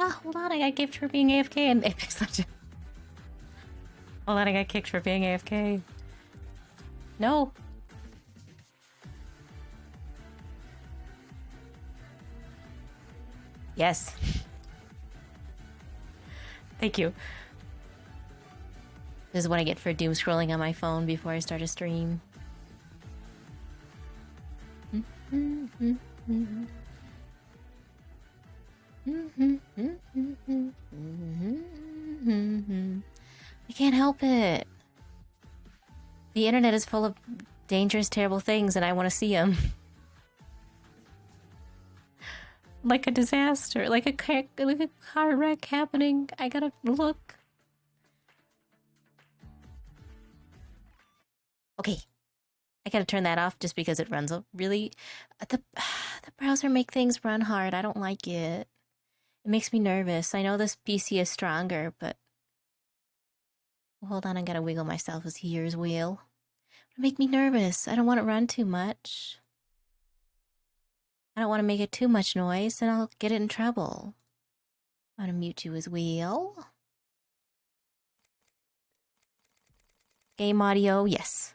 Ah, hold on, I got kicked for being AFK in Apex Legends. Hold on, I got kicked for being AFK. No. Yes. Thank you. This is what I get for doom scrolling on my phone before I start a stream. I can't help it. The internet is full of dangerous, terrible things, and I want to see them. Like a disaster, like a car wreck happening. I gotta look. Okay. I gotta turn that off just because it runs really... The browser make things run hard. I don't like it. It makes me nervous. I know this PC is stronger, but... Hold on, I gotta wiggle myself as here's wheel. It'll make me nervous. I don't want it to run too much. I don't want to make it too much noise, and I'll get it in trouble. I'm gonna mute you as wheel. Game audio, yes.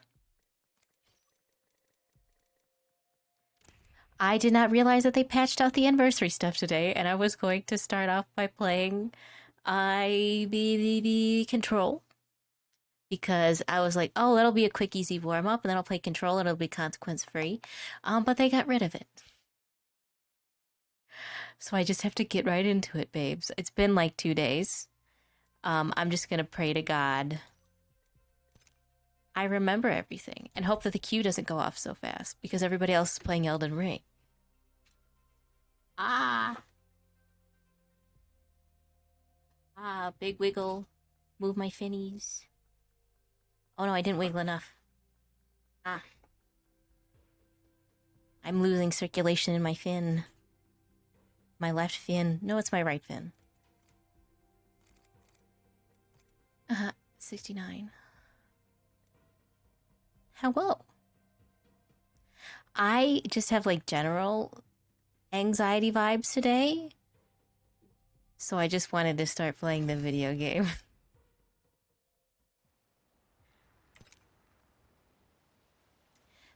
I did not realize that they patched out the anniversary stuff today, and I was going to start off by playing IBBB Control. Because I was like, oh, that'll be a quick, easy warm-up, and then I'll play Control, and it'll be consequence-free. But they got rid of it. So I just have to get right into it, babes. It's been like 2 days. I'm just gonna pray to God I remember everything, and hope that the queue doesn't go off so fast, because everybody else is playing Elden Ring. Big wiggle. Move my finnies. Oh no, I didn't wiggle enough. I'm losing circulation in my fin. My left fin. No, it's my right fin. 69. Hello. I just have like general anxiety vibes today. So I just wanted to start playing the video game.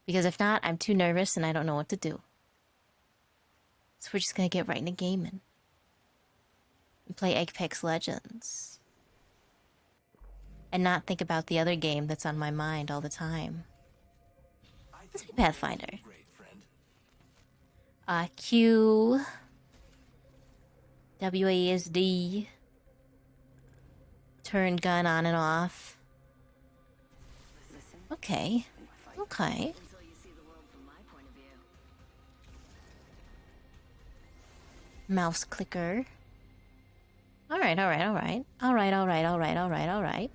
Because if not, I'm too nervous and I don't know what to do. So we're just gonna get right into gaming. And play Apex Legends. And not think about the other game that's on my mind all the time. Let's be Pathfinder. Q. WASD. Turn gun on and off. Okay. Okay. Mouse clicker. Alright, alright, alright. Alright, alright, alright, alright, alright.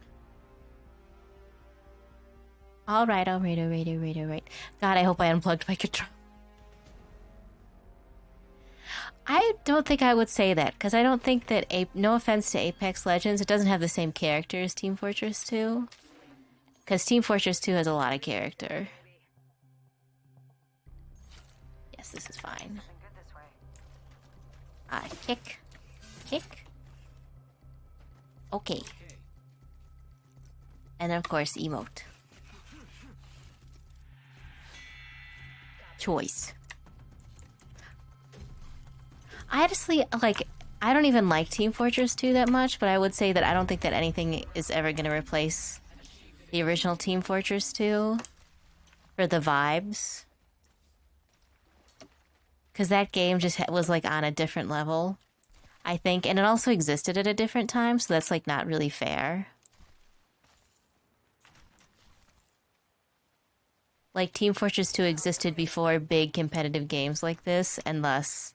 Alright, alright, alright, alright, alright. God, I hope I unplugged my control. I don't think I would say that, because I don't think that, no offense to Apex Legends, it doesn't have the same character as Team Fortress 2. Because Team Fortress 2 has a lot of character. Yes, this is fine. Kick. Kick. Okay. And then, of course, emote. Choice. I honestly, like, I don't even like Team Fortress 2 that much, but I would say that I don't think that anything is ever going to replace the original Team Fortress 2 for the vibes. Because that game just was, like, on a different level, I think. And it also existed at a different time, so that's, like, not really fair. Like, Team Fortress 2 existed before big competitive games like this, and thus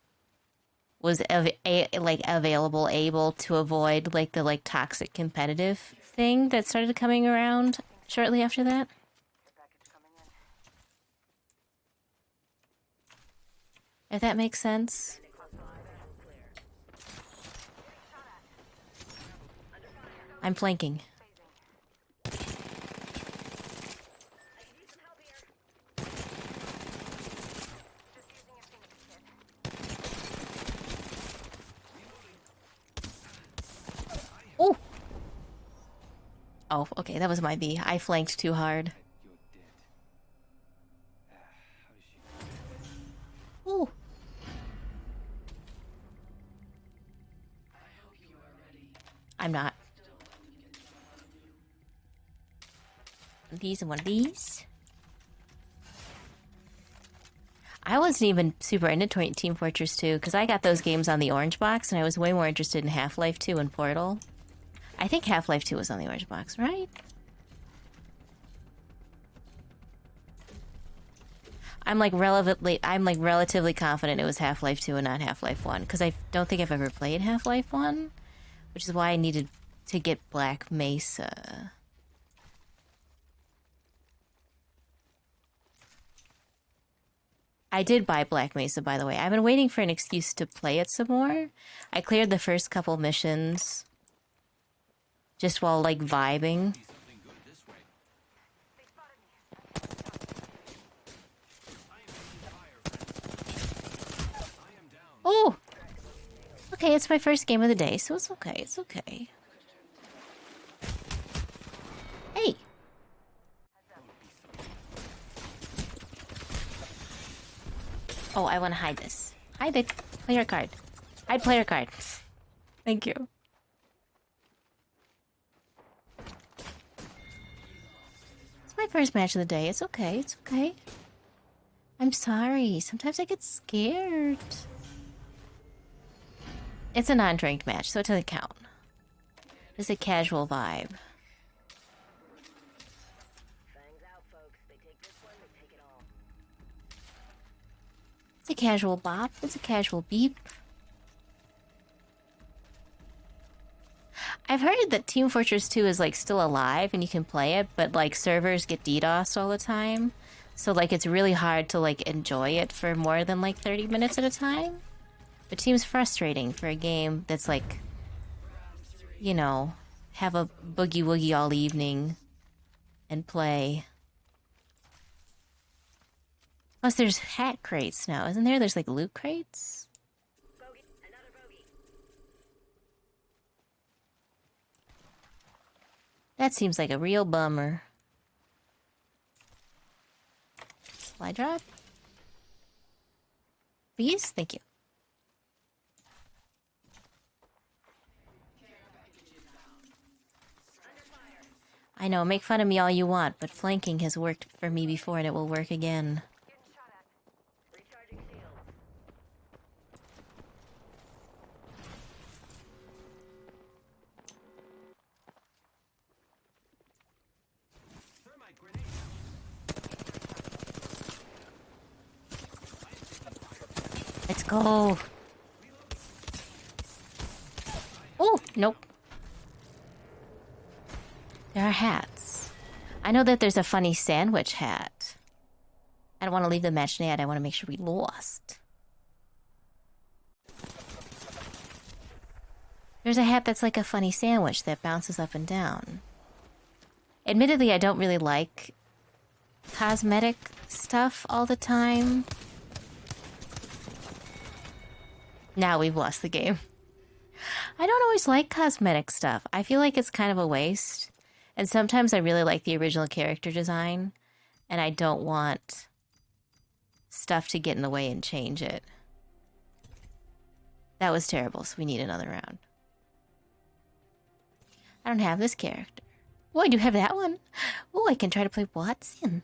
was, available, able to avoid, like, the, like, toxic competitive thing that started coming around shortly after that. If that makes sense. I'm flanking. Oh, okay, that was my B. I flanked too hard. Ooh. I'm not. These and one of these. I wasn't even super into Team Fortress 2 because I got those games on the orange box and I was way more interested in Half-Life 2 and Portal. I think Half-Life 2 was on the orange box, right? I'm like relatively confident it was Half-Life 2 and not Half-Life 1 because I don't think I've ever played Half-Life 1, which is why I needed to get Black Mesa. I did buy Black Mesa, by the way. I've been waiting for an excuse to play it some more. I cleared the first couple missions just while, like, vibing. Oh! Okay, it's my first game of the day, so it's okay, it's okay. Hey! Oh, I want to hide this. Hide it. Player card. Hide player card. Thank you. It's my first match of the day. It's okay. It's okay. I'm sorry. Sometimes I get scared. It's a non-ranked match, so it doesn't count. It's a casual vibe. It's a casual bop. It's a casual beep. I've heard that Team Fortress 2 is, like, still alive and you can play it, but, like, servers get DDoSed all the time. So, like, it's really hard to, like, enjoy it for more than, like, 30 minutes at a time. It seems frustrating for a game that's, like, you know, have a boogie-woogie all evening and play. Plus, there's hat crates now, isn't there? There's, like, loot crates? That seems like a real bummer. Supply drop? Please? Thank you. I know, make fun of me all you want, but flanking has worked for me before and it will work again. Let's go. Oh, nope. There are hats. I know that there's a funny sandwich hat. I don't want to leave the match dead. I want to make sure we lost. There's a hat that's like a funny sandwich that bounces up and down. Admittedly, I don't really like cosmetic stuff all the time. Now we've lost the game. I don't always like cosmetic stuff. I feel like it's kind of a waste. And sometimes I really like the original character design. And I don't want stuff to get in the way and change it. That was terrible, so we need another round. I don't have this character. Oh, I do have that one. Oh, I can try to play Watson.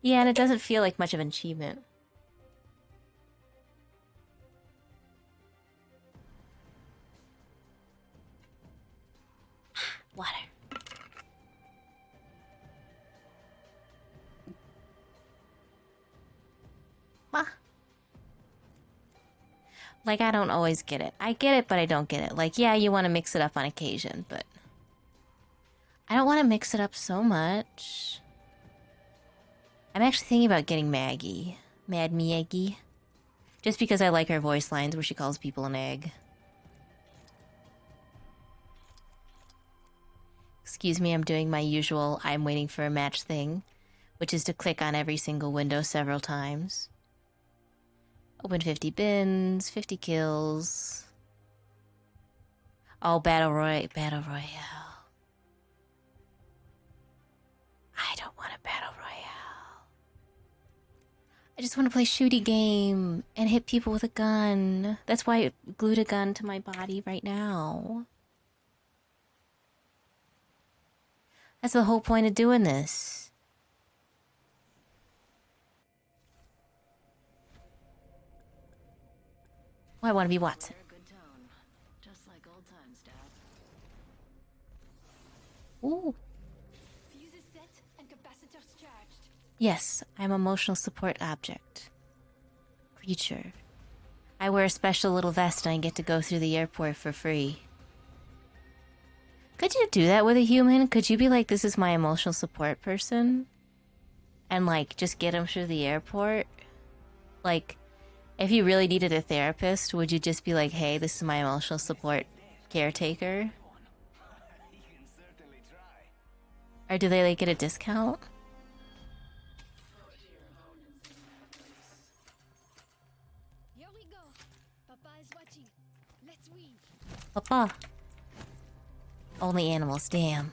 Yeah, and it doesn't feel like much of an achievement. Water. Like, I don't always get it. I get it, but I don't get it. Like, yeah, you want to mix it up on occasion, but I don't want to mix it up so much. I'm actually thinking about getting Maggie. Mad Maggie. Just because I like her voice lines where she calls people an egg. Excuse me, I'm doing my usual I'm waiting for a match thing, which is to click on every single window several times. Open 50 bins, 50 kills. Oh, Battle Royale. I don't want a Battle Royale. I just want to play shooty game and hit people with a gun. That's why I glued a gun to my body right now. That's the whole point of doing this. Oh, I want to be Watson. Just like old times, Dad. Ooh. Fuses set and capacitors charged. Yes, I'm emotional support object. Creature. I wear a special little vest and I get to go through the airport for free. Could you do that with a human? Could you be like, this is my emotional support person? And like, just get him through the airport? Like, if you really needed a therapist, would you just be like, hey, this is my emotional support caretaker? Or do they like get a discount? Here we go. Papa is watching. Let's win. Papa. Only animals, damn.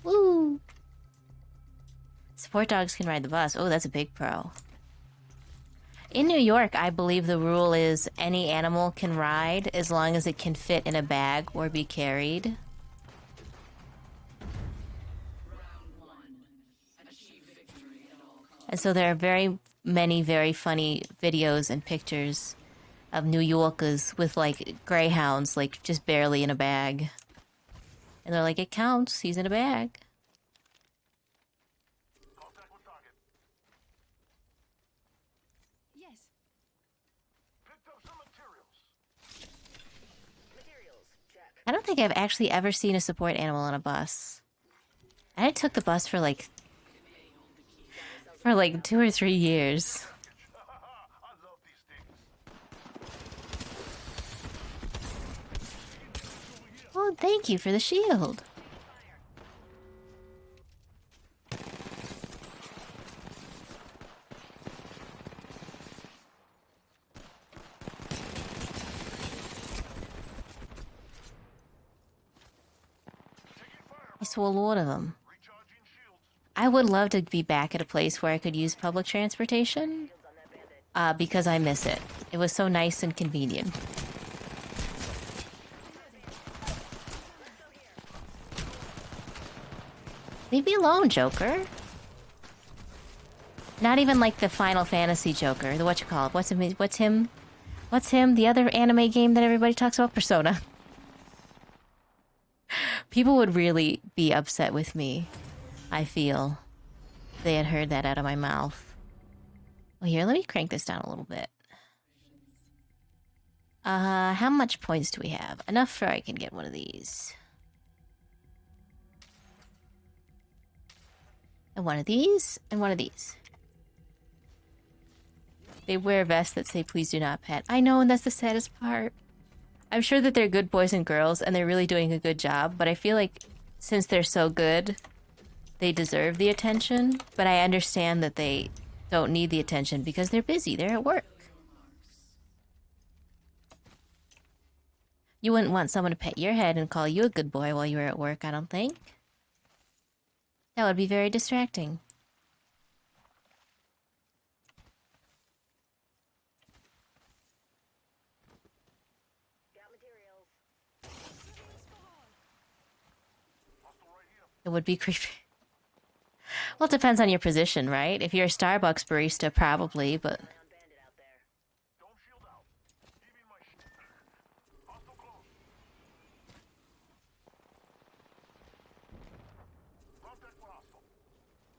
Woo! Support dogs can ride the bus. Oh, that's a big pro. In New York, I believe the rule is any animal can ride as long as it can fit in a bag or be carried. And so there are very many very funny videos and pictures of New Yorkers with like greyhounds like just barely in a bag. And they're like, it counts, he's in a bag. Yes. I don't think I've actually ever seen a support animal on a bus. I took the bus for like 2 or 3 years. Oh, thank you for the shield. I saw a lot of them. I would love to be back at a place where I could use public transportation, because I miss it. It was so nice and convenient. Leave me alone, Joker. Not even like the Final Fantasy Joker. The whatchamacallit. What's him? The other anime game that everybody talks about? Persona. People would really be upset with me, I feel, if they had heard that out of my mouth. Well, here, let me crank this down a little bit. How much points do we have? Enough for I can get one of these. And one of these, and one of these. They wear vests that say, please do not pet. I know, and that's the saddest part. I'm sure that they're good boys and girls, and they're really doing a good job, but I feel like since they're so good, they deserve the attention. But I understand that they don't need the attention because they're busy. They're at work. You wouldn't want someone to pet your head and call you a good boy while you were at work, I don't think. That would be very distracting. It would be creepy. Well, it depends on your position, right? If you're a Starbucks barista, probably, but...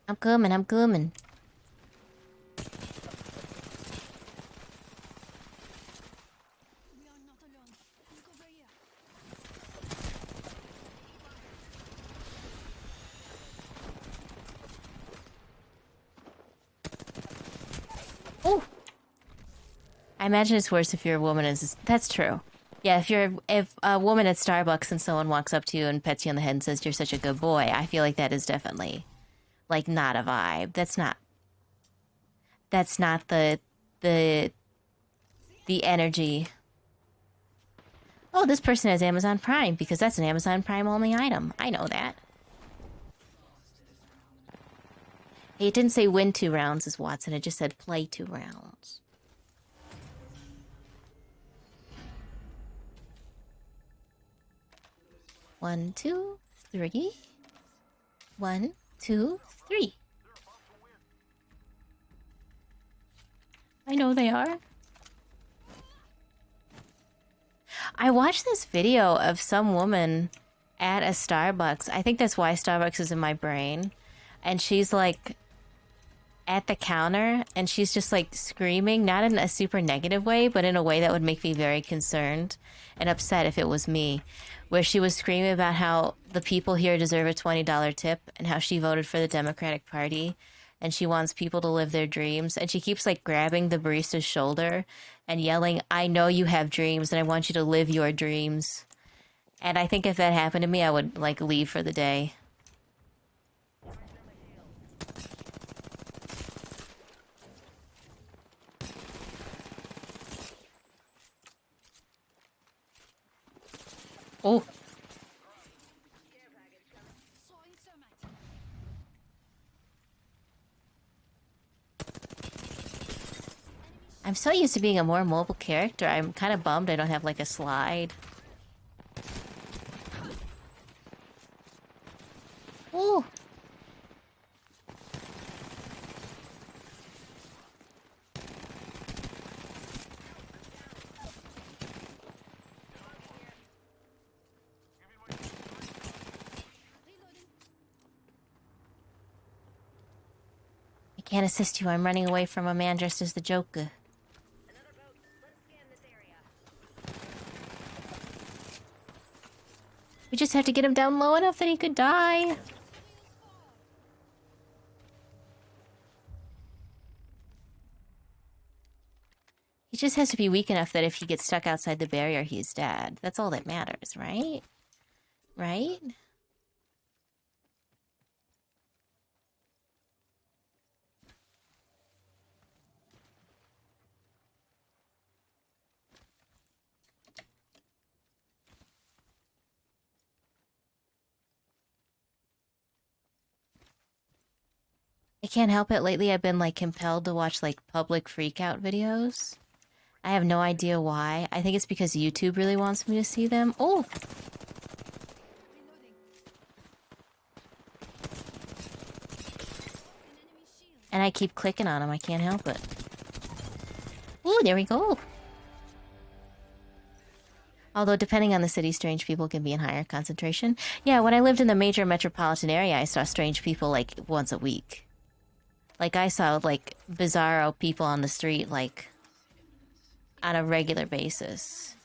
I'm coming. We are not alone. Look over here. Oh! I imagine it's worse if you're a woman. That's true. Yeah, if a woman at Starbucks and someone walks up to you and pets you on the head and says you're such a good boy, I feel like that is definitely, like, not a vibe. That's not That's not the the energy. Oh, this person has Amazon Prime because that's an Amazon Prime only item. I know that. Hey, it didn't say win 2 rounds as Watson. It just said play 2 rounds. One, two, three. 1, 2, 3. I know they are. I watched this video of some woman at a Starbucks. I think that's why Starbucks is in my brain. And she's like at the counter and she's just like screaming, not in a super negative way, but in a way that would make me very concerned and upset if it was me. Where she was screaming about how the people here deserve a $20 tip and how she voted for the Democratic Party and she wants people to live their dreams. And she keeps like grabbing the barista's shoulder and yelling, I know you have dreams and I want you to live your dreams. And I think if that happened to me, I would like leave for the day. Oh. I'm so used to being a more mobile character. I'm kind of bummed I don't have like a slide. Oh. I can't assist you. I'm running away from a man dressed as the Joker. We just have to get him down low enough that he could die. He just has to be weak enough that if he gets stuck outside the barrier, he's dead. That's all that matters, right? Right? I can't help it. Lately, I've been like compelled to watch like public freakout videos. I have no idea why. I think it's because YouTube really wants me to see them. Oh! And I keep clicking on them. I can't help it. Ooh, there we go. Although, depending on the city, strange people can be in higher concentration. Yeah, when I lived in the major metropolitan area, I saw strange people like once a week. Like, I saw like bizarro people on the street, like, on a regular basis.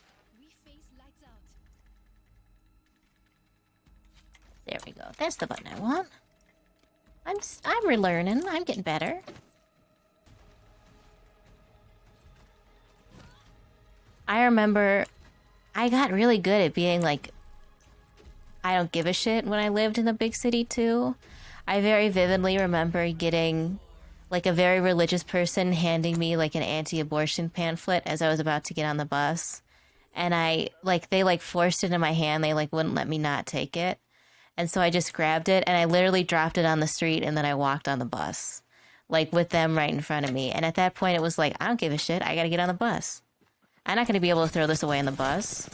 There we go. That's the button I want. I'm relearning. I'm getting better. I remember I got really good at being like, I don't give a shit when I lived in the big city too. I very vividly remember getting like a very religious person handing me like an anti-abortion pamphlet as I was about to get on the bus. And I like, they like forced it in my hand. They like wouldn't let me not take it. And so I just grabbed it and I literally dropped it on the street and then I walked on the bus. Like with them right in front of me. And at that point it was like, I don't give a shit. I gotta get on the bus. I'm not gonna be able to throw this away on the bus.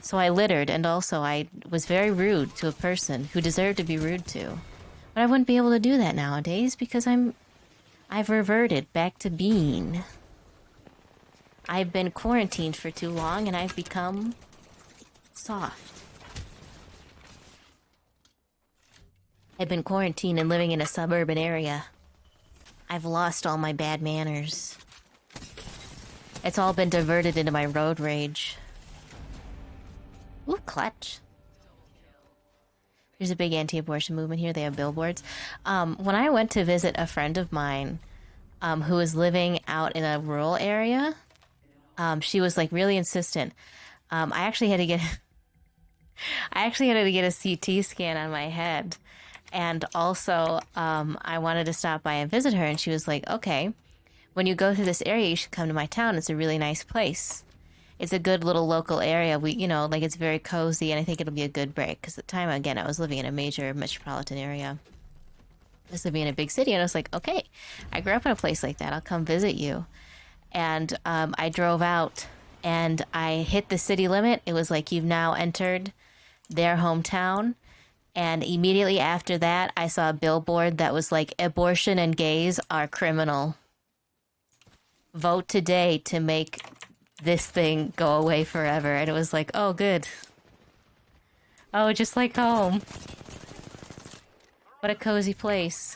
So I littered and also I was very rude to a person who deserved to be rude to. But I wouldn't be able to do that nowadays because I've reverted back to being. I've been quarantined for too long and I've become soft. I've been quarantined and living in a suburban area. I've lost all my bad manners. It's all been diverted into my road rage. Ooh, clutch. There's a big anti-abortion movement here. They have billboards. When I went to visit a friend of mine who was living out in a rural area, she was like really insistent. I actually had to get a CT scan on my head. And also, I wanted to stop by and visit her, and she was like, okay, when you go through this area, you should come to my town. It's a really nice place. It's a good little local area. Like it's very cozy, and I think it'll be a good break. Because at the time, again, I was living in a major metropolitan area. I was living in a big city, and I was like, okay, I grew up in a place like that. I'll come visit you. And I drove out, and I hit the city limit. It was like, you've now entered their hometown. And immediately after that, I saw a billboard that was like, abortion and gays are criminal. Vote today to make this thing go away forever. And it was like, oh, good. Oh, just like home. What a cozy place.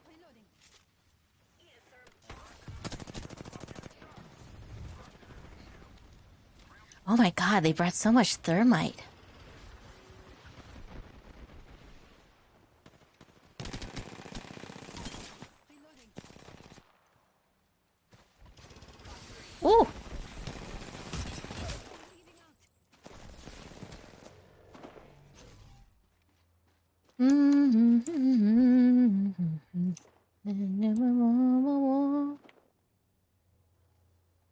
Reloading. Oh my god, they brought so much thermite. Reloading. Ooh! Bleeding out.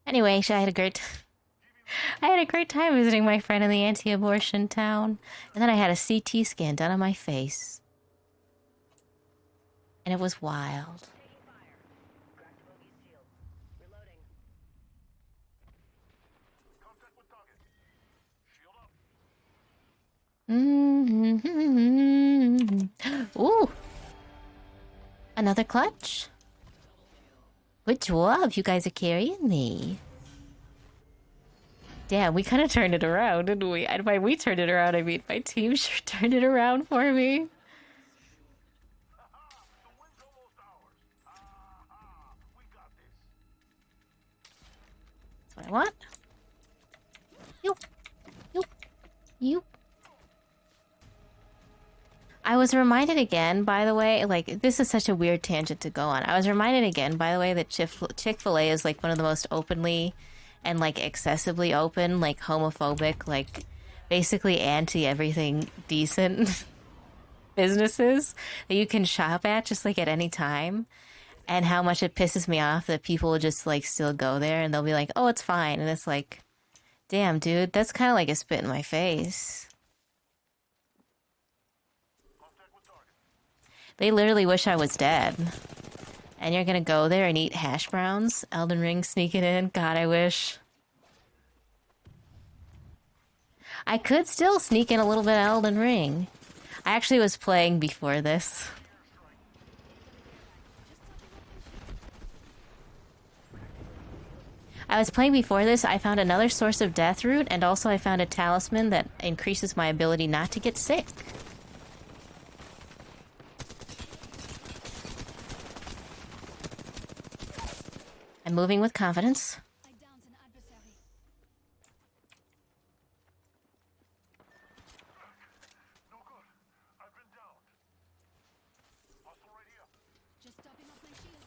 Anyway, I had a great time visiting my friend in the anti-abortion town. And then I had a CT scan done on my face. And it was wild. Ooh! Another clutch? Good job, you guys are carrying me. Damn, we kind of turned it around, didn't we? And by we turned it around, I mean my team sure turned it around for me. That's what I want. You. You. You. I was reminded again, by the way, like, this is such a weird tangent to go on. I was reminded again, by the way, that Chick-fil-A is, like, one of the most openly and, like, excessively open, like, homophobic, like, basically anti-everything decent businesses that you can shop at just, like, at any time. And how much it pisses me off that people will just, like, still go there and they'll be like, oh, it's fine. And it's like, damn, dude, that's kind of like a spit in my face. They literally wish I was dead. And you're gonna go there and eat hash browns? Elden Ring sneaking in? God, I wish. I could still sneak in a little bit of Elden Ring. I actually was playing before this. I was playing before this. I found another source of death root, and also I found a talisman that increases my ability not to get sick. I'm moving with confidence. I downed an adversary. No good. I've been downed. Hostile right here. Just topping off my shields.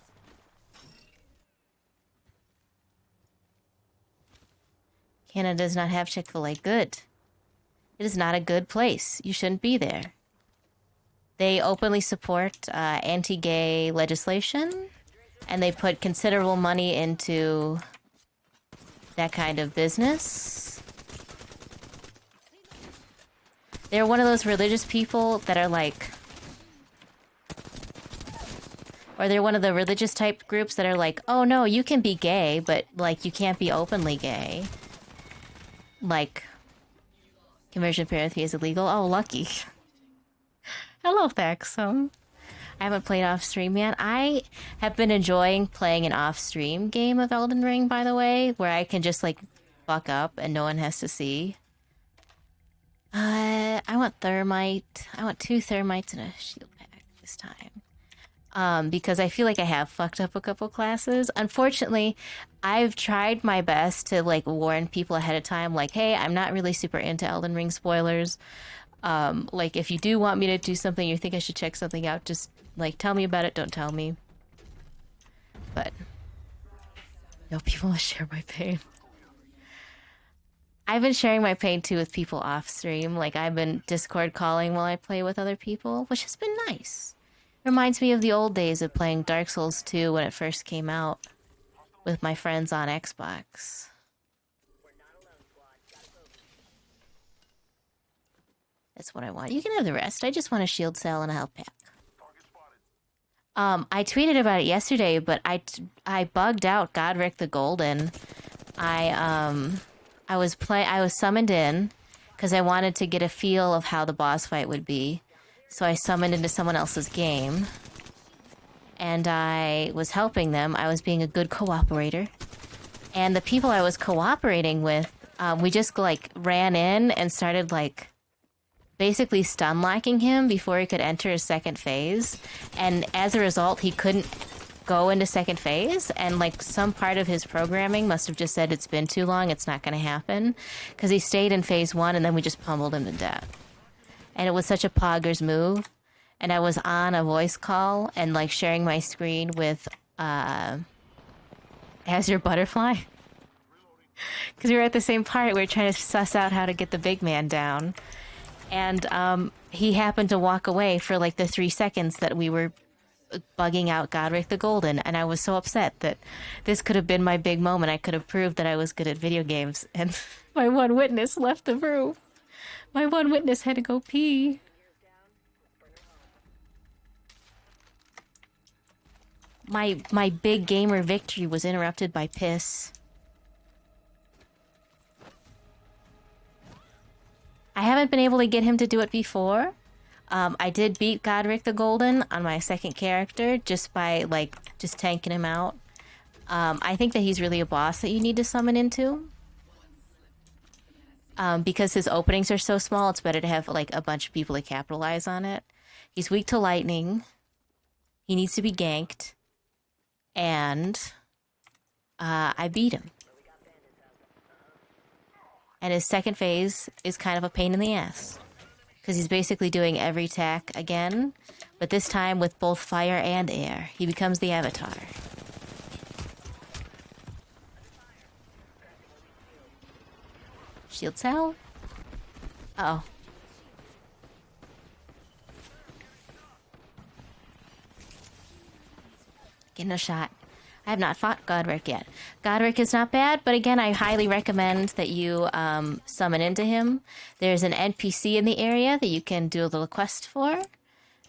Canada does not have Chick-fil-A. Good. It is not a good place. You shouldn't be there. They openly support anti-gay legislation, and they put considerable money into that kind of business. They're one of those religious people that are like... Or they're one of the religious type groups that are like, oh no, you can be gay, but like you can't be openly gay. Like, conversion therapy is illegal. Oh, lucky. Hello, Thaxum. I haven't played off stream yet. I have been enjoying playing an off stream game of Elden Ring, by the way, where I can just like fuck up and no one has to see. I want thermite. I want 2 thermites and a shield pack this time. Because I feel like I have fucked up a couple classes. Unfortunately, I've tried my best to like warn people ahead of time, like, hey, I'm not really super into Elden Ring spoilers. Like, if you do want me to do something, you think I should check something out, just like tell me about it, don't tell me. But no, people must share my pain. I've been sharing my pain too with people off stream. Like I've been Discord calling while I play with other people, which has been nice. Reminds me of the old days of playing Dark Souls 2 when it first came out with my friends on Xbox. That's what I want. You can have the rest. I just want a shield cell and a health pack. I tweeted about it yesterday, but I bugged out Godric the Golden. I was summoned in because I wanted to get a feel of how the boss fight would be. So I summoned into someone else's game. And I was helping them. I was being a good cooperator. And the people I was cooperating with, we just like ran in and started like basically stun locking him before he could enter his second phase. And as a result, he couldn't go into second phase, and like some part of his programming must have just said it's been too long, it's not going to happen, because he stayed in phase 1 and then we just pummeled him to death. And it was such a poggers move. And I was on a voice call and like sharing my screen with Azure Butterfly, because we were at the same part. We were trying to suss out how to get the big man down, and he happened to walk away for like the 3 seconds that we were bugging out Godric the Golden, and I was so upset that this could have been my big moment. I could have proved that I was good at video games, and my one witness left the room. My one witness had to go pee. My big gamer victory was interrupted by piss. I haven't been able to get him to do it before. I did beat Godric the Golden on my second character just by, like, just tanking him out. I think that he's really a boss that you need to summon into. Because his openings are so small, it's better to have, like, a bunch of people to capitalize on it. He's weak to lightning. He needs to be ganked. And I beat him. And his second phase is kind of a pain in the ass, because he's basically doing every attack again, but this time with both fire and air. He becomes the Avatar. Shield cell? Uh oh. Getting a shot. I have not fought Godric yet. Godric is not bad, but again, I highly recommend that you summon into him. There's an NPC in the area that you can do a little quest for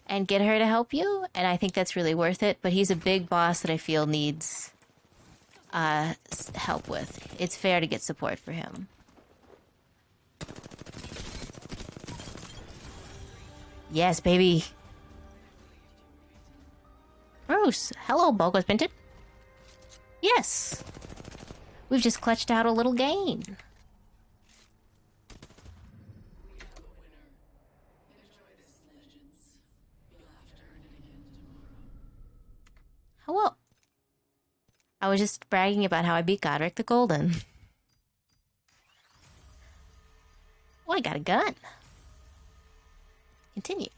and get her to help you, and I think that's really worth it, but he's a big boss that I feel needs help with. It's fair to get support for him. Yes, baby. Bruce, hello, Bogus Binted. Yes. We've just clutched out a little gain. Hello. I was just bragging about how I beat Godric the Golden. Oh, I got a gun. Continue.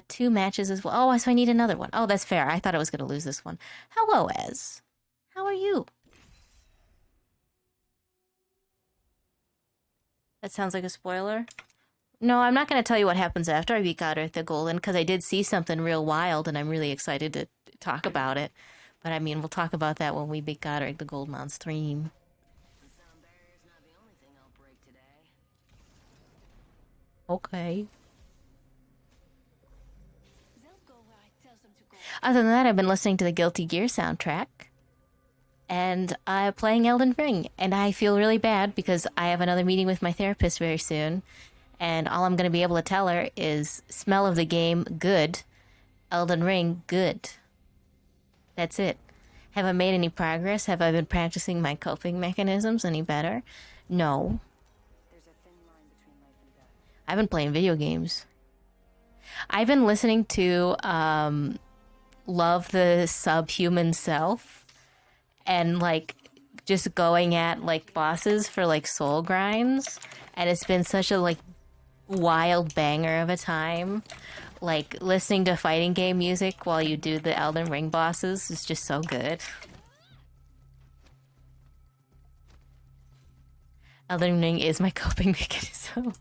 2 matches as well. Oh, so I need another one. Oh, that's fair. I thought I was going to lose this one. Hello, Ez. How are you? That sounds like a spoiler. No, I'm not going to tell you what happens after I beat Godric the Golden, because I did see something real wild, and I'm really excited to talk about it. But I mean, we'll talk about that when we beat Godric the Golden on stream. Okay. Other than that, I've been listening to the Guilty Gear soundtrack and playing Elden Ring, and I feel really bad because I have another meeting with my therapist very soon, and all I'm going to be able to tell her is smell of the game, good. Elden Ring, good. That's it. Have I made any progress? Have I been practicing my coping mechanisms any better? No. I've been playing video games. I've been listening to Love the Subhuman Self, and like just going at like bosses for like soul grinds, and it's been such a like wild banger of a time. Like listening to fighting game music while you do the Elden Ring bosses is just so good. Elden Ring is my coping mechanism.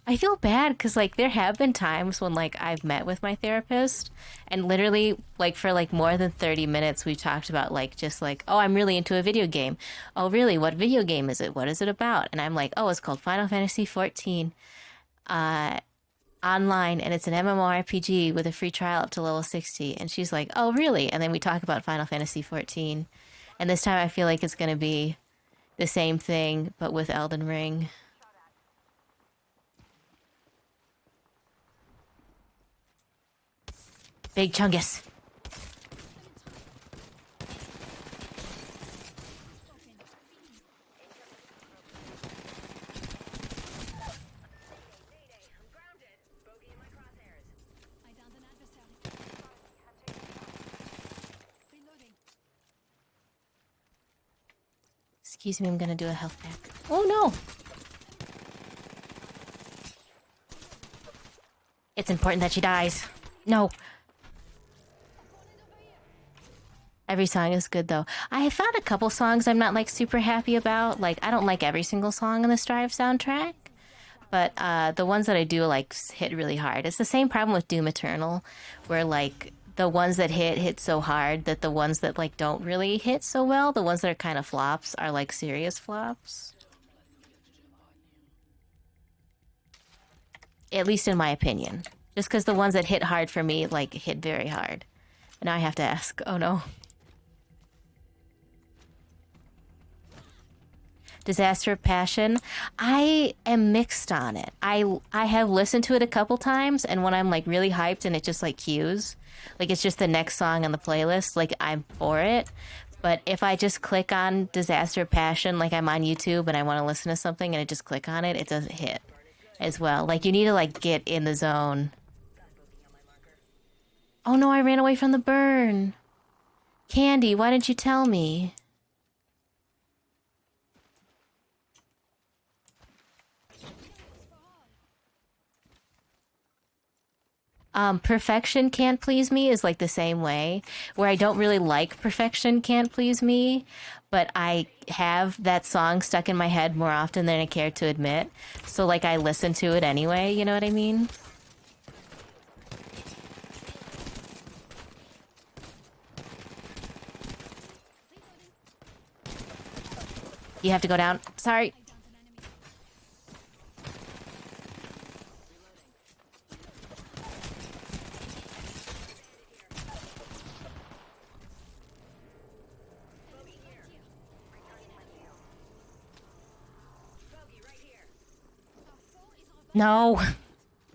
I feel bad because like there have been times when like I've met with my therapist and literally like for like more than 30 minutes we've talked about like just like, oh, I'm really into a video game. Oh, really? What video game is it? What is it about? And I'm like, oh, it's called Final Fantasy 14 online and it's an MMORPG with a free trial up to level 60. And she's like, oh, really? And then we talk about Final Fantasy 14. And this time I feel like it's going to be the same thing but with Elden Ring. Big Chungus. I downed an adversary. Reloading. Excuse me, I'm gonna do a health pack. Oh no! It's important that she dies. No. Every song is good though. I have found a couple songs I'm not like super happy about. Like I don't like every single song in the Strive soundtrack, but the ones that I do like hit really hard. It's the same problem with Doom Eternal, where like the ones that hit so hard that the ones that like don't really hit so well, the ones that are kind of flops, are like serious flops. At least in my opinion. Just because the ones that hit hard for me like hit very hard. And now I have to ask, oh no. Disaster of Passion, I am mixed on it. I have listened to it a couple times, and when I'm like really hyped and it just like cues, like it's just the next song on the playlist, like I'm for it. But if I just click on Disaster of Passion, like I'm on YouTube and I want to listen to something and I just click on it, it doesn't hit as well. Like you need to like get in the zone. Oh no, I ran away from the burn. Candy, why didn't you tell me? Perfection Can't Please Me is like the same way, where I don't really like Perfection Can't Please Me, but I have that song stuck in my head more often than I care to admit. So like I listen to it anyway, you know what I mean? You have to go down. Sorry. No.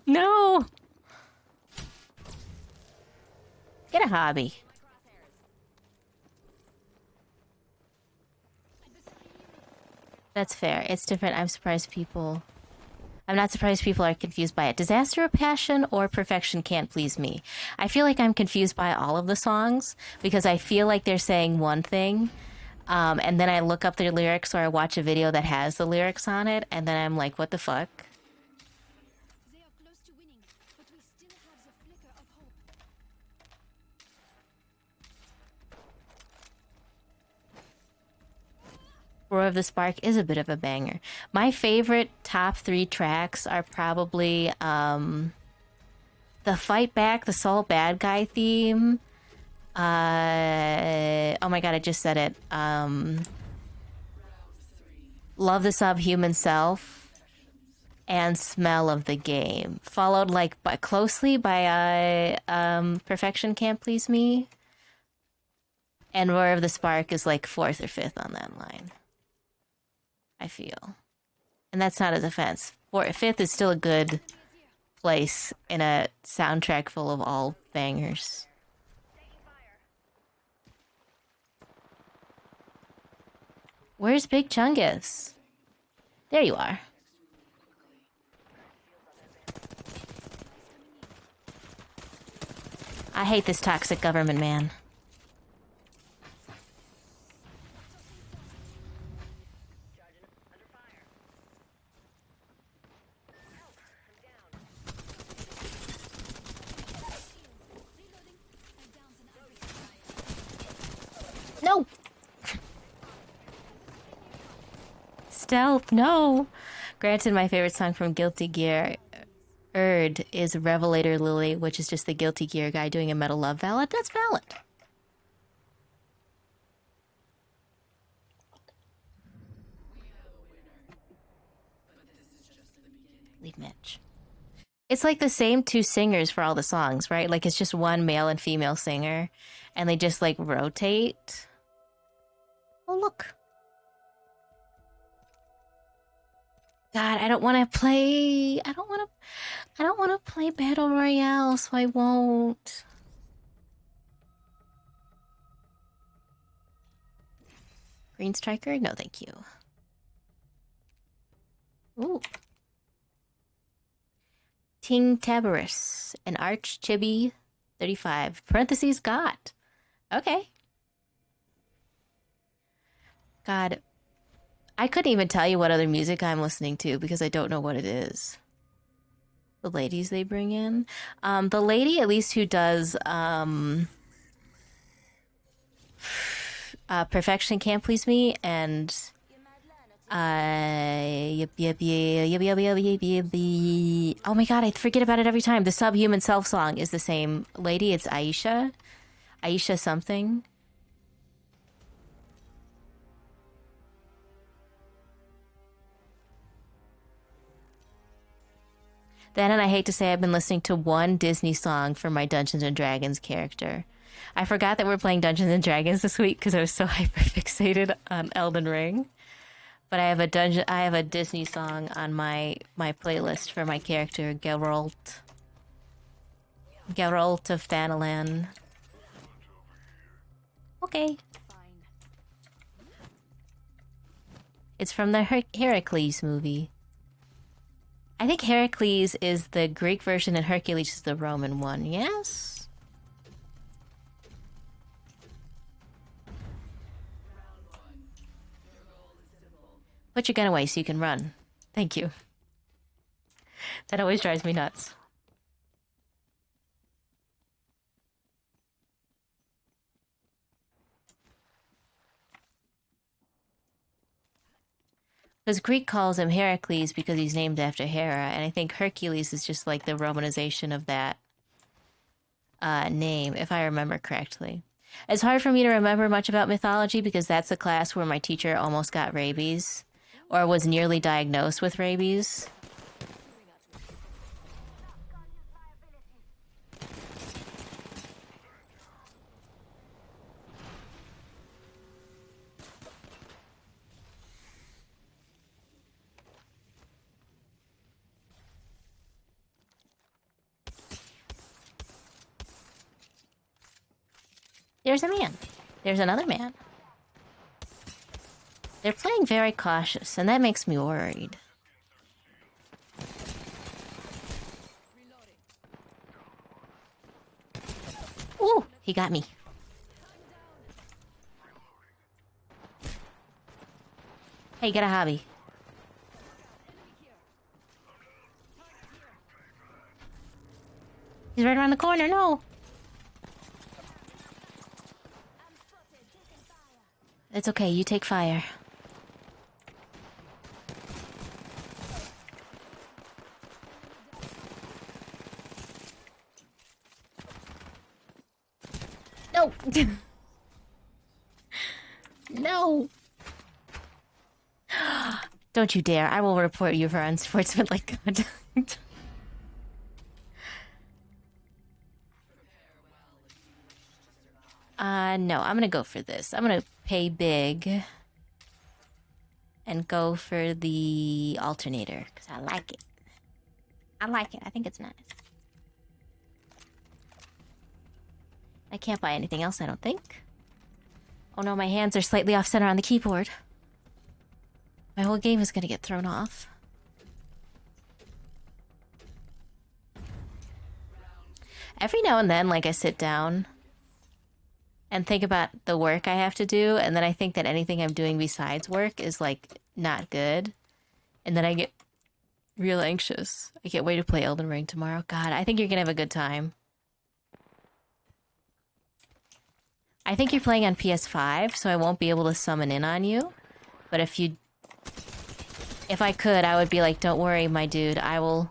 No. Get a hobby. That's fair. It's different. I'm not surprised people are confused by it. Disaster of Passion or Perfection Can't Please Me. I feel like I'm confused by all of the songs because I feel like they're saying one thing, and then I look up their lyrics or I watch a video that has the lyrics on it, and then I'm like, what the fuck? They are close to winning, but we still have the flicker of hope. Roar of the Spark is a bit of a banger. My favorite top 3 tracks are probably the Fight Back, the Soul Bad Guy theme. Oh my god, I just said it. Love the Subhuman Self and Smell of the Game. Followed like closely by Perfection Can't Please Me. And Roar of the Spark is like 4th or 5th on that line. I feel. And that's not as offense. 5th is still a good place in a soundtrack full of all bangers. Where's Big Chungus? There you are. I hate this toxic government man. stealth. No. Granted, my favorite song from Guilty Gear Erd is Revelator Lily, which is just the Guilty Gear guy doing a metal love ballad. That's valid. Leave Mitch. It's like the same two singers for all the songs, right? Like it's just one male and female singer, and they just like rotate. Oh, look. God, I don't want to play. I don't want to play Battle Royale, so I won't. Green Striker? No, thank you. Ooh. Ting Tabarus, an Arch Chibi 35. Parentheses got. Okay. God. I couldn't even tell you what other music I'm listening to because I don't know what it is. The ladies they bring in. The lady at least who does Perfection Can't Please Me and oh my god, I forget about it every time. The Subhuman Self song is the same lady. It's Aisha. Aisha something. Then, and I hate to say, I've been listening to one Disney song for my Dungeons and Dragons character. I forgot that we're playing Dungeons and Dragons this week because I was so hyperfixated on Elden Ring. But I have a Disney song on my playlist for my character Geralt. Geralt of Thanalan. Okay. It's from the Heracles movie. I think Heracles is the Greek version and Hercules is the Roman one. Yes? Put your gun away so you can run. Thank you. That always drives me nuts. Because Greek calls him Heracles because he's named after Hera, and I think Hercules is just like the Romanization of that name, if I remember correctly. It's hard for me to remember much about mythology because that's the class where my teacher almost got rabies, or was nearly diagnosed with rabies. There's a man. There's another man. They're playing very cautious, and that makes me worried. Ooh, he got me. Hey, get a hobby. He's right around the corner, no! It's okay, you take fire. No! No! Don't you dare. I will report you for unsportsmanlike conduct. No, I'm gonna go for this. I'm gonna pay big and go for the alternator because I like it. I like it. I think it's nice. I can't buy anything else, I don't think. Oh no, my hands are slightly off center on the keyboard. My whole game is gonna get thrown off. Every now and then, like, I sit down and think about the work I have to do, and then I think that anything I'm doing besides work is, like, not good. And then I get real anxious. I can't wait to play Elden Ring tomorrow. God, I think you're gonna have a good time. I think you're playing on PS5, so I won't be able to summon in on you. But if you If I could, I would be like, don't worry, my dude. I will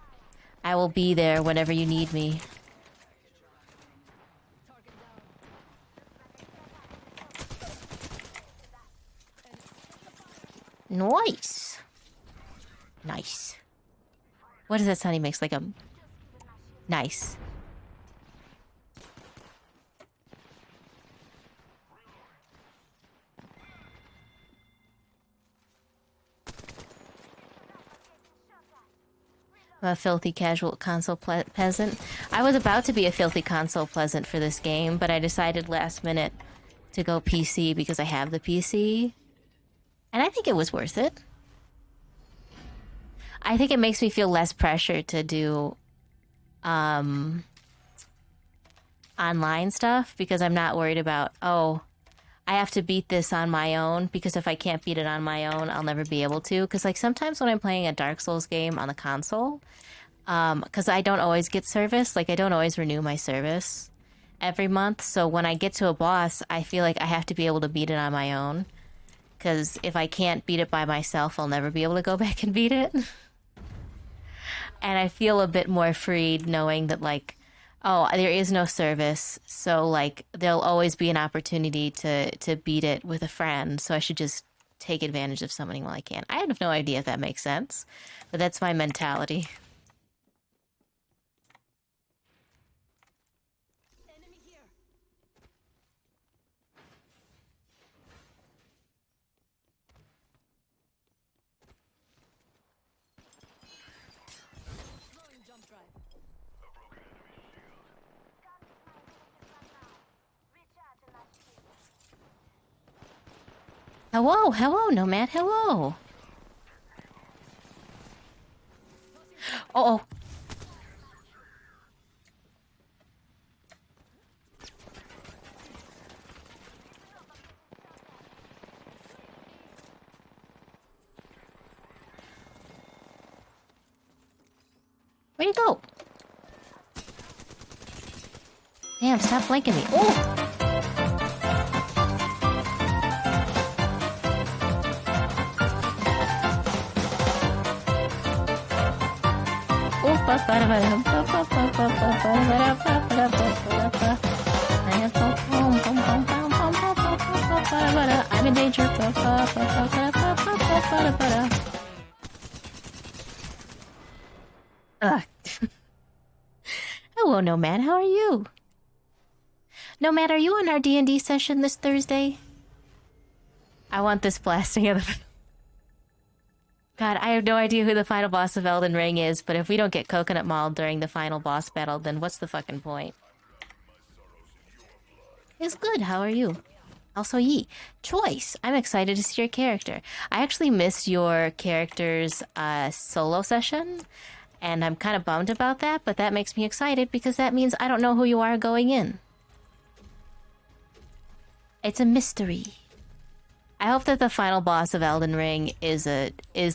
be there whenever you need me. Nice. Nice. What does that sound he makes? Like a... Nice. A filthy casual console peasant. I was about to be a filthy console pleasant for this game, but I decided last minute to go PC because I have the PC. And I think it was worth it. I think it makes me feel less pressure to do online stuff because I'm not worried about, oh, I have to beat this on my own, because if I can't beat it on my own, I'll never be able to. Because like sometimes when I'm playing a Dark Souls game on the console, because I don't always get service, like I don't always renew my service every month. So when I get to a boss, I feel like I have to be able to beat it on my own. Because if I can't beat it by myself, I'll never be able to go back and beat it. And I feel a bit more freed knowing that, like, oh, there is no service, so, like, there'll always be an opportunity to beat it with a friend, so I should just take advantage of something while I can. I have no idea if that makes sense, but that's my mentality. Enemy here. Throwing jump drive. Hello, hello, Nomad, hello. Oh, where'd he go? Damn, stop flanking me. Oh! I'm in danger. Ugh. Hello, Nomad. How are you? Nomad, are you on our D&D session this Thursday? I want this blasting of the... God, I have no idea who the final boss of Elden Ring is, but if we don't get coconut mauled during the final boss battle, then what's the fucking point? It's good, how are you? Also, Yi. Choice! I'm excited to see your character. I actually missed your character's solo session, and I'm kind of bummed about that, but that makes me excited because that means I don't know who you are going in. It's a mystery. I hope that the final boss of Elden Ring is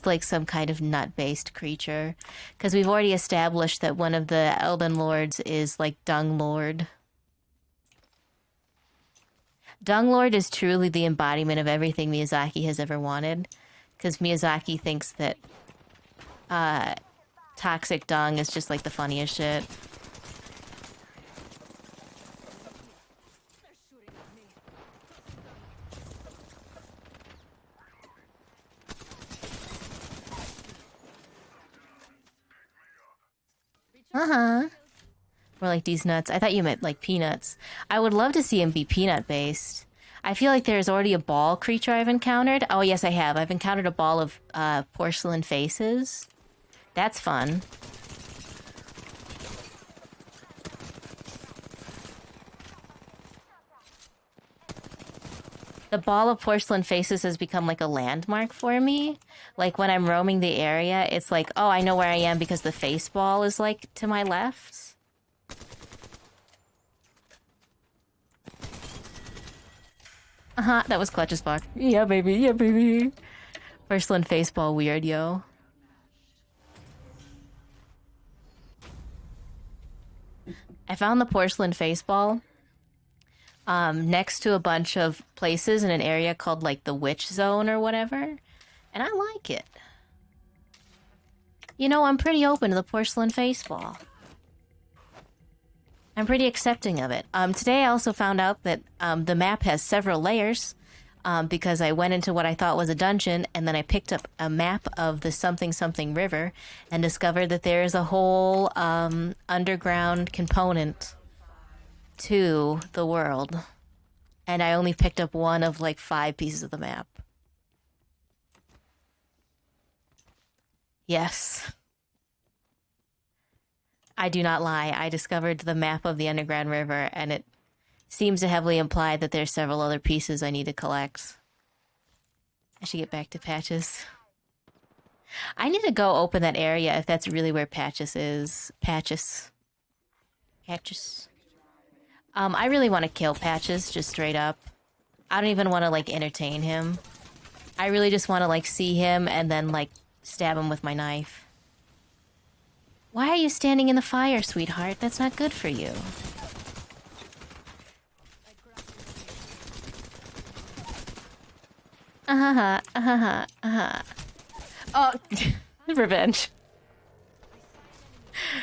like some kind of nut-based creature, because we've already established that one of the Elden Lords is like Dung Lord. Dung Lord is truly the embodiment of everything Miyazaki has ever wanted, because Miyazaki thinks that toxic dung is just like the funniest shit. Uh-huh. Or like these nuts. I thought you meant like peanuts. I would love to see him be peanut based. I feel like there's already a ball creature I've encountered. Oh yes, I have. I've encountered a ball of porcelain faces. That's fun. The ball of porcelain faces has become like a landmark for me. Like when I'm roaming the area, it's like, oh, I know where I am because the face ball is like to my left. Uh-huh, that was clutch as fuck. Yeah, baby, yeah, baby. Porcelain face ball weird, yo. I found the porcelain face ball next to a bunch of places in an area called like the witch zone or whatever, and I like it. You know, I'm pretty open to the porcelain face ball. I'm pretty accepting of it. Today I also found out that the map has several layers because I went into what I thought was a dungeon and then I picked up a map of the something something river and discovered that there is a whole underground component to the world. And I only picked up one of like 5 pieces of the map. Yes. I do not lie. I discovered the map of the underground river, and it seems to heavily imply that there's several other pieces I need to collect. I should get back to Patches. I need to go open that area if that's really where Patches is. Patches. Patches. I really want to kill Patches, just straight up. I don't even want to, like, entertain him. I really just want to, like, see him and then, like, stab him with my knife. Why are you standing in the fire, sweetheart? That's not good for you. Oh, revenge.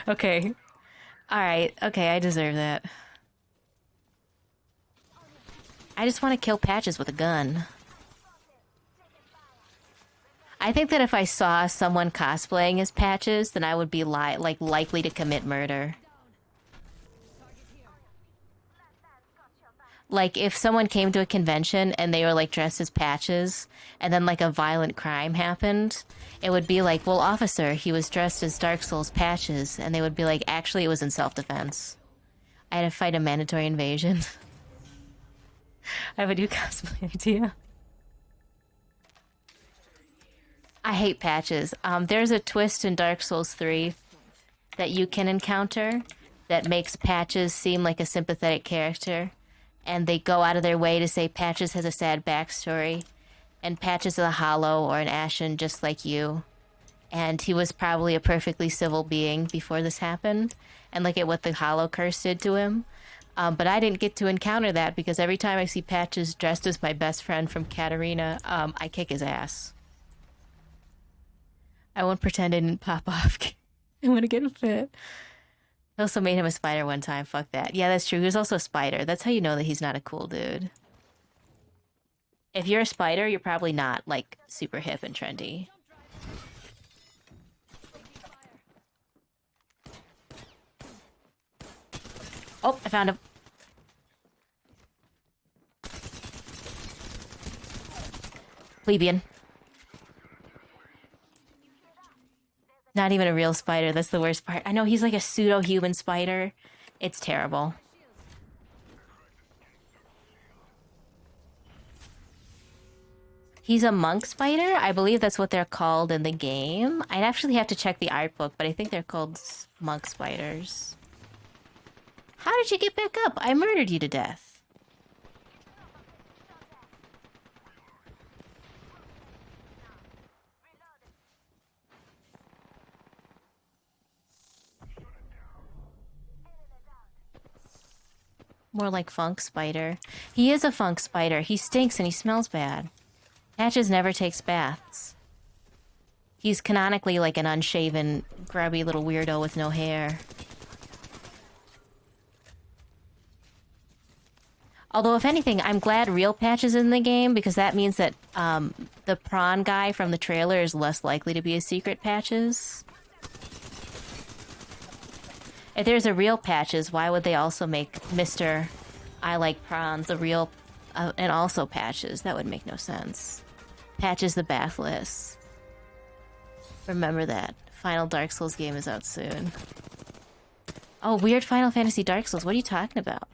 Okay. Alright, okay, I deserve that. I just want to kill Patches with a gun. I think that if I saw someone cosplaying as Patches, then I would be likely to commit murder. Like, if someone came to a convention and they were, like, dressed as Patches, and then, like, a violent crime happened, it would be like, well, officer, he was dressed as Dark Souls Patches, and they would be like, actually, it was in self-defense. I had to fight a mandatory invasion. I have a new cosplay idea. I hate Patches. There's a twist in Dark Souls 3 that you can encounter that makes Patches seem like a sympathetic character. And they go out of their way to say Patches has a sad backstory. And Patches is a hollow or an ashen just like you. And he was probably a perfectly civil being before this happened. And look at what the hollow curse did to him. But I didn't get to encounter that because every time I see Patches dressed as my best friend from Katarina, I kick his ass. I won't pretend I didn't pop off. I want to get a fit. I also made him a spider one time. Fuck that. Yeah, that's true. He was also a spider. That's how you know that he's not a cool dude. If you're a spider, you're probably not, like, super hip and trendy. Oh, I found him. Plebeian. Not even a real spider. That's the worst part. I know he's like a pseudo-human spider. It's terrible. He's a monk spider? I believe that's what they're called in the game. I'd actually have to check the art book, but I think they're called monk spiders. How did you get back up? I murdered you to death. More like funk spider. He is a funk spider. He stinks and he smells bad. Patches never takes baths. He's canonically like an unshaven, grubby little weirdo with no hair. Although, if anything, I'm glad real Patches in the game because that means that the prawn guy from the trailer is less likely to be a secret Patches. If there's a real Patches, why would they also make Mr. I Like Prawns a real... and also Patches? That would make no sense. Patches the Bathless. Remember that. Final Dark Souls game is out soon. Oh, weird Final Fantasy Dark Souls. What are you talking about?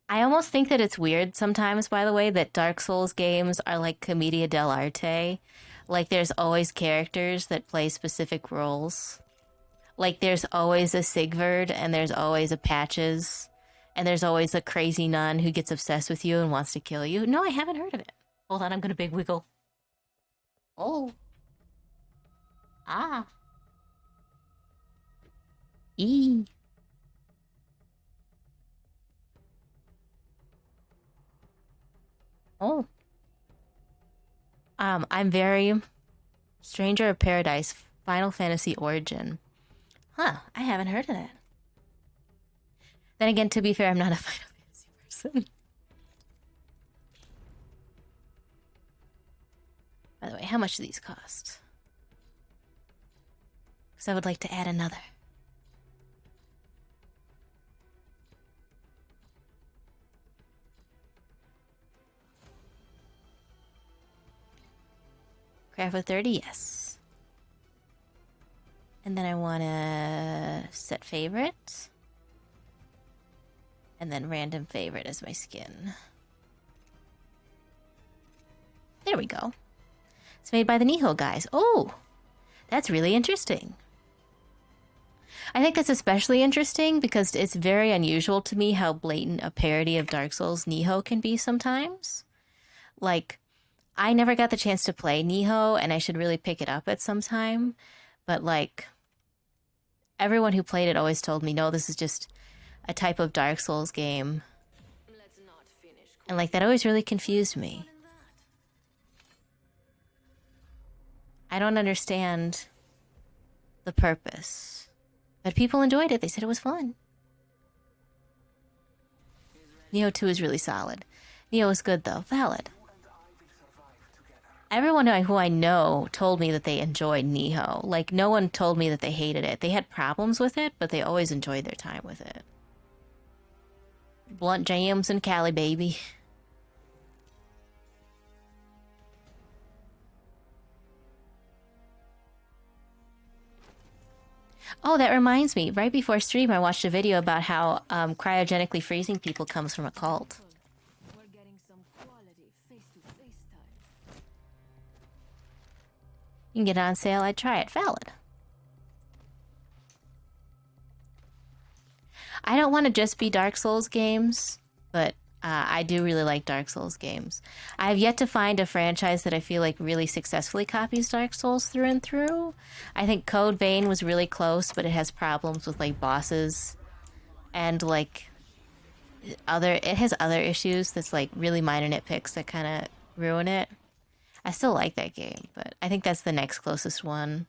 I almost think that it's weird sometimes, by the way, that Dark Souls games are like commedia dell'arte. Like, there's always characters that play specific roles. Like, there's always a Sigvard, and there's always a Patches, and there's always a crazy nun who gets obsessed with you and wants to kill you. No, I haven't heard of it. Hold on, I'm gonna big wiggle. Oh. Ah. E. Oh. I'm very Stranger of Paradise, Final Fantasy Origin. Huh, I haven't heard of that. Then again, to be fair, I'm not a Final Fantasy person. By the way, how much do these cost? Because I would like to add another. Craft with 30, yes. And then I want to set favorite. And then random favorite as my skin. There we go. It's made by the Niho guys. Oh, that's really interesting. I think that's especially interesting because it's very unusual to me how blatant a parody of Dark Souls Niho can be sometimes. Like, I never got the chance to play Niho, and I should really pick it up at some time. But, like, everyone who played it always told me, no, this is just a type of Dark Souls game. And, like, that always really confused me. I don't understand the purpose. But people enjoyed it. They said it was fun. Neo 2 is really solid. Neo is good, though. Valid. Everyone who I know told me that they enjoyed Neo. Like, no one told me that they hated it. They had problems with it, but they always enjoyed their time with it. Blunt jams and Cali, baby. Oh, that reminds me. Right before stream, I watched a video about how cryogenically freezing people comes from a cult. We're getting some quality face-to-face time. You can get it on sale. I'd try it. Valid. I don't want to just be Dark Souls games, but I do really like Dark Souls games. I have yet to find a franchise that I feel like really successfully copies Dark Souls through and through. I think Code Vein was really close, but it has problems with like bosses and like it has other issues that's like really minor nitpicks that kind of ruin it. I still like that game, but I think that's the next closest one.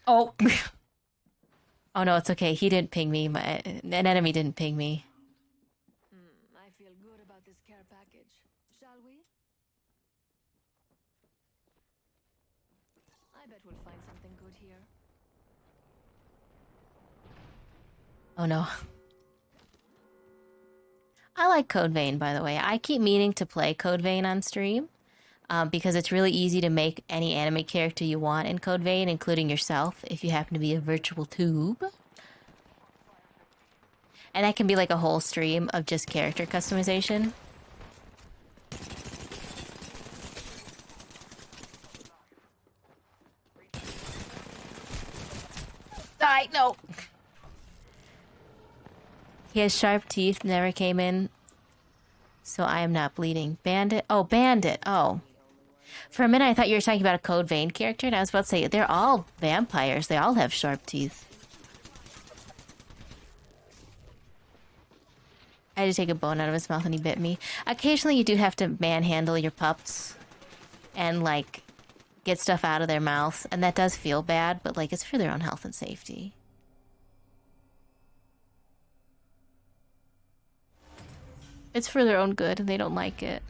Oh. Oh no, it's okay. He didn't ping me. An enemy didn't ping me. I feel good about this care package. Shall we? I bet we'll find something good here. Oh no. I like Code Vein, by the way. I keep meaning to play Code Vein on stream because it's really easy to make any anime character you want in Code Vein, including yourself, if you happen to be a virtual tube. And that can be like a whole stream of just character customization. Die! No! He has sharp teeth, never came in, so I am not bleeding. Bandit? Oh, Bandit! Oh. For a minute I thought you were talking about a Code Vein character, and I was about to say, they're all vampires. They all have sharp teeth. I had to take a bone out of his mouth and he bit me. Occasionally you do have to manhandle your pups and, like, get stuff out of their mouths, and that does feel bad, but, like, it's for their own health and safety. It's for their own good, and they don't like it.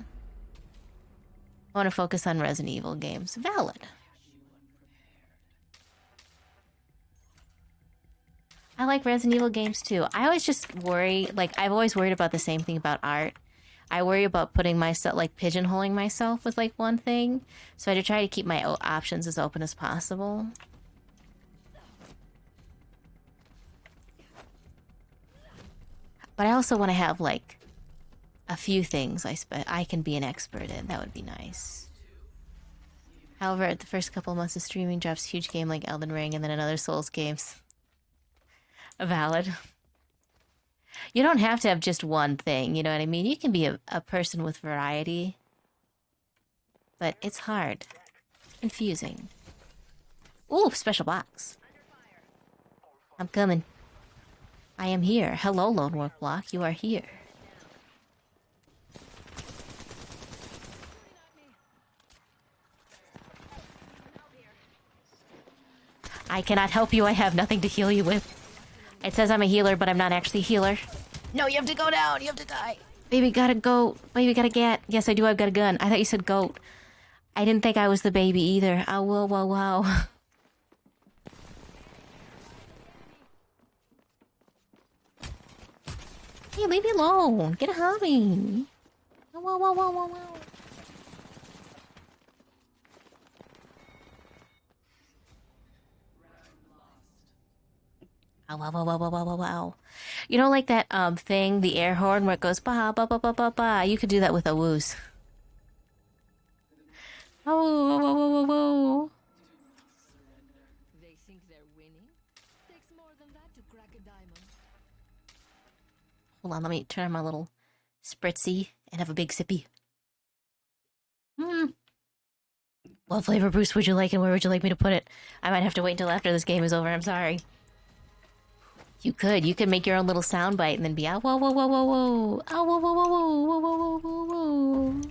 I want to focus on Resident Evil games. Valid. I like Resident Evil games too. I always just worry, like, I've always worried about the same thing about art. I worry about putting myself, like, pigeonholing myself with, like, one thing. So I try to keep my options as open as possible. But I also want to have, like, a few things I can be an expert in. That would be nice. However, the first couple months of streaming drops a huge game like Elden Ring and then another Souls games. Valid. You don't have to have just one thing, you know what I mean? You can be a person with variety. But it's hard. Confusing. Ooh, special box. I'm coming. I am here. Hello, Lone Wolf Block. You are here. I cannot help you. I have nothing to heal you with. It says I'm a healer, but I'm not actually a healer. No, you have to go down. You have to die. Baby got a goat. Baby got a gat. Yes, I do. I've got a gun. I thought you said goat. I didn't think I was the baby either. Oh, whoa, whoa, whoa. Hey, leave me alone. Get a hobby. Whoa, whoa, whoa, whoa, whoa, whoa. Wow, wow, wow, wow, wow, wow, wow. You know, like that thing, the air horn, where it goes ba ba ba ba ba ba. You could do that with a woos. Oh, whoa, whoa, whoa, whoa, whoa. They think they're winning? Takes more than that to crack a diamond. Hold on, let me turn on my little spritzy and have a big sippy. What flavor boost would you like, and where would you like me to put it? I might have to wait until after this game is over. I'm sorry. You could make your own little sound bite and then be out. Whoa, whoa, whoa, whoa, whoa. Oh, whoa, whoa, whoa, whoa, whoa, whoa, whoa, whoa, whoa.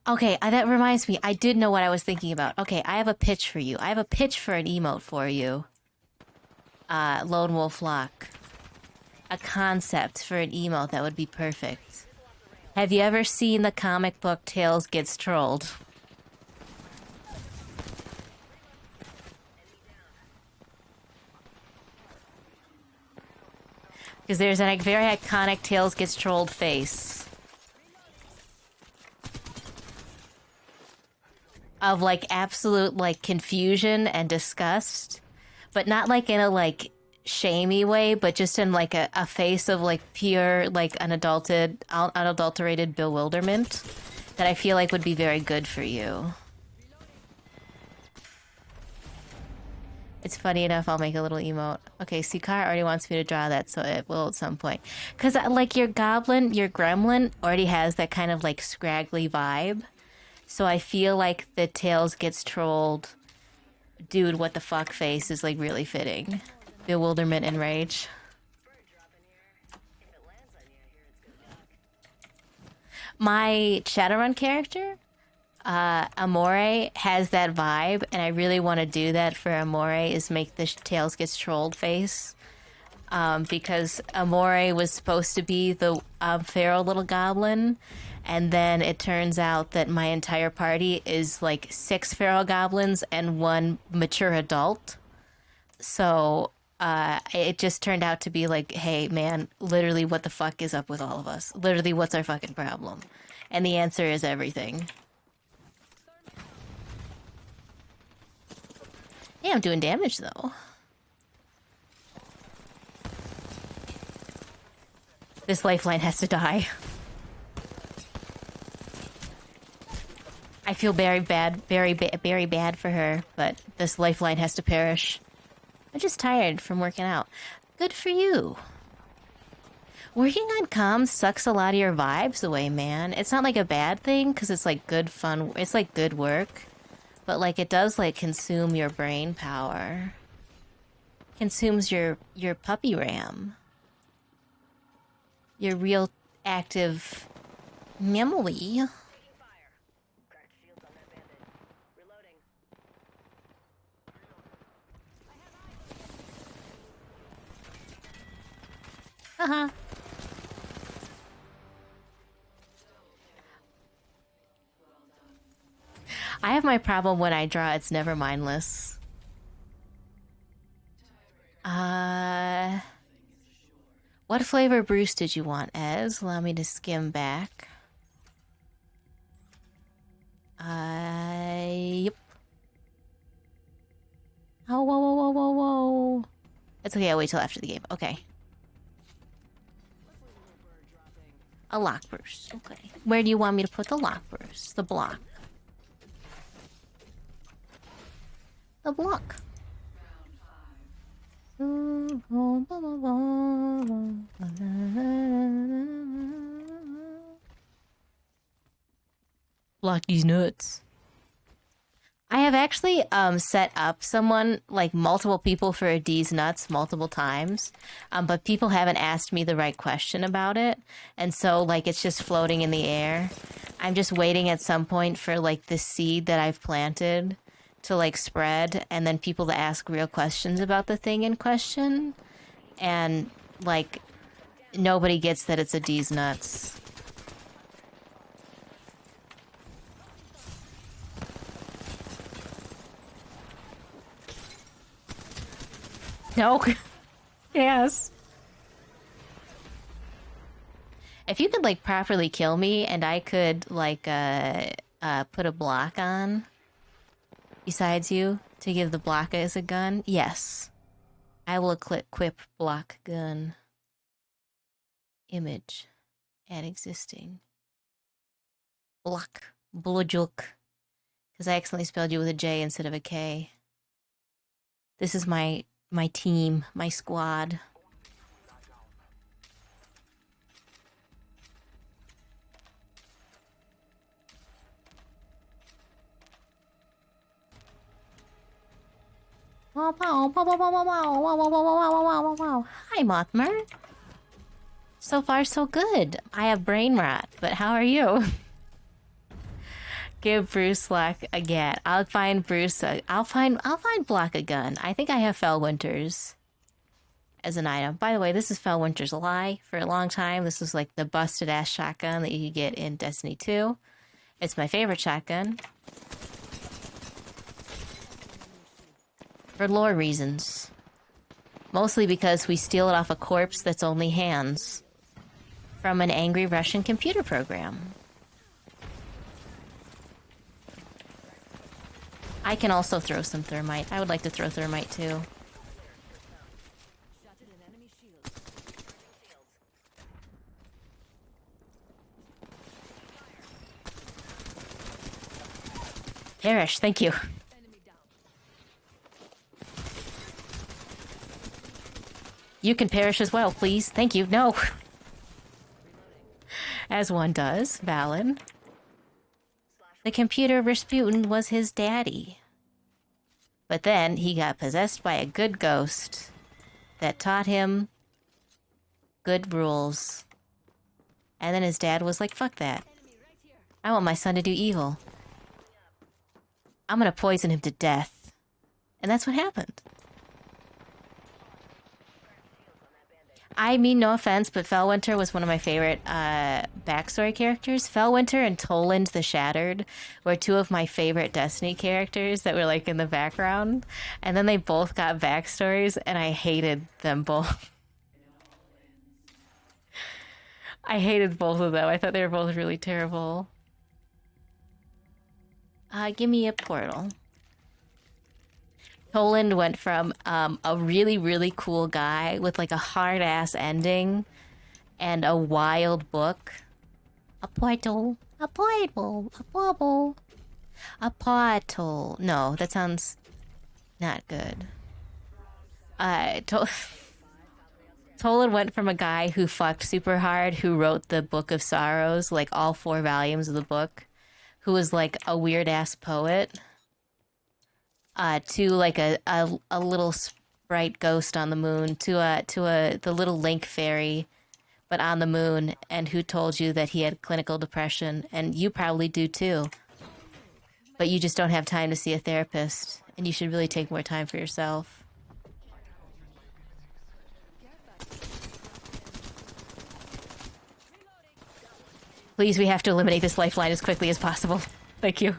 Okay, that reminds me. I did know what I was thinking about. Okay, I have a pitch for you. I have a pitch for an emote for you. Lone Wolf Lock. A concept for an emote that would be perfect. Have you ever seen the comic book Tails Gets Trolled? Because there's a very iconic Tails Gets Trolled face. Of, like, absolute, like, confusion and disgust. But not, like, in a, like, shamey way, but just in, like, a face of, like, pure, like, unadulterated bewilderment that I feel like would be very good for you. It's funny enough, I'll make a little emote. Okay, Sukar already wants me to draw that, so it will at some point. Because, like, your gremlin already has that kind of, like, scraggly vibe. So I feel like the Tails Gets Trolled, dude, what the fuck face is, like, really fitting. Bewilderment and rage. My Shadowrun character, Amore, has that vibe, and I really want to do that for Amore, is make the Tails Gets Trolled face. Because Amore was supposed to be the feral little goblin, and then it turns out that my entire party is like 6 feral goblins and 1 mature adult. So it just turned out to be like, hey man, literally what the fuck is up with all of us? Literally, what's our fucking problem? And the answer is everything. Yeah, I'm doing damage though. This lifeline has to die. I feel very bad, very bad for her, but this lifeline has to perish. I'm just tired from working out. Good for you. Working on comms sucks a lot of your vibes away, man. It's not like a bad thing, because it's like good fun, it's like good work. But like it does like consume your brain power. Consumes your puppy RAM. Your real active memory. Haha. I have my problem when I draw, it's never mindless. What flavor Bruce did you want, Ez? Allow me to skim back. Yep. Oh, whoa, whoa, whoa, whoa, whoa. It's okay, I'll wait till after the game. Okay. A lock Bruce. Okay. Where do you want me to put the lock Bruce? The block. The block. Block these nuts. I have actually set up someone, like multiple people for a D's nuts multiple times, but people haven't asked me the right question about it, and so like it's just floating in the air. I'm just waiting at some point for like the seed that I've planted to like spread, and then people to ask real questions about the thing in question, and like nobody gets that it's a D's nuts. No. Yes. If you could like properly kill me and I could like put a block on besides you to give the block as a gun, yes. I will equip block gun image and existing. Block blojuk. Because I accidentally spelled you with a J instead of a K. This is my team, my squad. Wow, wow, wow, wow, wow, wow, wow, wow, wow, wow, wow, wow, wow. Hi, Mothmer. So far, so good. I have brain rot, but how are you? Give Bruce Luck a get. I'll find Bruce. I'll find Block a gun. I think I have Fellwinter's as an item. By the way, this is Fellwinter's Lie. For a long time, this was like the busted ass shotgun that you could get in Destiny 2. It's my favorite shotgun. For lore reasons. Mostly because we steal it off a corpse that's only hands. From an angry Russian computer program. I can also throw some thermite. I would like to throw thermite too. Perish, thank you. You can perish as well, please. Thank you. No. As one does, Valen. The computer Rasputin was his daddy. But then he got possessed by a good ghost that taught him good rules. And then his dad was like, fuck that. I want my son to do evil. I'm gonna poison him to death. And that's what happened. I mean, no offense, but Fellwinter was one of my favorite backstory characters. Fellwinter and Toland the Shattered were two of my favorite Destiny characters that were like in the background. And then they both got backstories, and I hated them both. I hated both of them. I thought they were both really terrible. Give me a portal. Toland went from a really, really cool guy with like a hard-ass ending and a wild book. A portal. A portal. A portal. A portal. No, that sounds not good. Toland went from a guy who fucked super hard, who wrote the Book of Sorrows, like all 4 volumes of the book, who was like a weird-ass poet, to like a little sprite ghost on the moon, to the little Link fairy, but on the moon, and who told you that he had clinical depression, and you probably do too. But you just don't have time to see a therapist, and you should really take more time for yourself. Please, we have to eliminate this lifeline as quickly as possible. Thank you.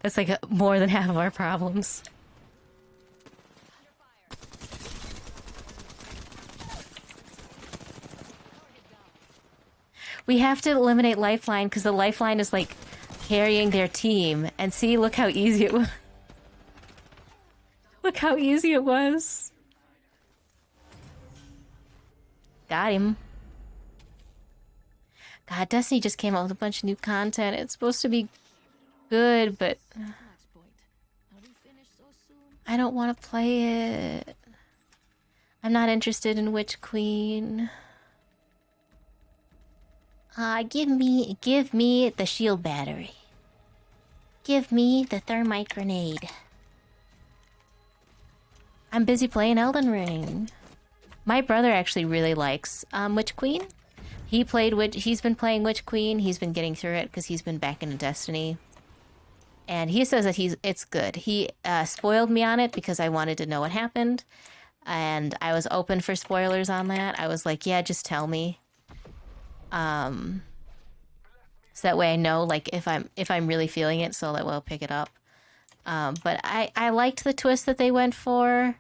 That's like more than half of our problems. We have to eliminate lifeline because the lifeline is like carrying their team. And see, look how easy it was. Look how easy it was. Got him. God, Destiny just came out with a bunch of new content. It's supposed to be good, but I don't want to play it. I'm not interested in Witch Queen. Give me the shield battery. Give me the thermite grenade. I'm busy playing Elden Ring. My brother actually really likes Witch Queen. He's been playing Witch Queen. He's been getting through it because he's been back into Destiny. And he says that it's good. He spoiled me on it because I wanted to know what happened. And I was open for spoilers on that. I was like, yeah, just tell me. So that way I know like if I'm really feeling it, so that we'll pick it up. But I liked the twist that they went for,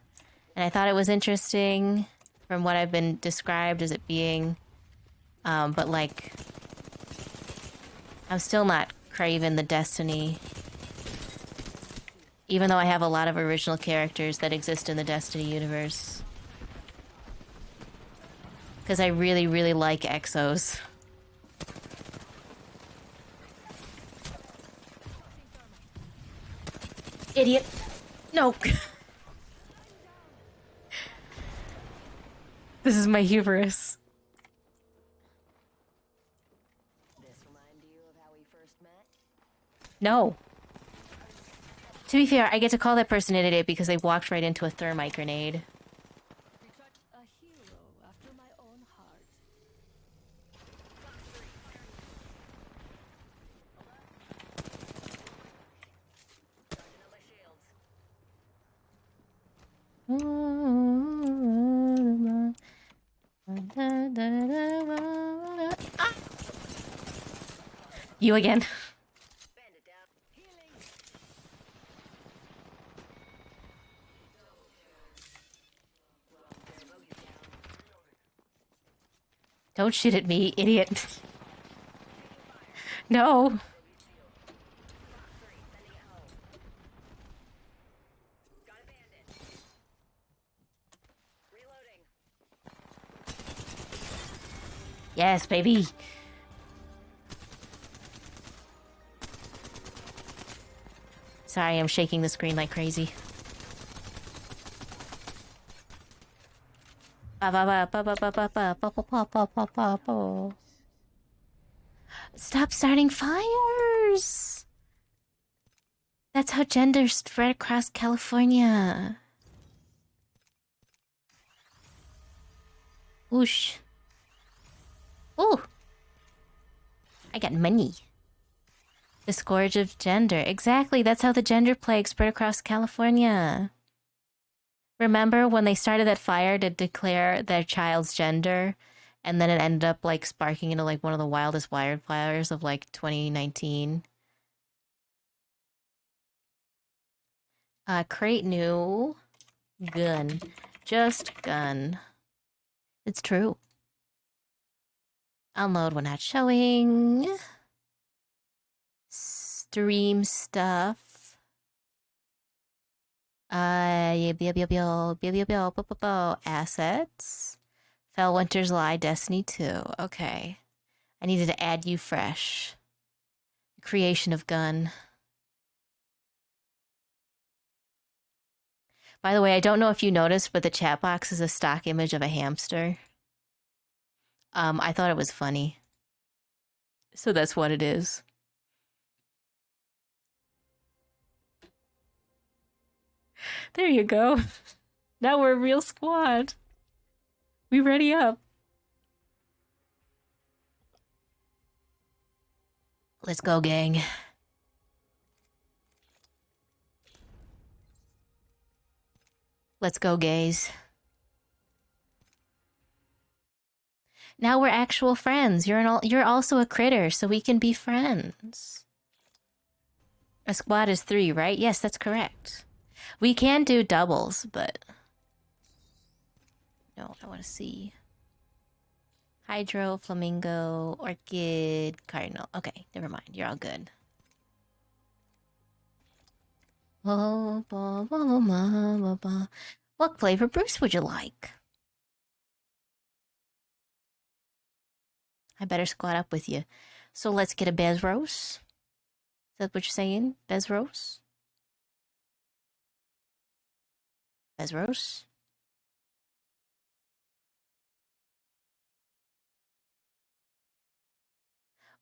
and I thought it was interesting from what I've been described as it being. But like, I'm still not craving the Destiny, even though I have a lot of original characters that exist in the Destiny universe. Because I really, really like Exos. Idiot. No. This is my hubris. This remind you of how we first met? No. To be fair, I get to call that person an idiot because they walked right into a thermite grenade. A hero after my own heart. Ah! You again. Don't shoot at me, idiot. No. Yes, baby. Sorry, I'm shaking the screen like crazy. Stop starting fires! That's how gender spread across California. Whoosh. Ooh. I got money. The scourge of gender. Exactly, that's how the gender plague spread across California. Remember when they started that fire to declare their child's gender, and then it ended up like sparking into like one of the wildest wildfires of like 2019? Create new gun. Just gun. It's true. Unload when not showing. Stream stuff. Assets. Fell Winter's Lie, Destiny 2. Okay. I needed to add you fresh. Creation of gun. By the way, I don't know if you noticed, but the chat box is a stock image of a hamster. I thought it was funny. So that's what it is. There you go. Now we're a real squad. We ready up. Let's go, gang. Let's go, gays. Now we're actual friends. You're also a critter, so we can be friends. A squad is 3, right? Yes, that's correct. We can do doubles, but... No, I want to see. Hydro, Flamingo, Orchid, Cardinal. Okay, never mind. You're all good. What flavor Bruce would you like? I better squat up with you. So let's get a Bezros. Is that what you're saying? Bezros? Bezros?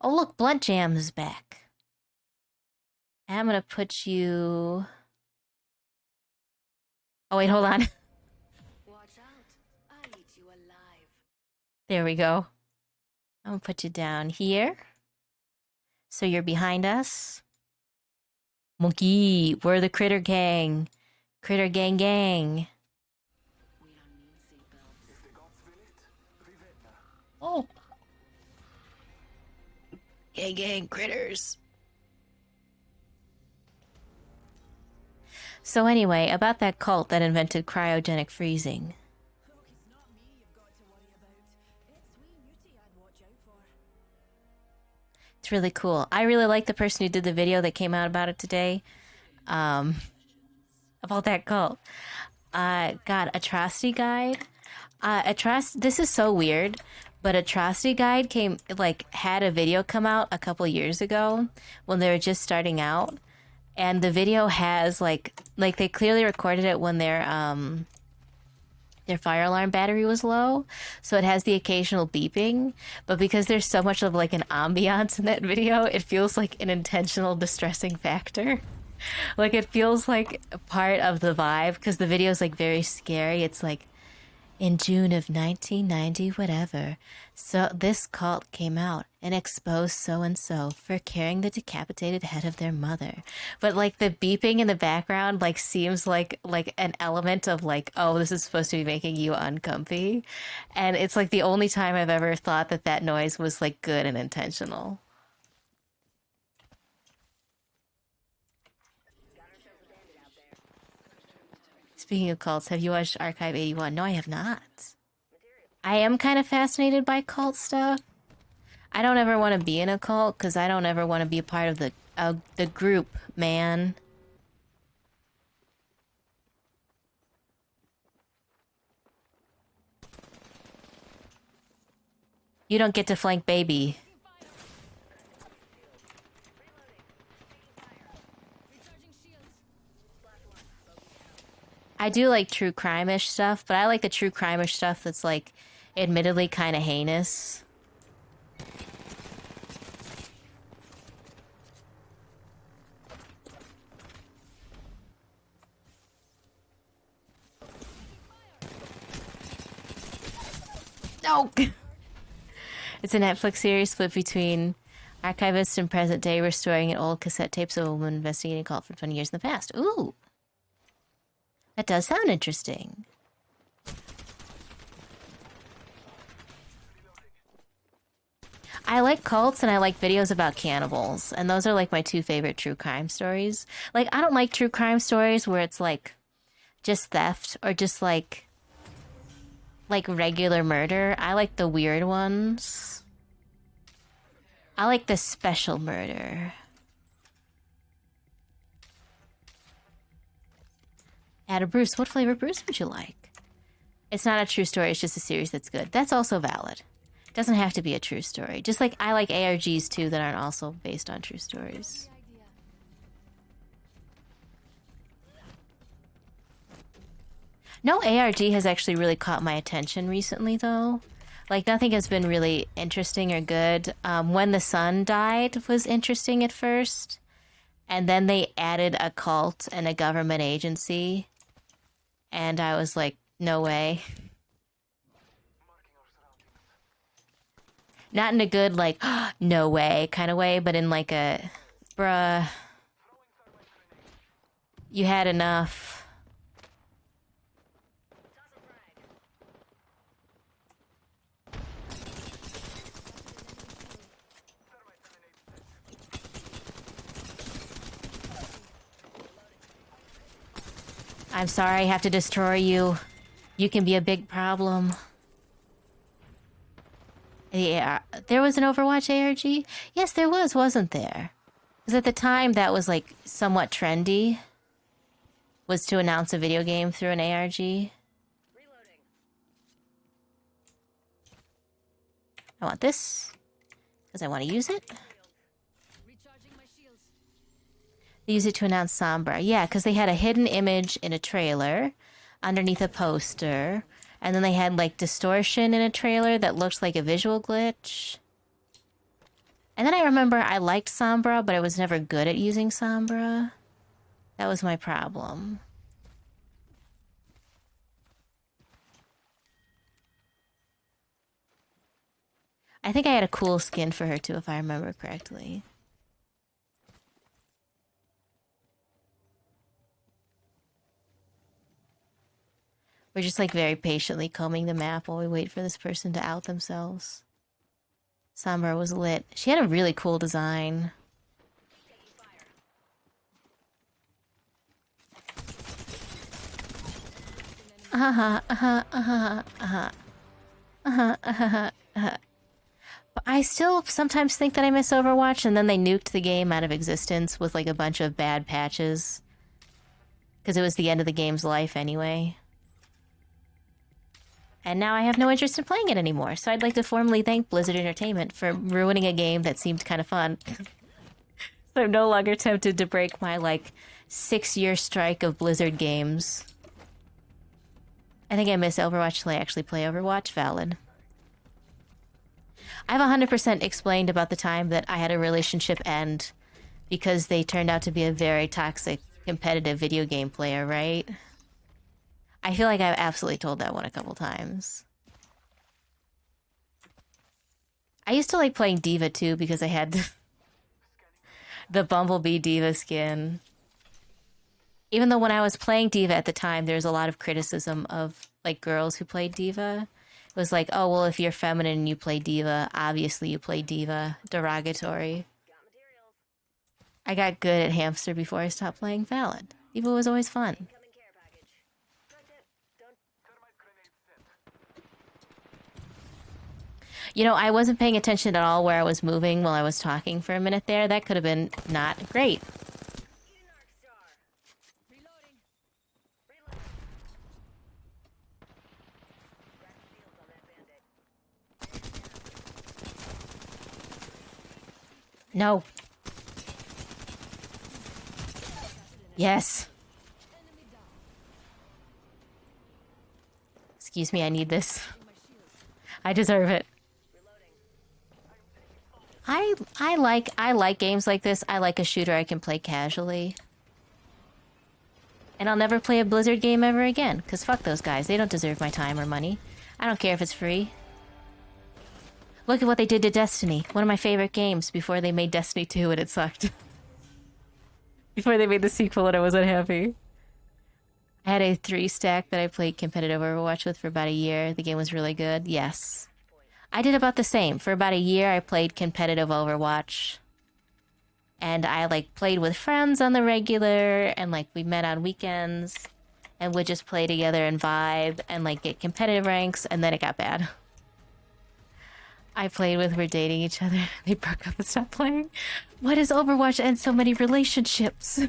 Oh, look, Blunt Jam is back. I'm gonna put you... Oh, wait, hold on. Watch out. I'll eat you alive. There we go. I'm gonna put you down here. So you're behind us. Monkey, we're the Critter Gang. Critter Gang Gang. We don't need seatbelts. If the gods will it, Vivenna. Oh. Gang Gang Critters. So anyway, about that cult that invented cryogenic freezing. Look, it's not me you've got to worry about. It's wee Mutie I'd watch out for. It's really cool. I really like the person who did the video that came out about it today. About that cult. God, Atrocity Guide. This is so weird, but Atrocity Guide had a video come out a couple years ago when they were just starting out. And the video has like they clearly recorded it when their fire alarm battery was low, so it has the occasional beeping. But because there's so much of like an ambiance in that video, it feels like an intentional distressing factor. Like it feels like a part of the vibe because the video is like very scary. It's like in June of 1990, whatever. So this cult came out and exposed so-and-so for carrying the decapitated head of their mother. But like the beeping in the background like seems like an element of like, oh, this is supposed to be making you uncomfy. And it's like the only time I've ever thought that noise was like good and intentional. Speaking of cults, have you watched Archive 81? No, I have not. I am kind of fascinated by cult stuff. I don't ever want to be in a cult because I don't ever want to be a part of the group, man. You don't get to flank baby. I do like true crime-ish stuff, but I like the true crime-ish stuff that's like admittedly kind of heinous. No! It's a Netflix series split between archivists and present day restoring an old cassette tapes of a woman investigating a cult for 20 years in the past. Ooh! That does sound interesting. I like cults and I like videos about cannibals, and those are like my two favorite true crime stories. Like, I don't like true crime stories where it's like just theft or just like regular murder. I like the weird ones. I like the special murder. Add a Bruce. What flavor Bruce would you like? It's not a true story. It's just a series that's good. That's also valid. It doesn't have to be a true story. Just like I like ARGs too that aren't also based on true stories. No ARG has actually really caught my attention recently though. Like nothing has been really interesting or good. When the Sun Died was interesting at first. And then they added a cult and a government agency. And I was like, no way. Not in a good, like, no way kind of way, but in like a, bruh, you had enough. I'm sorry I have to destroy you. You can be a big problem. Yeah, there was an Overwatch ARG? Yes, there was, wasn't there? Because at the time, that was, like, somewhat trendy. Was to announce a video game through an ARG. I want this. Because I want to use it. They use it to announce Sombra. Yeah, because they had a hidden image in a trailer underneath a poster. And then they had, like, distortion in a trailer that looked like a visual glitch. And then I remember I liked Sombra, but I was never good at using Sombra. That was my problem. I think I had a cool skin for her too, if I remember correctly. We're just like very patiently combing the map while we wait for this person to out themselves. Sombra was lit. She had a really cool design. But I still sometimes think that I miss Overwatch, and then they nuked the game out of existence with like a bunch of bad patches. Because it was the end of the game's life anyway. And now I have no interest in playing it anymore, so I'd like to formally thank Blizzard Entertainment for ruining a game that seemed kind of fun. So I'm no longer tempted to break my, like, 6-year strike of Blizzard games. I think I miss Overwatch till I actually play Overwatch. Valid. I've 100% explained about the time that I had a relationship end because they turned out to be a very toxic, competitive video game player, right? I feel like I've absolutely told that one a couple times. I used to like playing Diva too because I had the Bumblebee Diva skin. Even though when I was playing Diva at the time, there was a lot of criticism of like girls who played Diva. It was like, oh, well, if you're feminine and you play Diva, obviously you play Diva. Derogatory. I got good at Hamster before I stopped playing Valid. Diva was always fun. You know, I wasn't paying attention at all where I was moving while I was talking for a minute there. That could have been not great. No. Yes. Excuse me, I need this. I deserve it. I like games like this. I like a shooter I can play casually. And I'll never play a Blizzard game ever again, because fuck those guys. They don't deserve my time or money. I don't care if it's free. Look at what they did to Destiny. One of my favorite games before they made Destiny 2 and it sucked. Before they made the sequel and I was unhappy. I had a 3-stack that I played competitive Overwatch with for about a year. The game was really good. Yes. I did about the same. For about a year, I played competitive Overwatch. And I, like, played with friends on the regular, and, like, we met on weekends, and would just play together and vibe, and, like, get competitive ranks, and then it got bad. I played with, we're dating each other. They broke up and stopped playing. Why does Overwatch end so many relationships?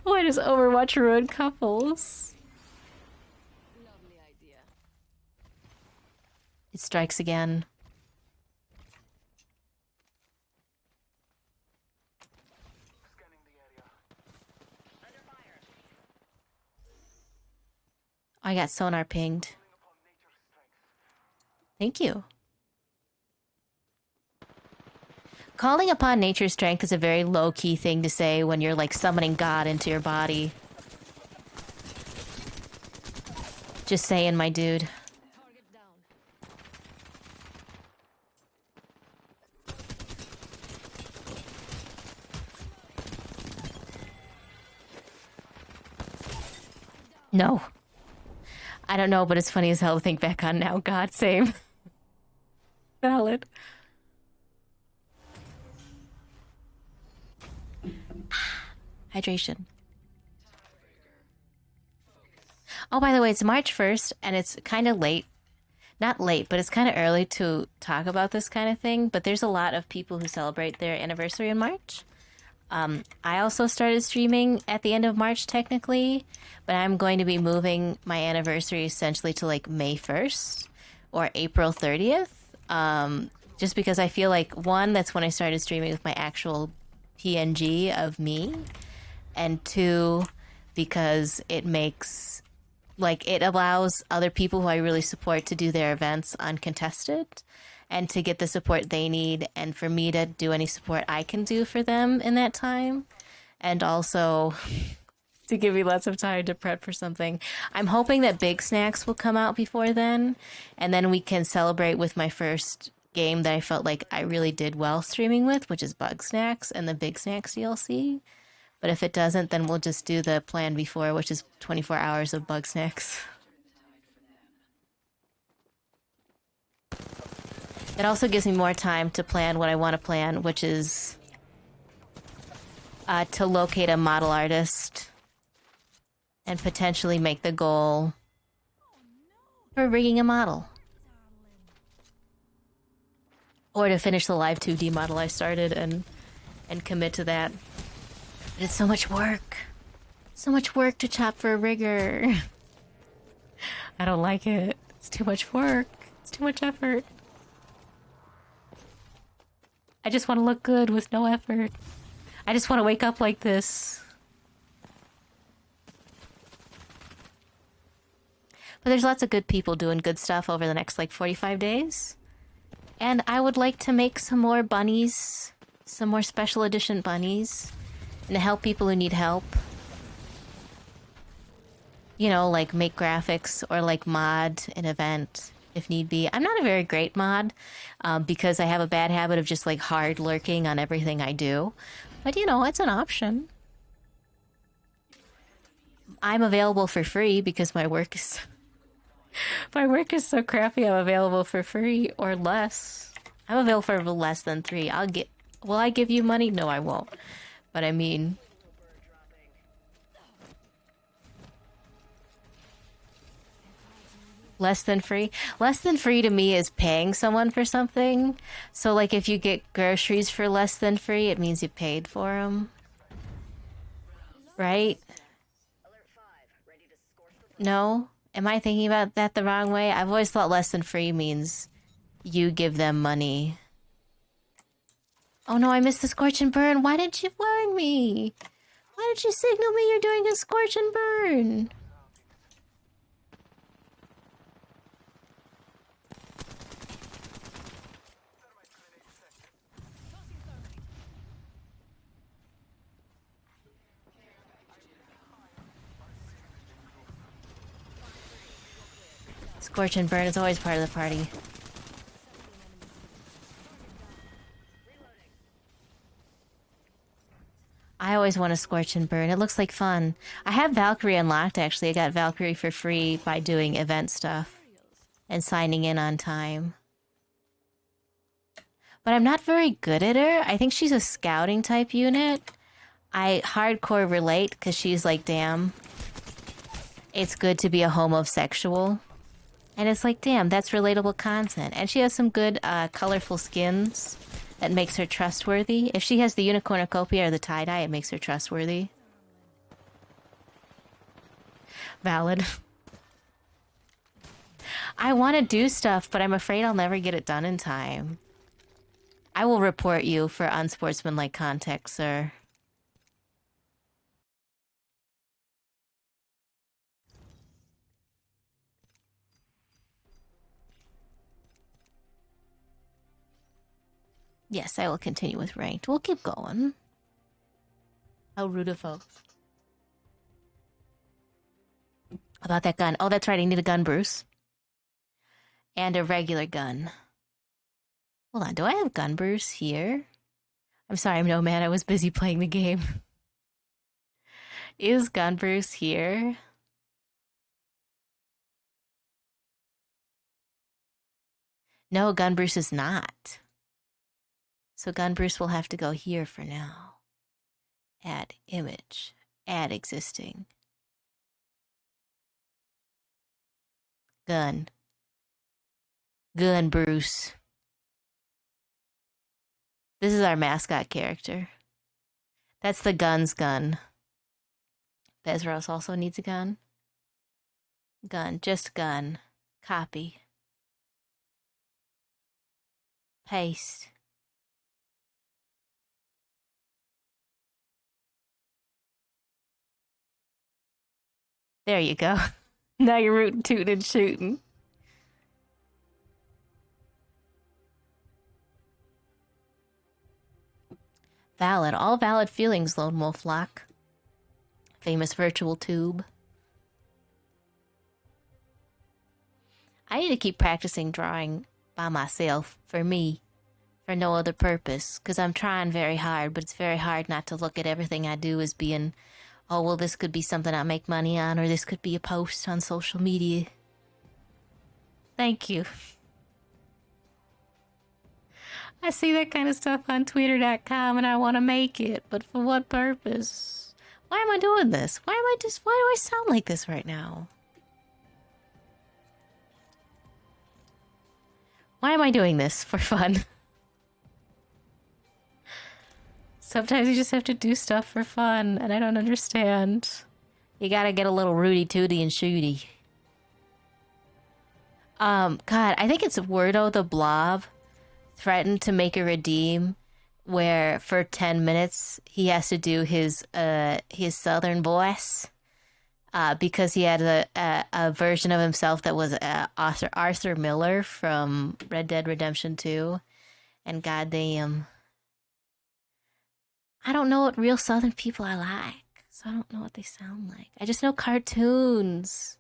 Why does Overwatch ruin couples? Lovely idea. It strikes again. Scanning the area. Under fire. I got sonar pinged. Calling upon nature's strength. Thank you. Calling upon nature's strength is a very low-key thing to say when you're, like, summoning God into your body. Just saying, my dude. Target down. No. I don't know, but it's funny as hell to think back on now. God, same. Valid. Hydration. Oh, by the way, it's March 1st, and it's kind of late. Not late, but it's kind of early to talk about this kind of thing, but there's a lot of people who celebrate their anniversary in March. I also started streaming at the end of March, technically, but I'm going to be moving my anniversary essentially to, like, May 1st or April 30th, just because I feel like, one, that's when I started streaming with my actual PNG of me, and two, because it makes, like, it allows other people who I really support to do their events uncontested, and to get the support they need, and for me to do any support I can do for them in that time, and also to give me lots of time to prep for something. I'm hoping that Big Snacks will come out before then, and then we can celebrate with my first game that I felt like I really did well streaming with, which is Bug Snacks and the Big Snacks DLC. But if it doesn't, then we'll just do the plan before, which is 24 hours of Bug Snacks. It also gives me more time to plan what I want to plan, which is to locate a model artist and potentially make the goal for rigging a model. Or to finish the live 2D model I started and commit to that. But it's so much work. So much work to chop for a rigger. I don't like it. It's too much work. It's too much effort. I just want to look good with no effort. I just want to wake up like this. But there's lots of good people doing good stuff over the next, like, 45 days. And I would like to make some more bunnies. Some more special edition bunnies. And to help people who need help. You know, like, make graphics or, like, mod an event if need be. I'm not a very great mod. Because I have a bad habit of just, like, hard lurking on everything I do. But, you know, it's an option. I'm available for free because my work is... My work is so crappy, I'm available for free or less. I'm available for less than 3. Will I give you money? No, I won't. But I mean... Less than free? Less than free to me is paying someone for something. So, like, if you get groceries for less than free, it means you paid for them. Right? No? Am I thinking about that the wrong way? I've always thought less than free means you give them money. Oh no, I missed the scorch and burn. Why didn't you warn me? Why did you signal me you're doing a scorch and burn? Scorch and burn is always part of the party. I always want to scorch and burn. It looks like fun. I have Valkyrie unlocked, actually. I got Valkyrie for free by doing event stuff and signing in on time. But I'm not very good at her. I think she's a scouting type unit. I hardcore relate because she's like, damn, it's good to be a homosexual. And it's like, damn, that's relatable content. And she has some good, colorful skins that makes her trustworthy. If she has the unicornucopia or the tie-dye, it makes her trustworthy. Valid. I want to do stuff, but I'm afraid I'll never get it done in time. I will report you for unsportsmanlike conduct, sir. Yes, I will continue with ranked. We'll keep going. How rude of folks. About that gun. Oh, that's right. I need a gun, Bruce. And a regular gun. Hold on. Do I have gun, Bruce, here? I'm sorry, I'm Nomad. I was busy playing the game. Is gun, Bruce, here? No, gun, Bruce is not. So gun, Bruce will have to go here for now. Add image. Add existing. Gun. Gun, Bruce. This is our mascot character. That's the gun's gun. Bezros also needs a gun. Gun. Just gun. Copy. Paste. There you go. Now you're rootin', tootin', and shooting. Valid. All valid feelings, Lone Wolf Lock. Famous virtual tube. I need to keep practicing drawing by myself, for me, for no other purpose, because I'm trying very hard, but it's very hard not to look at everything I do as being, oh, well, this could be something I make money on, or this could be a post on social media. Thank you. I see that kind of stuff on Twitter.com and I want to make it, but for what purpose? Why am I doing this? Why do I sound like this right now? Why am I doing this? For fun. Sometimes you just have to do stuff for fun, and I don't understand. You gotta get a little Rudy Tooty and Shooty. God, I think it's Wordo the Blob threatened to make a redeem where for 10 minutes he has to do his southern voice because he had a version of himself that was Arthur Miller from Red Dead Redemption 2, and goddamn, I don't know what real southern people I like, so I don't know what they sound like. I just know cartoons.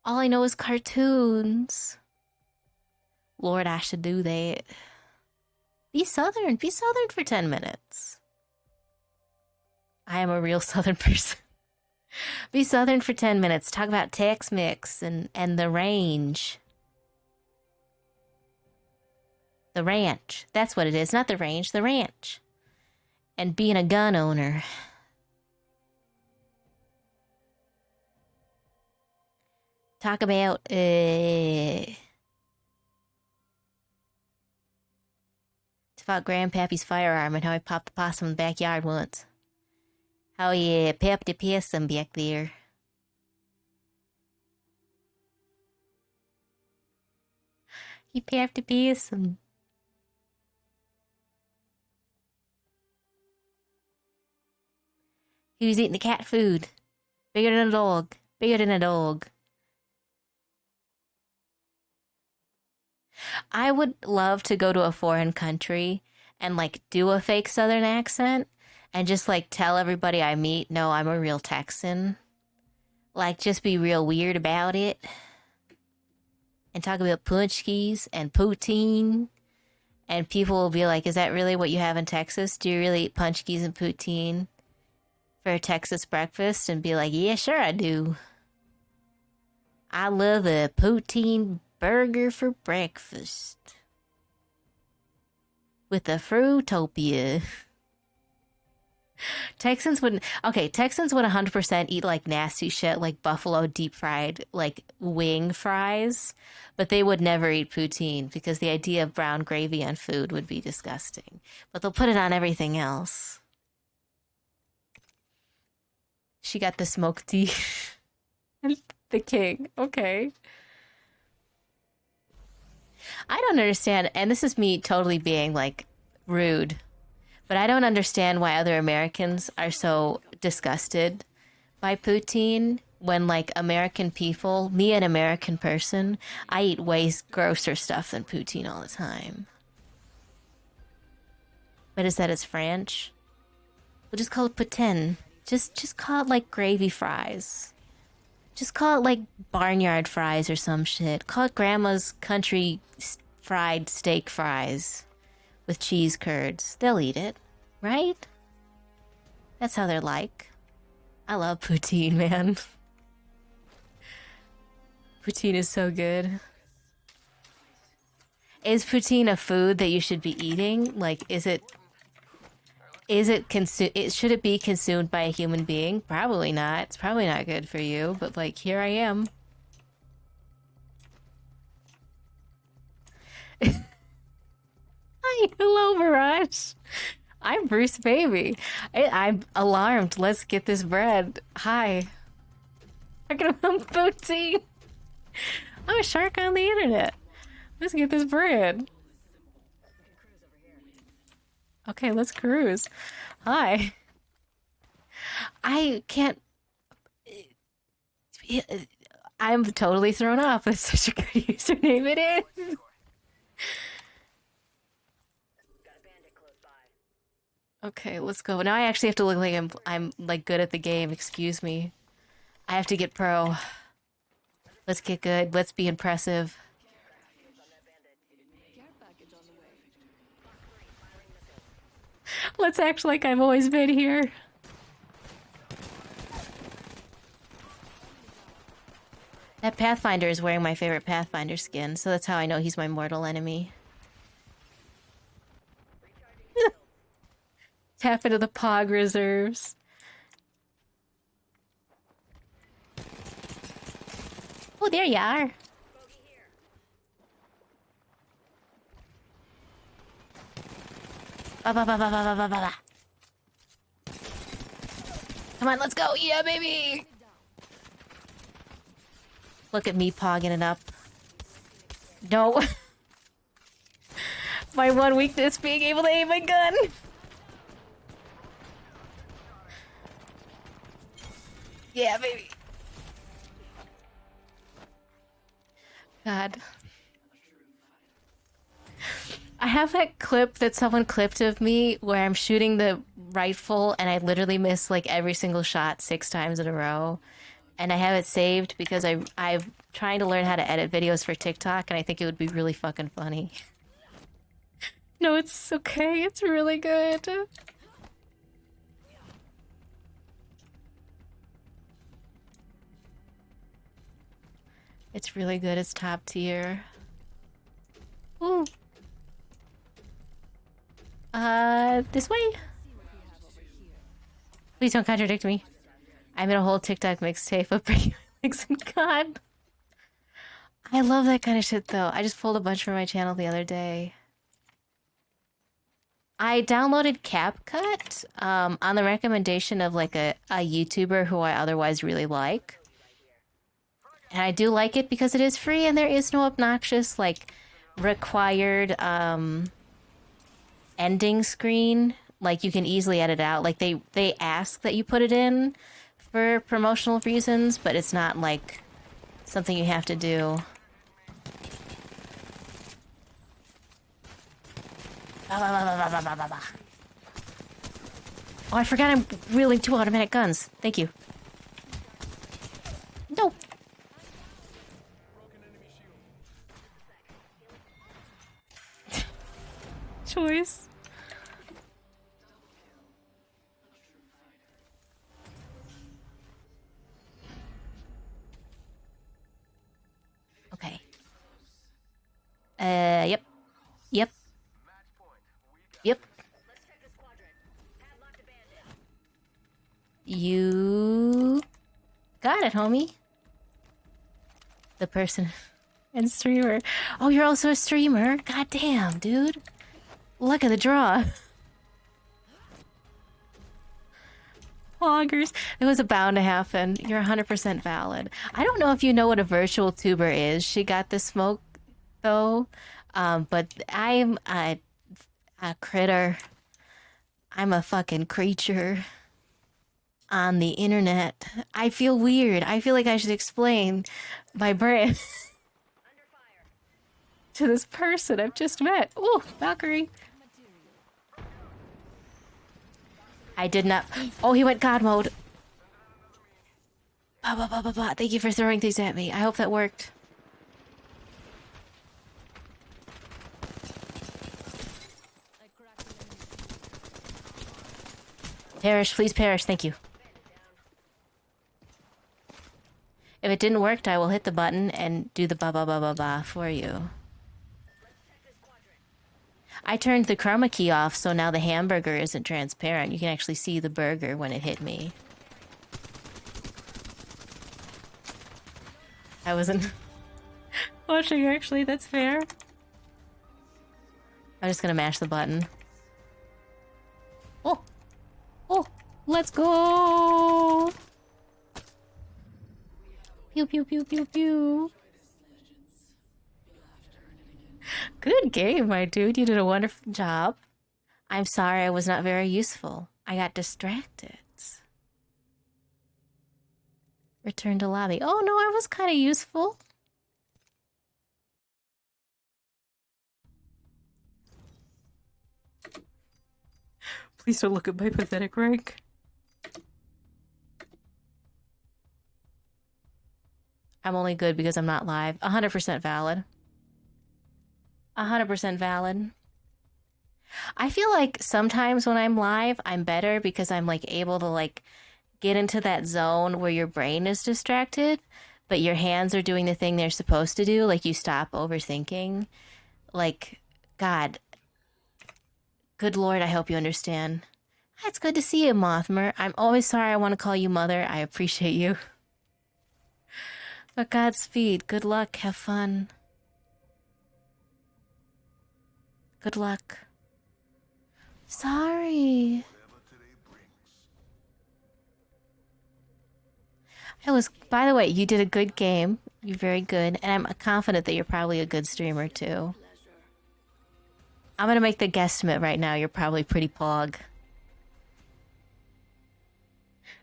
All I know is cartoons. Lord, I should do that. Be southern for 10 minutes. I am a real southern person. Be southern for 10 minutes. Talk about Tex-Mex and the range. The ranch. That's what it is. Not the range, the ranch. And being a gun owner. Talk about, about Grandpappy's firearm and how I popped the possum in the backyard once. How you pepped the possum back there. You pepped the possum. He was eating the cat food. Bigger than a dog. Bigger than a dog. I would love to go to a foreign country and like do a fake southern accent and just like tell everybody I meet, no, I'm a real Texan. Like just be real weird about it. And talk about punchkis and poutine. And people will be like, is that really what you have in Texas? Do you really eat punchkis and poutine for a Texas breakfast? And be like, yeah, sure I do. I love a poutine burger for breakfast. With a Fruitopia. Texans would 100% eat like nasty shit like buffalo deep fried like wing fries, but they would never eat poutine because the idea of brown gravy on food would be disgusting. But they'll put it on everything else. She got the smoked tea. The king. Okay. I don't understand, and this is me totally being like rude, but I don't understand why other Americans are so disgusted by poutine when like American people, me an American person, I eat way grosser stuff than poutine all the time. But is that it's French? We'll just call it poutine. Just call it like gravy fries. Just call it like barnyard fries or some shit. Call it grandma's country fried steak fries with cheese curds. They'll eat it, right? That's how they're like. I love poutine, man. Poutine is so good. Is poutine a food that you should be eating? Like, should it be consumed by a human being? Probably not. It's probably not good for you, but like, here I am. Hi, hello, Mirage. I'm Bruce Baby. I'm alarmed. Let's get this bread. Hi. I'm gonna want poutine. I'm a shark on the internet. Let's get this bread. Okay, let's cruise. Hi. I can't... I'm totally thrown off. It's such a good username it is. Okay, let's go. Now I actually have to look like I'm like good at the game. Excuse me. I have to get pro. Let's get good. Let's be impressive. Care package on the way. Let's act like I've always been here. That Pathfinder is wearing my favorite Pathfinder skin, so that's how I know he's my mortal enemy. Tap into the Pog reserves. Oh, there you are. Ba, ba, ba, ba, ba, ba, ba, ba. Come on, let's go. Yeah, baby. Look at me pogging it up. No. My one weakness being able to aim my gun. Yeah, baby. God. I have that clip that someone clipped of me where I'm shooting the rifle and I literally miss like every single shot 6 times in a row. And I have it saved because I'm trying to learn how to edit videos for TikTok and I think it would be really fucking funny. No, it's okay. It's really good. It's really good. It's top tier. Ooh. This way? Please don't contradict me. I'm in a whole TikTok mixtape of breaks and God. I love that kind of shit though. I just pulled a bunch from my channel the other day. I downloaded CapCut on the recommendation of like a YouTuber who I otherwise really like. And I do like it because it is free and there is no obnoxious like required ending screen. Like you can easily edit out. Like they ask that you put it in for promotional reasons, but it's not like something you have to do. Oh, I forgot I'm wielding 2 automatic guns. Thank you. No. Choice. Okay. Yep. Yep. Yep. You got it, homie. The person and streamer. Oh, you're also a streamer? God damn, dude. Look at the draw. Poggers. It was bound to happen. You're 100% valid. I don't know if you know what a virtual tuber is. She got the smoke, though. But I'm a critter. I'm a fucking creature on the internet. I feel weird. I feel like I should explain my brand to this person I've just met. Ooh, Valkyrie. I did not. Oh, he went God mode. Bah, bah, bah, bah, bah. Thank you for throwing things at me. I hope that worked. Perish, please perish. Thank you. If it didn't work, I will hit the button and do the ba ba ba ba ba for you. I turned the chroma key off, so now the hamburger isn't transparent. You can actually see the burger when it hit me. I wasn't watching, actually. That's fair. I'm just gonna mash the button. Oh! Oh! Let's go! Pew pew pew pew pew. Good game, my dude. You did a wonderful job. I'm sorry I was not very useful. I got distracted. Return to lobby. Oh no, I was kind of useful. Please don't look at my pathetic rank. I'm only good because I'm not live. 100% valid. 100% valid. I feel like sometimes when I'm live, I'm better because I'm like able to like get into that zone where your brain is distracted, but your hands are doing the thing they're supposed to do. Like you stop overthinking. Like, God, good Lord, I hope you understand. It's good to see you, Mothmer. I'm always sorry I want to call you Mother. I appreciate you. But Godspeed. Good luck. Have fun. Good luck. Sorry. By the way, you did a good game. You're very good. And I'm confident that you're probably a good streamer, too. I'm gonna make the guesstimate right now. You're probably pretty pog.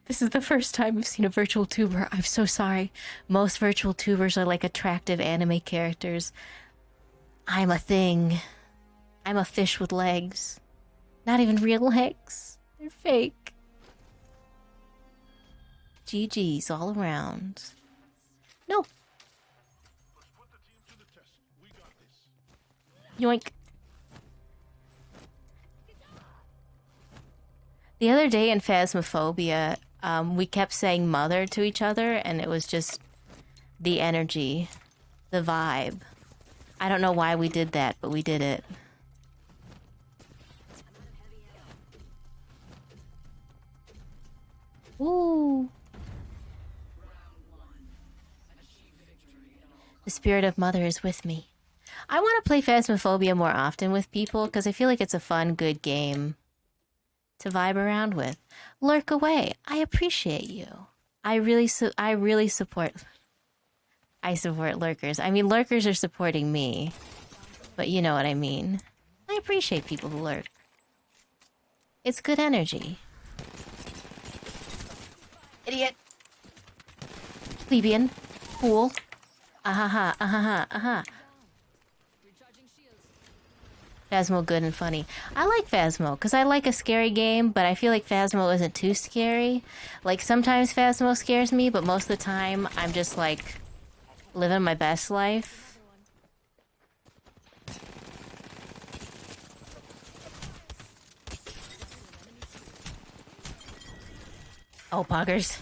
This is the first time we've seen a virtual tuber. I'm so sorry. Most virtual tubers are like attractive anime characters. I'm a thing. I'm a fish with legs. Not even real legs. They're fake. GG's all around. No. Let's put the team to the test. We got this. Yoink. The other day in Phasmophobia, we kept saying mother to each other, and it was just the energy, the vibe. I don't know why we did that, but we did it. Ooh. The spirit of mother is with me. I want to play Phasmophobia more often with people because I feel like it's a fun, good game to vibe around with. Lurk away. I appreciate you. I really support. I support lurkers. I mean, lurkers are supporting me, but you know what I mean. I appreciate people who lurk. It's good energy. Idiot. Plebeian. Fool. Ahaha, ahaha, aha. Phasmo good and funny. I like Phasmo, because I like a scary game, but I feel like Phasmo isn't too scary. Like, sometimes Phasmo scares me, but most of the time, I'm just, like, living my best life. Oh, poggers.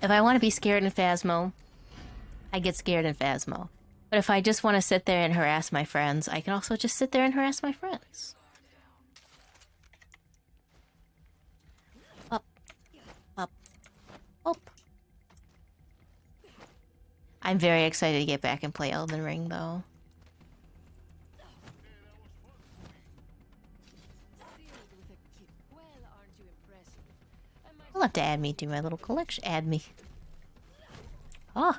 If I want to be scared in Phasmo, I get scared in Phasmo. But if I just want to sit there and harass my friends, I can also just sit there and harass my friends. Up. Up. Up. I'm very excited to get back and play Elden Ring, though. You'll have to add me to my little collection. Add me. Oh.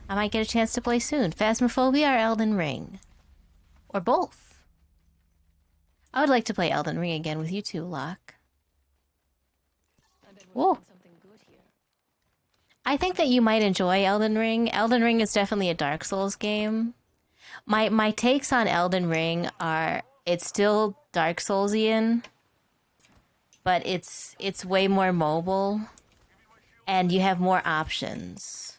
I might get a chance to play soon. Phasmophobia or Elden Ring? Or both. I would like to play Elden Ring again with you too, Locke. Whoa. I think that you might enjoy Elden Ring. Elden Ring is definitely a Dark Souls game. My takes on Elden Ring are it's still Dark Soulsian, but it's way more mobile, and you have more options.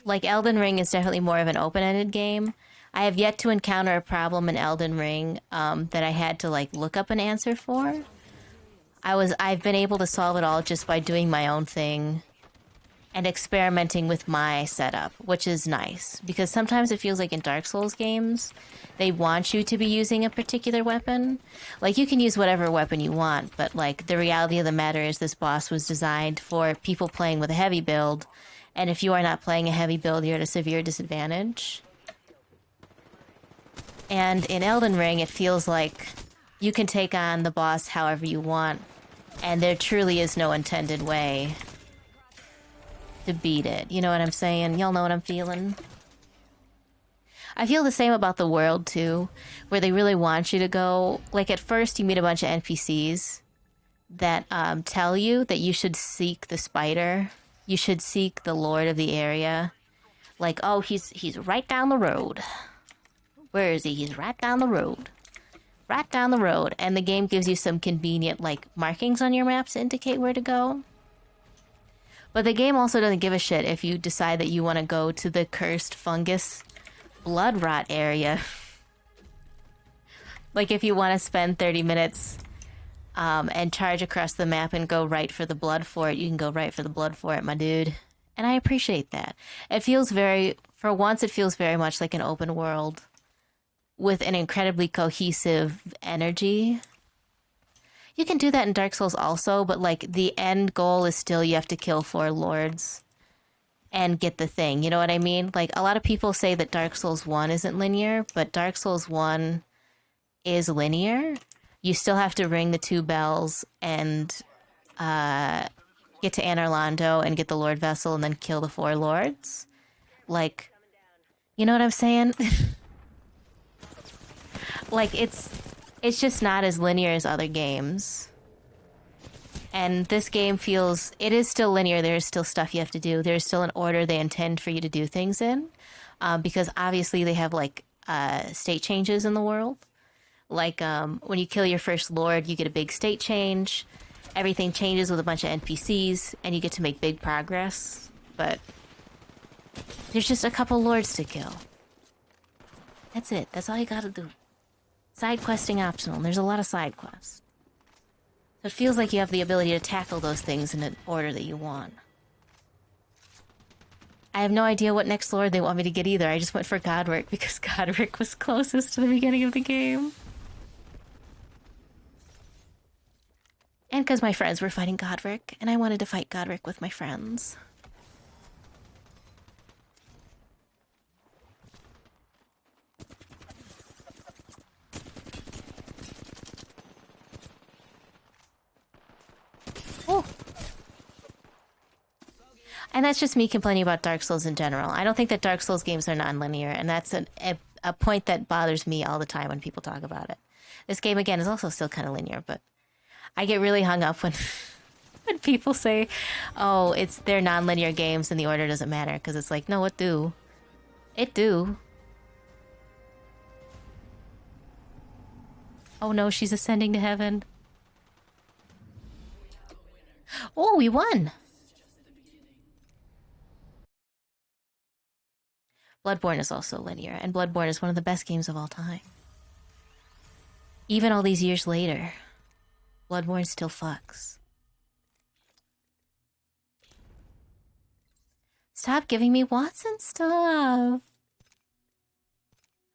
Like, Elden Ring is definitely more of an open-ended game. I have yet to encounter a problem in Elden Ring that I had to, like, look up an answer for. I've been able to solve it all just by doing my own thing and experimenting with my setup, which is nice. Because sometimes it feels like in Dark Souls games, they want you to be using a particular weapon. Like, you can use whatever weapon you want, but, like, the reality of the matter is this boss was designed for people playing with a heavy build, and if you are not playing a heavy build, you're at a severe disadvantage. And in Elden Ring, it feels like you can take on the boss however you want, and there truly is no intended way to beat it. You know what I'm saying? Y'all know what I'm feeling? I feel the same about the world, too, where they really want you to go. Like, at first, you meet a bunch of NPCs that tell you that you should seek the spider. you should seek the lord of the area. Like, oh, he's right down the road. Where is he? He's right down the road. Right down the road. And the game gives you some convenient, like, markings on your maps to indicate where to go. But the game also doesn't give a shit if you decide that you want to go to the cursed fungus blood rot area. Like, if you want to spend 30 minutes and charge across the map and go right for the blood fort, you can go right for the blood fort, my dude. And I appreciate that. It feels very, for once, it feels very much like an open world with an incredibly cohesive energy. You can do that in Dark Souls also, but like the end goal is still you have to kill 4 lords and get the thing. You know what I mean? Like a lot of people say that Dark Souls 1 isn't linear, but Dark Souls 1 is linear. You still have to ring the 2 bells and get to Anor Londo and get the Lord Vessel and then kill the 4 lords. Like, you know what I'm saying? Like, it's just not as linear as other games. And this game feels... It is still linear. There is still stuff you have to do. There's still an order they intend for you to do things in. Because obviously they have, like, state changes in the world. Like, when you kill your first lord, you get a big state change. Everything changes with a bunch of NPCs, and you get to make big progress. But there's just a couple lords to kill. That's it. That's all you gotta do. Side questing optional. There's a lot of side quests. So it feels like you have the ability to tackle those things in an order that you want. I have no idea what next lord they want me to get either. I just went for Godric because Godric was closest to the beginning of the game. And because my friends were fighting Godric, and I wanted to fight Godric with my friends. Oh. And that's just me complaining about Dark Souls in general. I don't think that Dark Souls games are non-linear, and that's a point that bothers me all the time when people talk about it. This game, again, is also still kind of linear, but I get really hung up when when people say, oh, they're non-linear games and the order doesn't matter, because it's like, no, it do. It do. Oh no, she's ascending to heaven. Oh, we won! Bloodborne is also linear, and Bloodborne is one of the best games of all time. Even all these years later, Bloodborne still fucks. Stop giving me Watson stuff!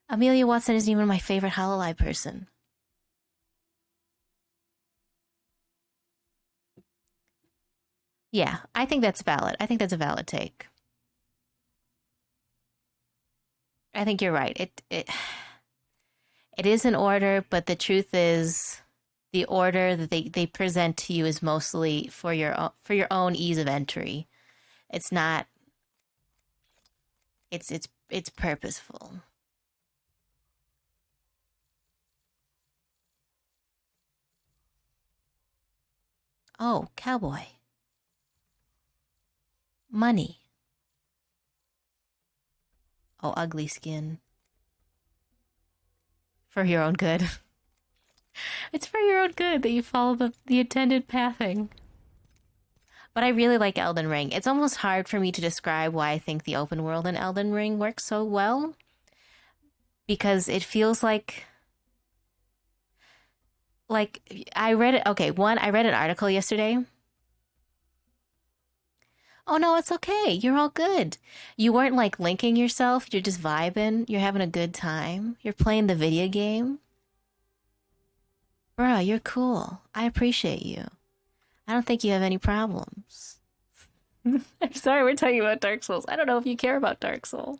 Amelia Watson isn't even my favorite Hololive person. Yeah, I think that's valid. I think that's a valid take. I think you're right. It is an order, but the truth is the order that they present to you is mostly for your own ease of entry. It's not it's purposeful. Oh, cowboy. Money. Oh, ugly skin. For your own good. It's for your own good that you follow the intended pathing. But I really like Elden Ring. It's almost hard for me to describe why I think the open world in Elden Ring works so well. Because it feels like I read it. Okay, I read an article yesterday. Oh no, it's okay. You're all good. You weren't like linking yourself. You're just vibing. You're having a good time. You're playing the video game. Bruh, you're cool. I appreciate you. I don't think you have any problems. I'm sorry we're talking about Dark Souls. I don't know if you care about Dark Souls.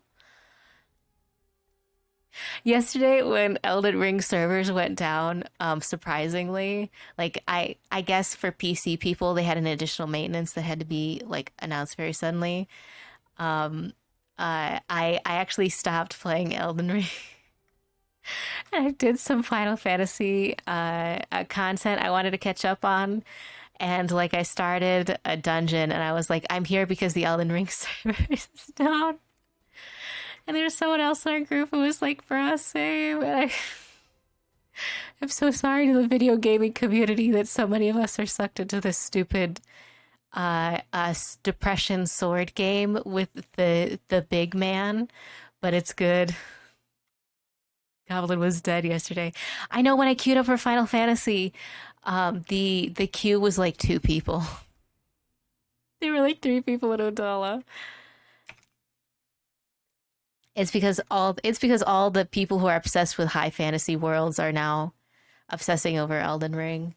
Yesterday, when Elden Ring servers went down, surprisingly, like I guess for PC people, they had an additional maintenance that had to be like announced very suddenly. I actually stopped playing Elden Ring. And I did some Final Fantasy content I wanted to catch up on, And like I started a dungeon and I was like, I'm here because the Elden Ring server is down. And there's someone else in our group who was like, for us, same. And I'm so sorry to the video gaming community that so many of us are sucked into this stupid depression sword game with the big man, but it's good. Goblin was dead yesterday. I know when I queued up for Final Fantasy, the queue was like 2 people. There were like 3 people in Odala. It's because all the people who are obsessed with high fantasy worlds are now obsessing over Elden Ring.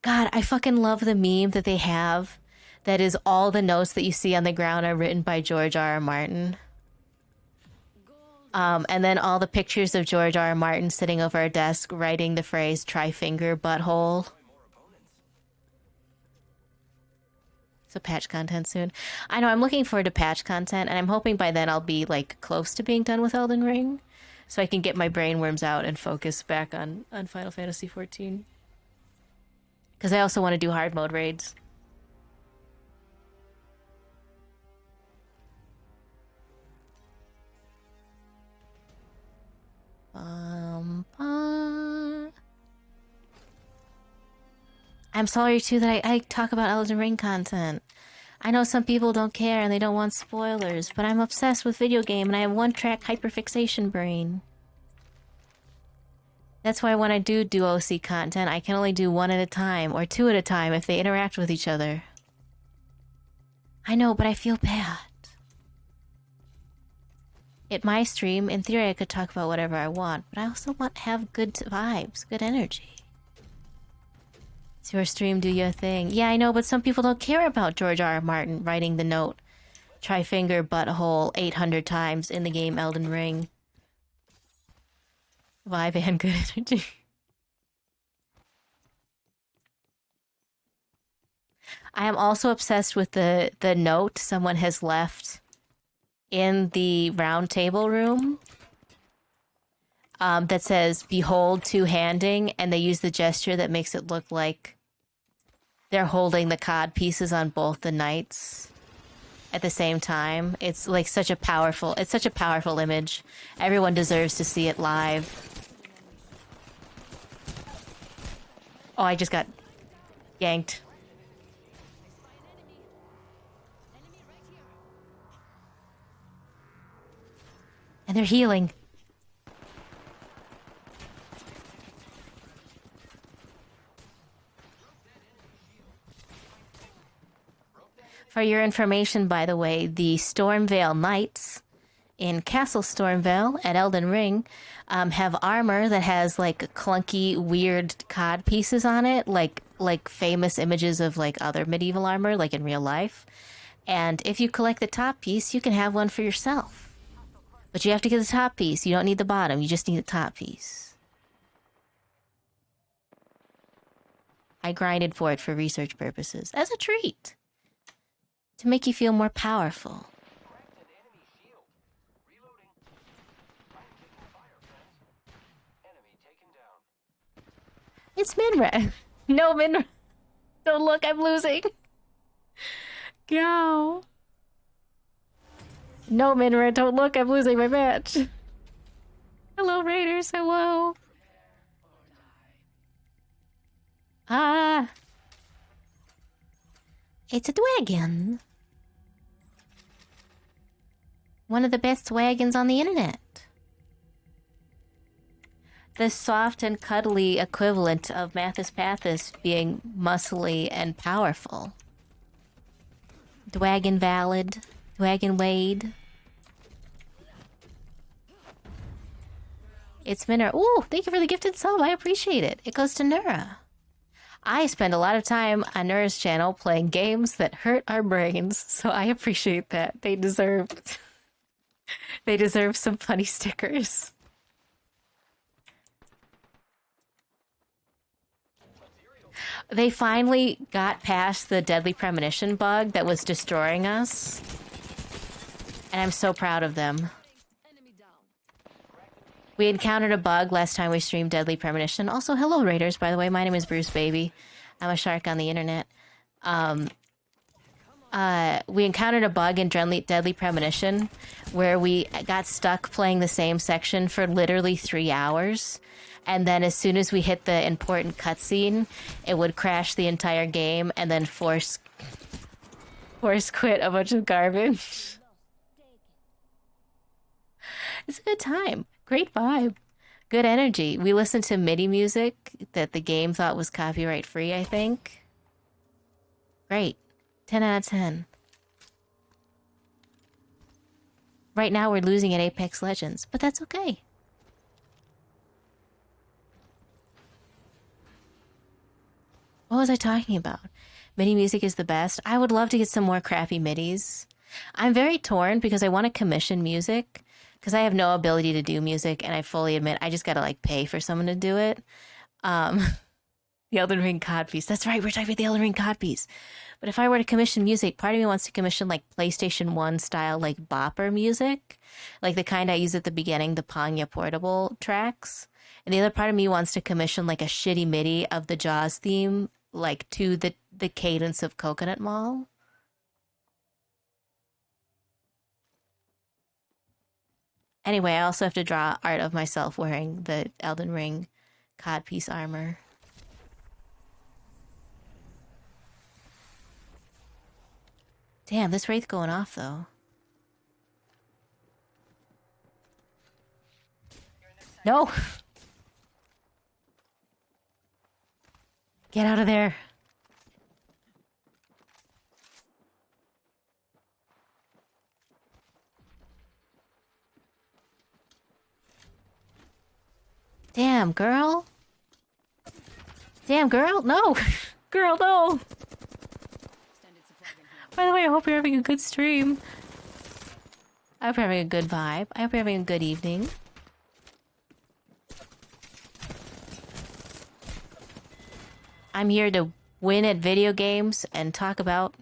God, I fucking love the meme that they have. That is all the notes that you see on the ground are written by George R. R. Martin. And then all the pictures of George R. R. Martin sitting over a desk writing the phrase "tri-finger butthole." So patch content soon. I know, I'm looking forward to patch content, and I'm hoping by then I'll be like close to being done with Elden Ring, so I can get my brainworms out and focus back on Final Fantasy XIV. Because I also want to do hard mode raids. I'm sorry too that I talk about Elden Ring content. I know some people don't care and they don't want spoilers, but I'm obsessed with video game and I have one-track hyperfixation brain. That's why when I do OC content, I can only do 1 at a time or 2 at a time if they interact with each other. I know, but I feel bad. At my stream, in theory, I could talk about whatever I want, but I also want to have good vibes, good energy. It's your stream, do your thing. Yeah, I know, but some people don't care about George R. R. Martin writing the note "tri-finger butthole" 800 times in the game Elden Ring. Vibe and good energy. I am also obsessed with the note someone has left in the round table room that says "Behold two-handing," and they use the gesture that makes it look like they're holding the cod pieces on both the knights at the same time. It's like such a powerful image. Everyone deserves to see it live. Oh, I just got yanked. And they're healing. For your information, by the way, the Stormvale Knights in Castle Stormvale at Elden Ring have armor that has like clunky, weird cod pieces on it, like famous images of like other medieval armor, like in real life. And if you collect the top piece, you can have one for yourself. But you have to get the top piece. You don't need the bottom. You just need the top piece. I grinded for it for research purposes as a treat. To make you feel more powerful. It's Minra. No, Minra. Don't look, I'm losing. Go. No, Minra, don't look, I'm losing my match. Hello, Raiders, hello. Ah. It's a wagon. One of the best wagons on the internet. The soft and cuddly equivalent of Mathis Pathis being muscly and powerful. Dwagon Valid. Dwagon Wade. It's Minra. Ooh, thank you for the gifted sub. I appreciate it. It goes to Nura. I spend a lot of time on Nura's channel playing games that hurt our brains, so I appreciate that. They deserve some funny stickers. They finally got past the deadly premonition bug that was destroying us. And I'm so proud of them. We encountered a bug last time we streamed Deadly Premonition. Also, hello Raiders, by the way. My name is Bruce Baby. I'm a shark on the internet. We encountered a bug in Deadly Premonition where we got stuck playing the same section for literally 3 hours. And then as soon as we hit the important cutscene, it would crash the entire game and then force quit a bunch of garbage. It's a good time. Great vibe. Good energy. We listened to MIDI music that the game thought was copyright free, I think. Great. 10 out of 10. Right now we're losing at Apex Legends, but that's okay. What was I talking about? MIDI music is the best. I would love to get some more crappy MIDIs. I'm very torn because I want to commission music because I have no ability to do music, and I fully admit I just gotta like pay for someone to do it. The Elden Ring codpiece. That's right, we're talking about the Elden Ring codpiece. But if I were to commission music, part of me wants to commission like PlayStation 1 style like bopper music, like the kind I use at the beginning, the Panya Portable tracks. And the other part of me wants to commission like a shitty MIDI of the Jaws theme, like to the cadence of Coconut Mall. Anyway, I also have to draw art of myself wearing the Elden Ring codpiece armor. Damn, this wraith going off though. No! Get out of there. Damn, girl. Damn, girl. No. Girl, no. By the way, I hope you're having a good stream. I hope you're having a good vibe. I hope you're having a good evening. I'm here to win at video games and talk about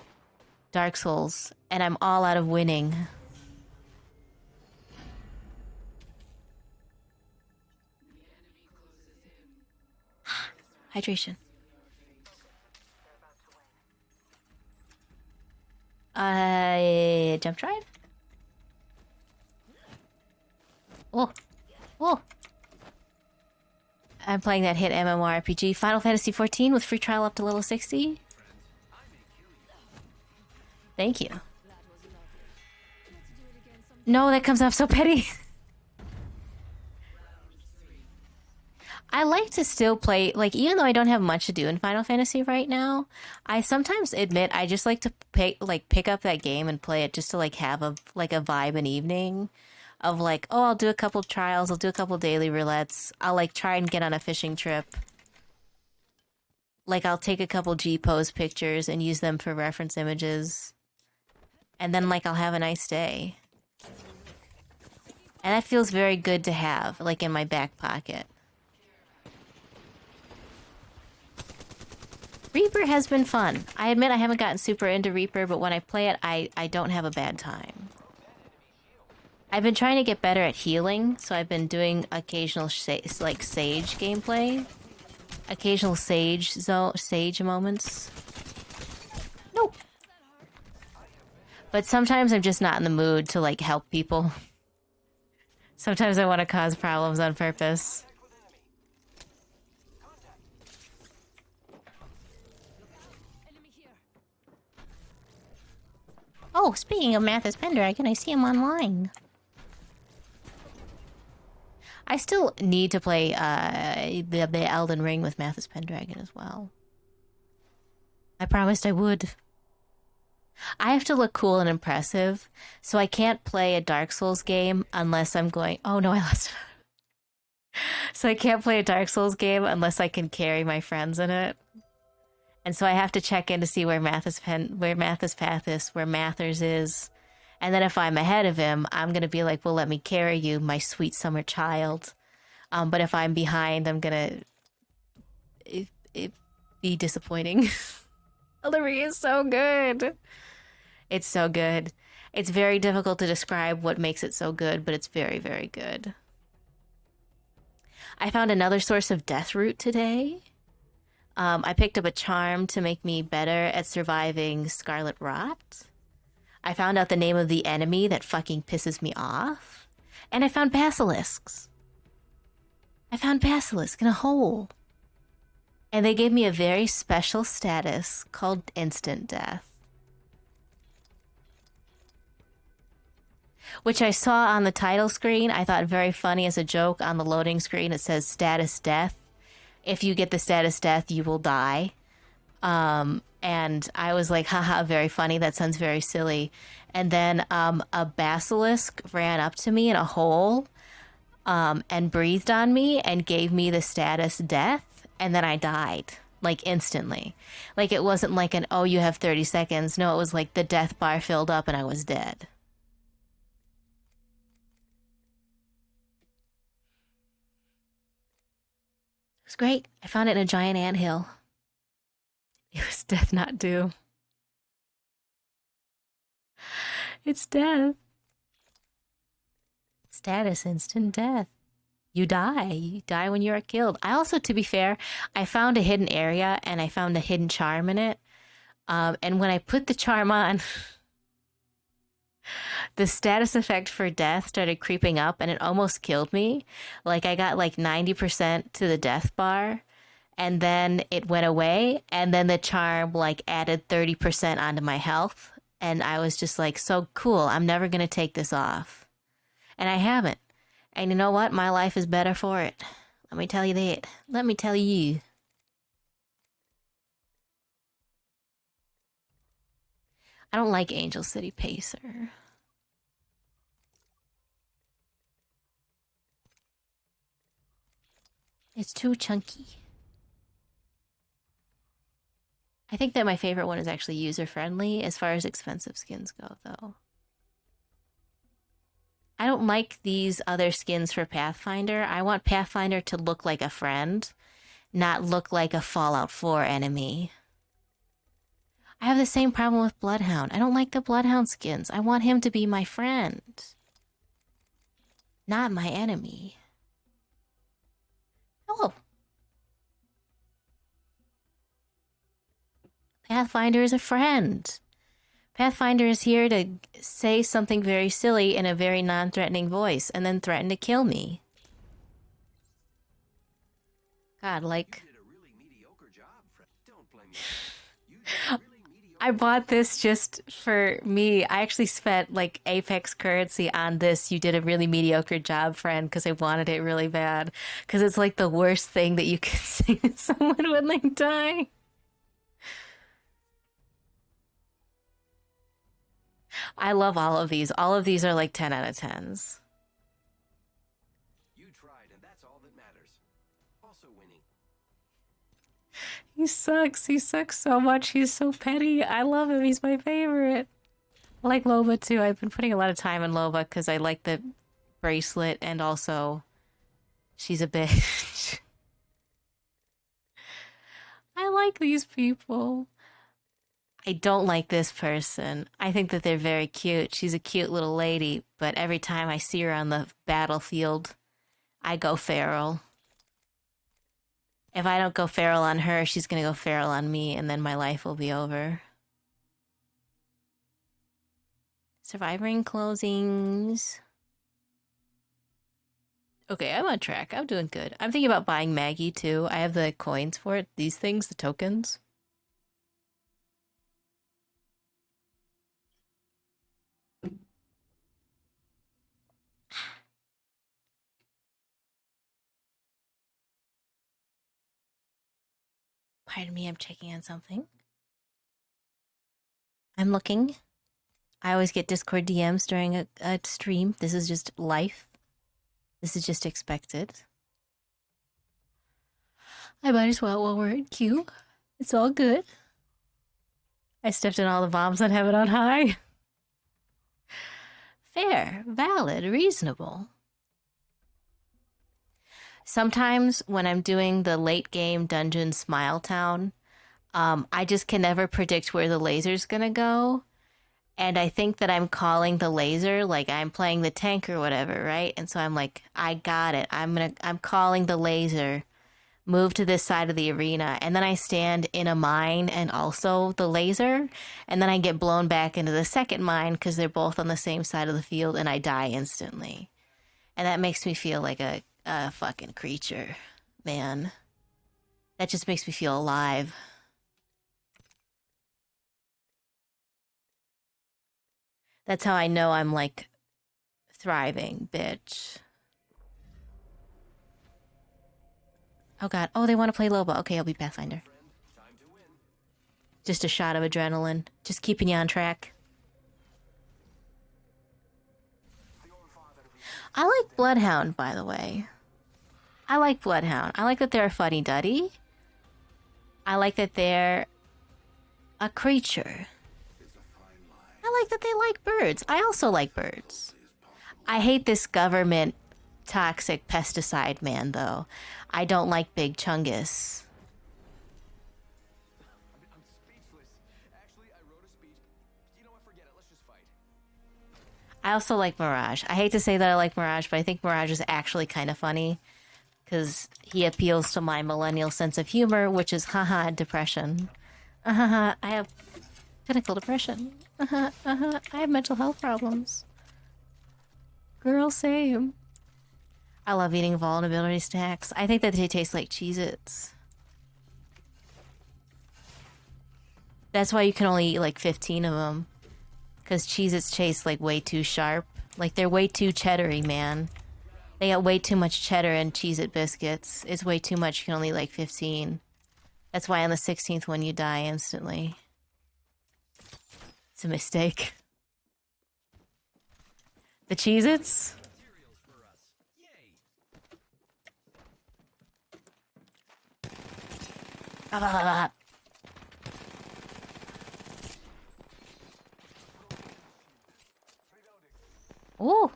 Dark Souls, and I'm all out of winning. Hydration. Jump drive? Oh. Oh. I'm playing that hit MMORPG Final Fantasy XIV with free trial up to level 60. Thank you. No, that comes off so petty. I like to still play, like, even though I don't have much to do in Final Fantasy right now, I sometimes admit I just like to pick up that game and play it just to like have a vibe an evening of like, oh, I'll do a couple trials, I'll do a couple daily roulettes, I'll like try and get on a fishing trip. Like I'll take a couple G-pose pictures and use them for reference images. And then like I'll have a nice day. And that feels very good to have, like in my back pocket. Reaper has been fun. I admit I haven't gotten super into Reaper, but when I play it, I don't have a bad time. I've been trying to get better at healing, so I've been doing occasional like Sage gameplay. Occasional Sage moments. Nope. But sometimes I'm just not in the mood to like help people. Sometimes I want to cause problems on purpose. Oh, speaking of Mathis Pendragon, I see him online. I still need to play the Elden Ring with Mathis Pendragon as well. I promised I would. I have to look cool and impressive, so I can't play a Dark Souls game unless I'm going... Oh no, I lost it. So I can't play a Dark Souls game unless I can carry my friends in it. And so I have to check in to see where Mathers is. And then if I'm ahead of him, I'm going to be like, well, let me carry you, my sweet summer child. But if I'm behind, I'm going to be disappointing. Elden Ring is so good. It's so good. It's very difficult to describe what makes it so good, but it's very, very good. I found another source of death root today. I picked up a charm to make me better at surviving Scarlet Rot. I found out the name of the enemy that fucking pisses me off. And I found basilisks. I found basilisk in a hole. And they gave me a very special status called instant death. Which I saw on the title screen. I thought very funny as a joke. On the loading screen, it says status death. If you get the status death, you will die. And I was like, haha, very funny. That sounds very silly. And then a basilisk ran up to me in a hole and breathed on me and gave me the status death. And then I died, like instantly. Like it wasn't like an, oh, you have 30 seconds. No, it was like the death bar filled up and I was dead. It was great. I found it in a giant anthill. It was death not due. It's death. Status instant death. You die. You die when you are killed. I also, to be fair, I found a hidden area and I found a hidden charm in it. And when I put the charm on, the status effect for death started creeping up and it almost killed me. Like I got like 90% to the death bar and then it went away and then the charm like added 30% onto my health and I was just like, so cool, I'm never going to take this off. And I haven't. And you know what? My life is better for it. Let me tell you that. Let me tell you. I don't like Angel City Pacer. It's too chunky. I think that my favorite one is actually user-friendly as far as expensive skins go, though. I don't like these other skins for Pathfinder. I want Pathfinder to look like a friend, not look like a Fallout 4 enemy. I have the same problem with Bloodhound. I don't like the Bloodhound skins. I want him to be my friend, not my enemy. Hello. Pathfinder is a friend. Pathfinder is here to say something very silly in a very non-threatening voice and then threaten to kill me. God, like... I bought this just for me. I actually spent like Apex currency on this. You did a really mediocre job, friend, because I wanted it really bad. Because it's like the worst thing that you could say to someone when they die. I love all of these. All of these are like 10 out of 10s. You tried, and that's all that matters. Also winning. He sucks. He sucks so much. He's so petty. I love him. He's my favorite. I like Loba too. I've been putting a lot of time in Loba because I like the bracelet and also she's a bitch. I like these people. I don't like this person. I think that they're very cute. She's a cute little lady, but every time I see her on the battlefield, I go feral. If I don't go feral on her, she's gonna go feral on me, and then my life will be over. Surviving closings. Okay, I'm on track. I'm doing good. I'm thinking about buying Maggie, too. I have the coins for it. These things, the tokens. Pardon me, I'm checking on something. I'm looking. I always get Discord DMs during a stream. This is just life. This is just expected. I might as well while we're in queue. It's all good. I stepped in all the bombs on Heaven on High. Fair, valid, reasonable. Sometimes when I'm doing the late game dungeon Smile Town, I just can never predict where the laser's gonna go. And I think that I'm calling the laser, like I'm playing the tank or whatever, right? And so I'm like, I got it. I'm calling the laser. move to this side of the arena, and then I stand in a mine and also the laser, and then I get blown back into the second mine because they're both on the same side of the field, and I die instantly. And that makes me feel like a fucking creature, man. That just makes me feel alive. That's how I know I'm like thriving, bitch. Oh god. Oh, they want to play Loba. Okay, I'll be Pathfinder. Just a shot of adrenaline. Just keeping you on track. I like Bloodhound, by the way. I like Bloodhound. I like that they're a fuddy-duddy. I like that they're a creature. I like that they like birds. I also like birds. I hate this government toxic pesticide man, though. I don't like Big Chungus. I'm speechless. Actually, I wrote a speech. You know what? Forget it. Let's just fight. I also like Mirage. I hate to say that I like Mirage, but I think Mirage is actually kind of funny. Because he appeals to my millennial sense of humor, which is, haha, depression. I have clinical depression. I have mental health problems. Girl, same. I love eating vulnerability snacks. I think that they taste like Cheez-Its. That's why you can only eat like 15 of them. Because Cheez-Its taste like way too sharp. Like they're way too cheddary, man. They got way too much cheddar in Cheez-It biscuits. It's way too much. You can only eat like 15. That's why on the 16th one you die instantly. It's a mistake. The Cheez-Its? Ooh.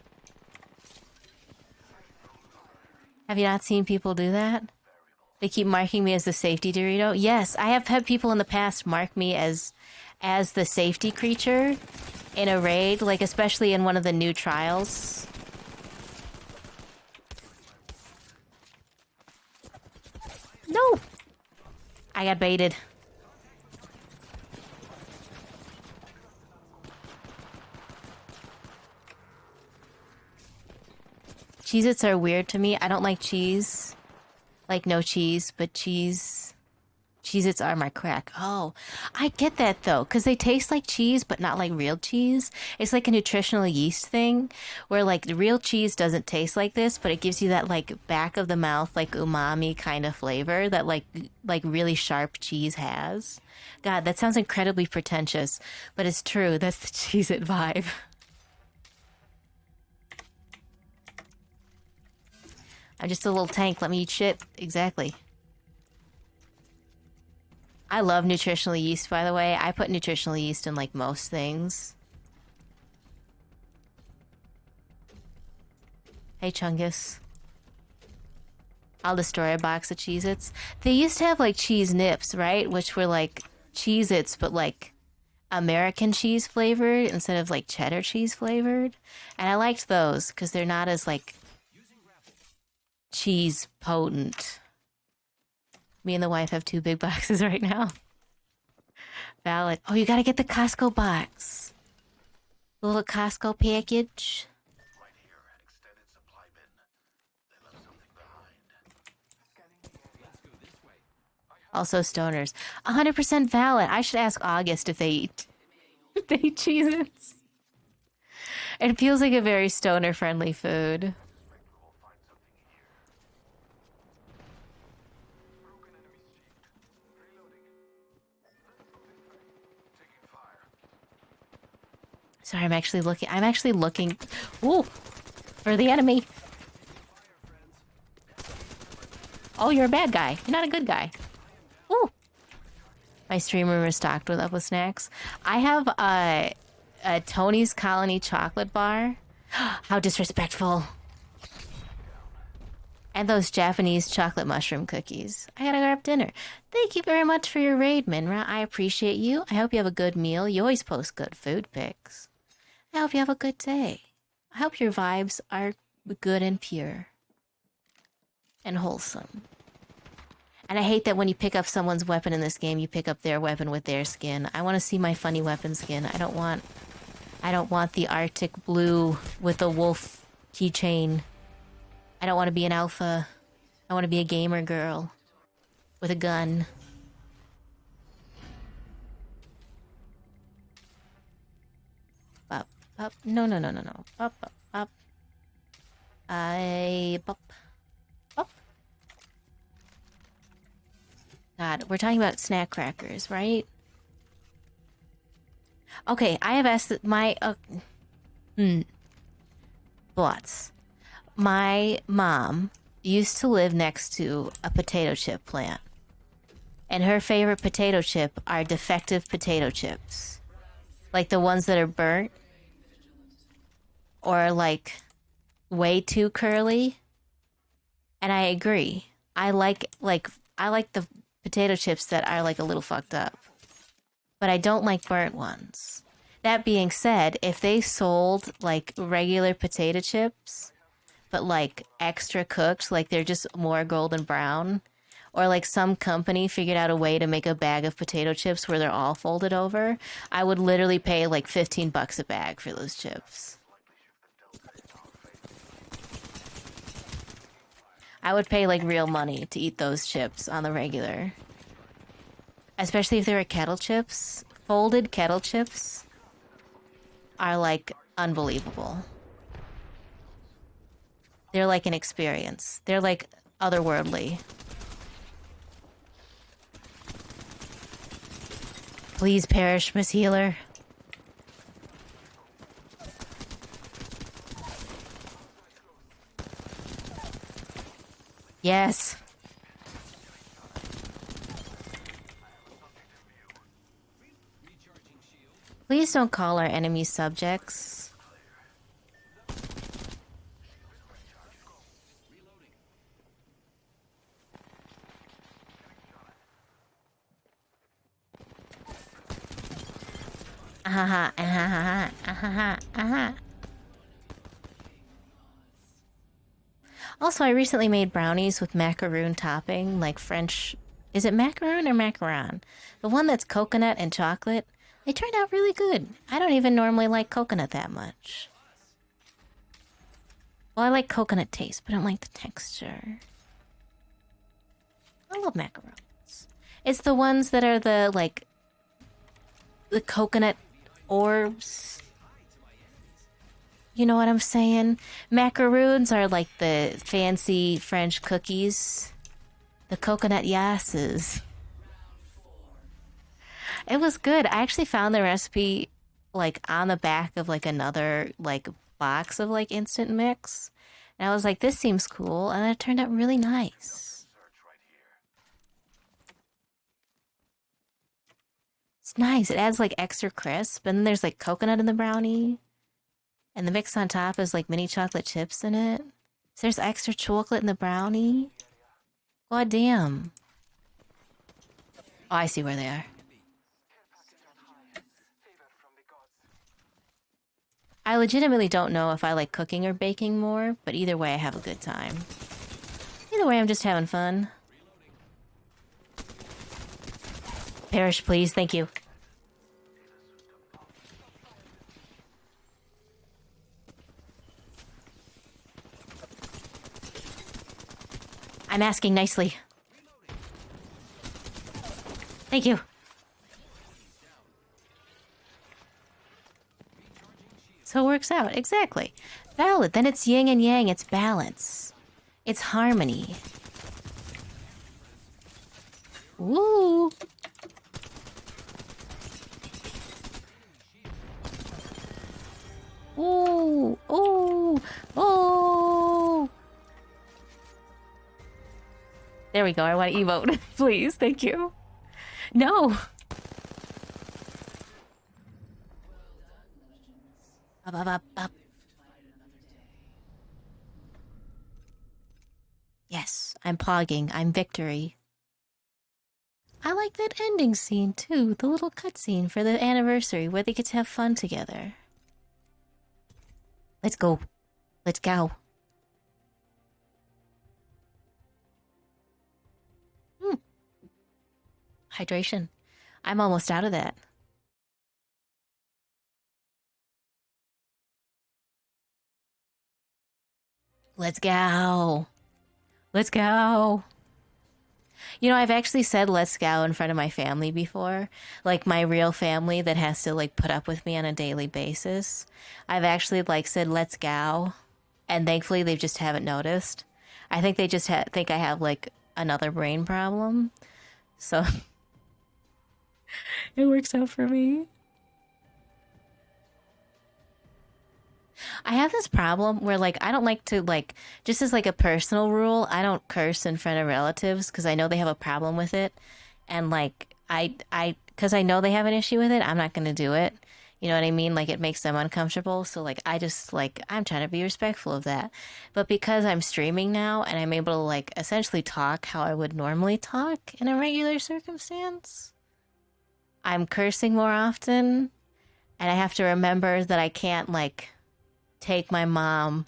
Have you not seen people do that? They keep marking me as the safety Dorito. Yes, I have had people in the past mark me as the safety creature in a raid, like especially in one of the new trials. No! I got baited. Cheez-Its are weird to me. I don't like cheese. Like, no cheese, but cheese. Cheez-Its are my crack. Oh, I get that, though, because they taste like cheese, but not like real cheese. It's like a nutritional yeast thing, where, like, the real cheese doesn't taste like this, but it gives you that, like, back of the mouth, like, umami kind of flavor that, like really sharp cheese has. God, that sounds incredibly pretentious, but it's true. That's the Cheez-It vibe. I'm just a little tank. Let me eat shit. Exactly. I love nutritional yeast, by the way. I put nutritional yeast in, like, most things. Hey, Chungus. I'll destroy a box of Cheez-Its. They used to have, like, cheese nips, right? Which were, like, Cheez-Its, but, like, American cheese flavored instead of, like, cheddar cheese flavored. And I liked those, because they're not as, like, cheese potent. Me and the wife have 2 big boxes right now. Valid. Oh, you gotta get the Costco box. The little Costco package. Right here, an extended supply bin. They left something behind. Let's go this way. Also stoners. 100% valid. I should ask August if they eat if they eat Cheez-Its. It feels like a very stoner-friendly food. We'll find something in here. Broken enemy sheet. Reloading. Taking fire. Sorry, I'm actually looking ooh, for the enemy. Oh, you're a bad guy. You're not a good guy. Ooh. My stream room is stocked with snacks. I have a Tony's Colony chocolate bar. How disrespectful. And those Japanese chocolate mushroom cookies. I gotta grab dinner. Thank you very much for your raid, Minra. I appreciate you. I hope you have a good meal. You always post good food pics. I hope you have a good day. I hope your vibes are good and pure. And wholesome. And I hate that when you pick up someone's weapon in this game, you pick up their weapon with their skin. I want to see my funny weapon skin. I don't want the Arctic blue with the wolf keychain. I don't want to be an alpha. I want to be a gamer girl with a gun. Up, up. No, no, no, no, no. Up, up, up. Up, up. God, we're talking about snack crackers, right? Okay, I have asked my thoughts. My mom used to live next to a potato chip plant, and her favorite potato chip are defective potato chips, like the ones that are burnt or like way too curly. And I agree. I like the potato chips that are like a little fucked up, but I don't like burnt ones. That being said, if they sold like regular potato chips, but like extra cooked, like they're just more golden brown, or like some company figured out a way to make a bag of potato chips where they're all folded over, I would literally pay like $15 a bag for those chips. I would pay like real money to eat those chips on the regular. Especially if they were kettle chips. Folded kettle chips are like unbelievable. They're like an experience. They're like otherworldly. Please perish, Miss Healer. Yes. Please don't call our enemies subjects. Ahaha, ahaha, ahaha, ahaha. Also, I recently made brownies with macaroon topping, like French. Is it macaroon or macaron? The one that's coconut and chocolate. They turned out really good. I don't even normally like coconut that much. Well, I like coconut taste, but I don't like the texture. I love macarons. It's the ones that are the coconut orbs. You know what I'm saying? Macaroons are like the fancy French cookies. The coconut yasses. It was good. I actually found the recipe like on the back of like another like box of like instant mix. And I was like, this seems cool. And it turned out really nice. It's nice. It adds like extra crisp. And then there's like coconut in the brownie. And the mix on top is like mini chocolate chips in it. So there's extra chocolate in the brownie. God damn. Oh, I see where they are. I legitimately don't know if I like cooking or baking more, but either way I have a good time. Either way I'm just having fun. Perish, please. Thank you. I'm asking nicely. Thank you. So it works out. Exactly. Valid. Then it's yin and yang. It's balance. It's harmony. Woo! Ooh! Ooh! Oh! There we go. I want to emote. Please. Thank you. No! Up, up, up, up. Yes, I'm pogging. I'm victory. I like that ending scene too. The little cutscene for the anniversary where they get to have fun together. Let's go. Let's go. Hydration. I'm almost out of that. Let's go. Let's go. You know, I've actually said let's go in front of my family before. Like my real family that has to like put up with me on a daily basis. I've actually like said let's go. And thankfully they just haven't noticed. I think they just think I have like another brain problem. So it works out for me. I have this problem where like I don't like to like just as like a personal rule, I don't curse in front of relatives because I know they have a problem with it. And like because I know they have an issue with it, I'm not going to do it. You know what I mean? Like it makes them uncomfortable. So like I just like I'm trying to be respectful of that. But because I'm streaming now and I'm able to like essentially talk how I would normally talk in a regular circumstance, I'm cursing more often and I have to remember that I can't like take my mom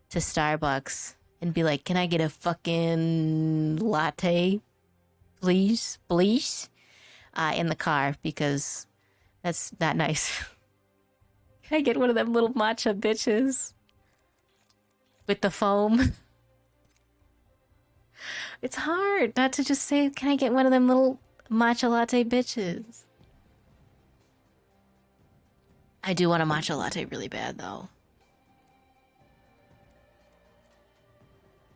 to Starbucks and be like, "Can I get a fucking latte, please, please?" In the car because that's not nice. Can I get one of them little matcha bitches with the foam? It's hard not to just say, "Can I get one of them little matcha latte bitches?" I do want a matcha latte really bad though.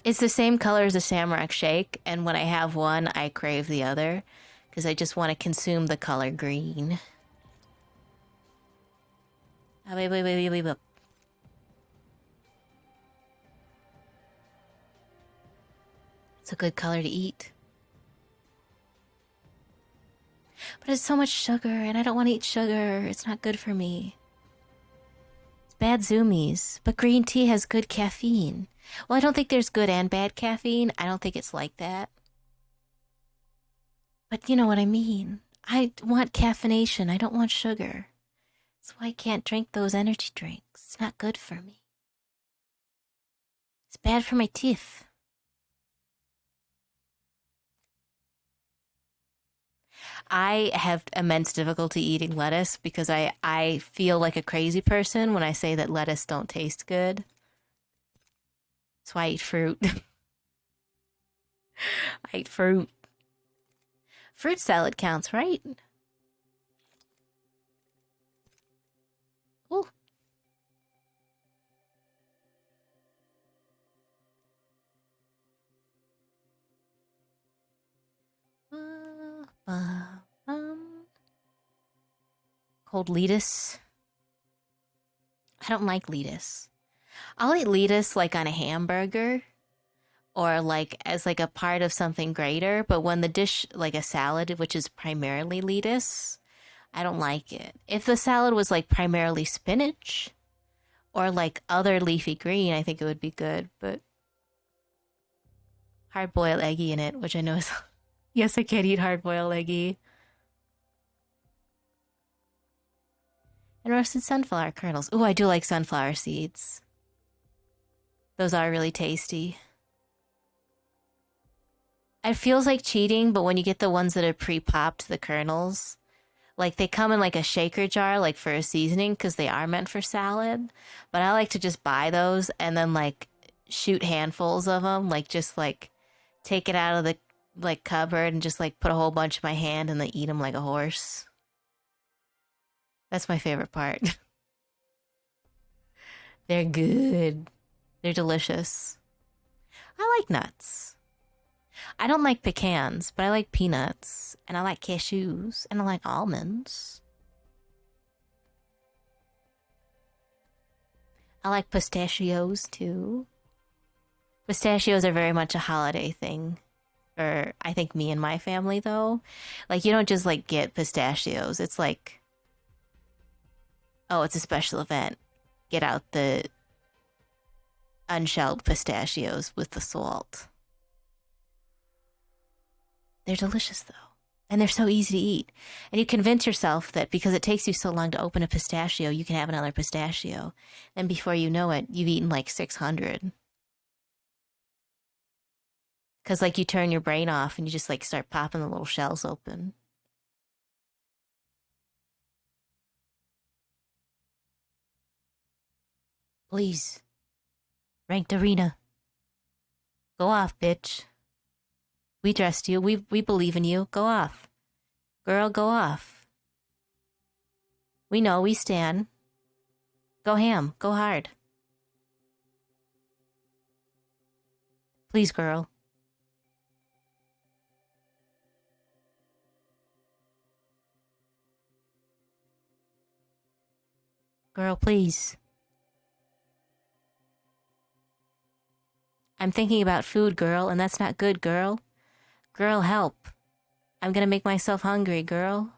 It's the same color as a Shamrock Shake, and when I have one, I crave the other because I just want to consume the color green. Ah, wait. It's a good color to eat. But it's so much sugar, and I don't want to eat sugar. It's not good for me. It's bad zoomies, but green tea has good caffeine. Well, I don't think there's good and bad caffeine. I don't think it's like that. But you know what I mean. I want caffeination. I don't want sugar. That's why I can't drink those energy drinks. It's not good for me. It's bad for my teeth. I have immense difficulty eating lettuce because I feel like a crazy person when I say that lettuce don't taste good. That's why I eat fruit. I eat fruit. Fruit salad counts, right? Ooh. Cold lettuce. I don't like lettuce. I'll eat lettuce like on a hamburger or like as like a part of something greater, but when the dish like a salad, which is primarily lettuce, I don't like it. If the salad was like primarily spinach or like other leafy green, I think it would be good, but hard boiled eggy in it, which I know is yes, I can't eat hard boiled eggy. And roasted sunflower kernels. Ooh, I do like sunflower seeds. Those are really tasty. It feels like cheating, but when you get the ones that are pre-popped, the kernels, like they come in like a shaker jar, like for a seasoning, because they are meant for salad. But I like to just buy those and then like shoot handfuls of them, like just like take it out of the like cupboard and just like put a whole bunch in my hand and then eat them like a horse. That's my favorite part. They're good. They're delicious. I like nuts. I don't like pecans, but I like peanuts, and I like cashews, and I like almonds. I like pistachios too. Pistachios are very much a holiday thing for, I think, me and my family, though. Like, you don't just like get pistachios. It's like, oh, it's a special event. Get out the unshelled pistachios with the salt. They're delicious, though. And they're so easy to eat. And you convince yourself that because it takes you so long to open a pistachio, you can have another pistachio. And before you know it, you've eaten like 600. Because, like, you turn your brain off and you just, like, start popping the little shells open. Please. Ranked arena. Go off, bitch. We trust you. We believe in you. Go off. Girl, go off. We know, we stand. Go ham. Go hard. Please, girl. Girl, please. I'm thinking about food, girl, and that's not good, girl. Girl, help. I'm gonna make myself hungry, girl.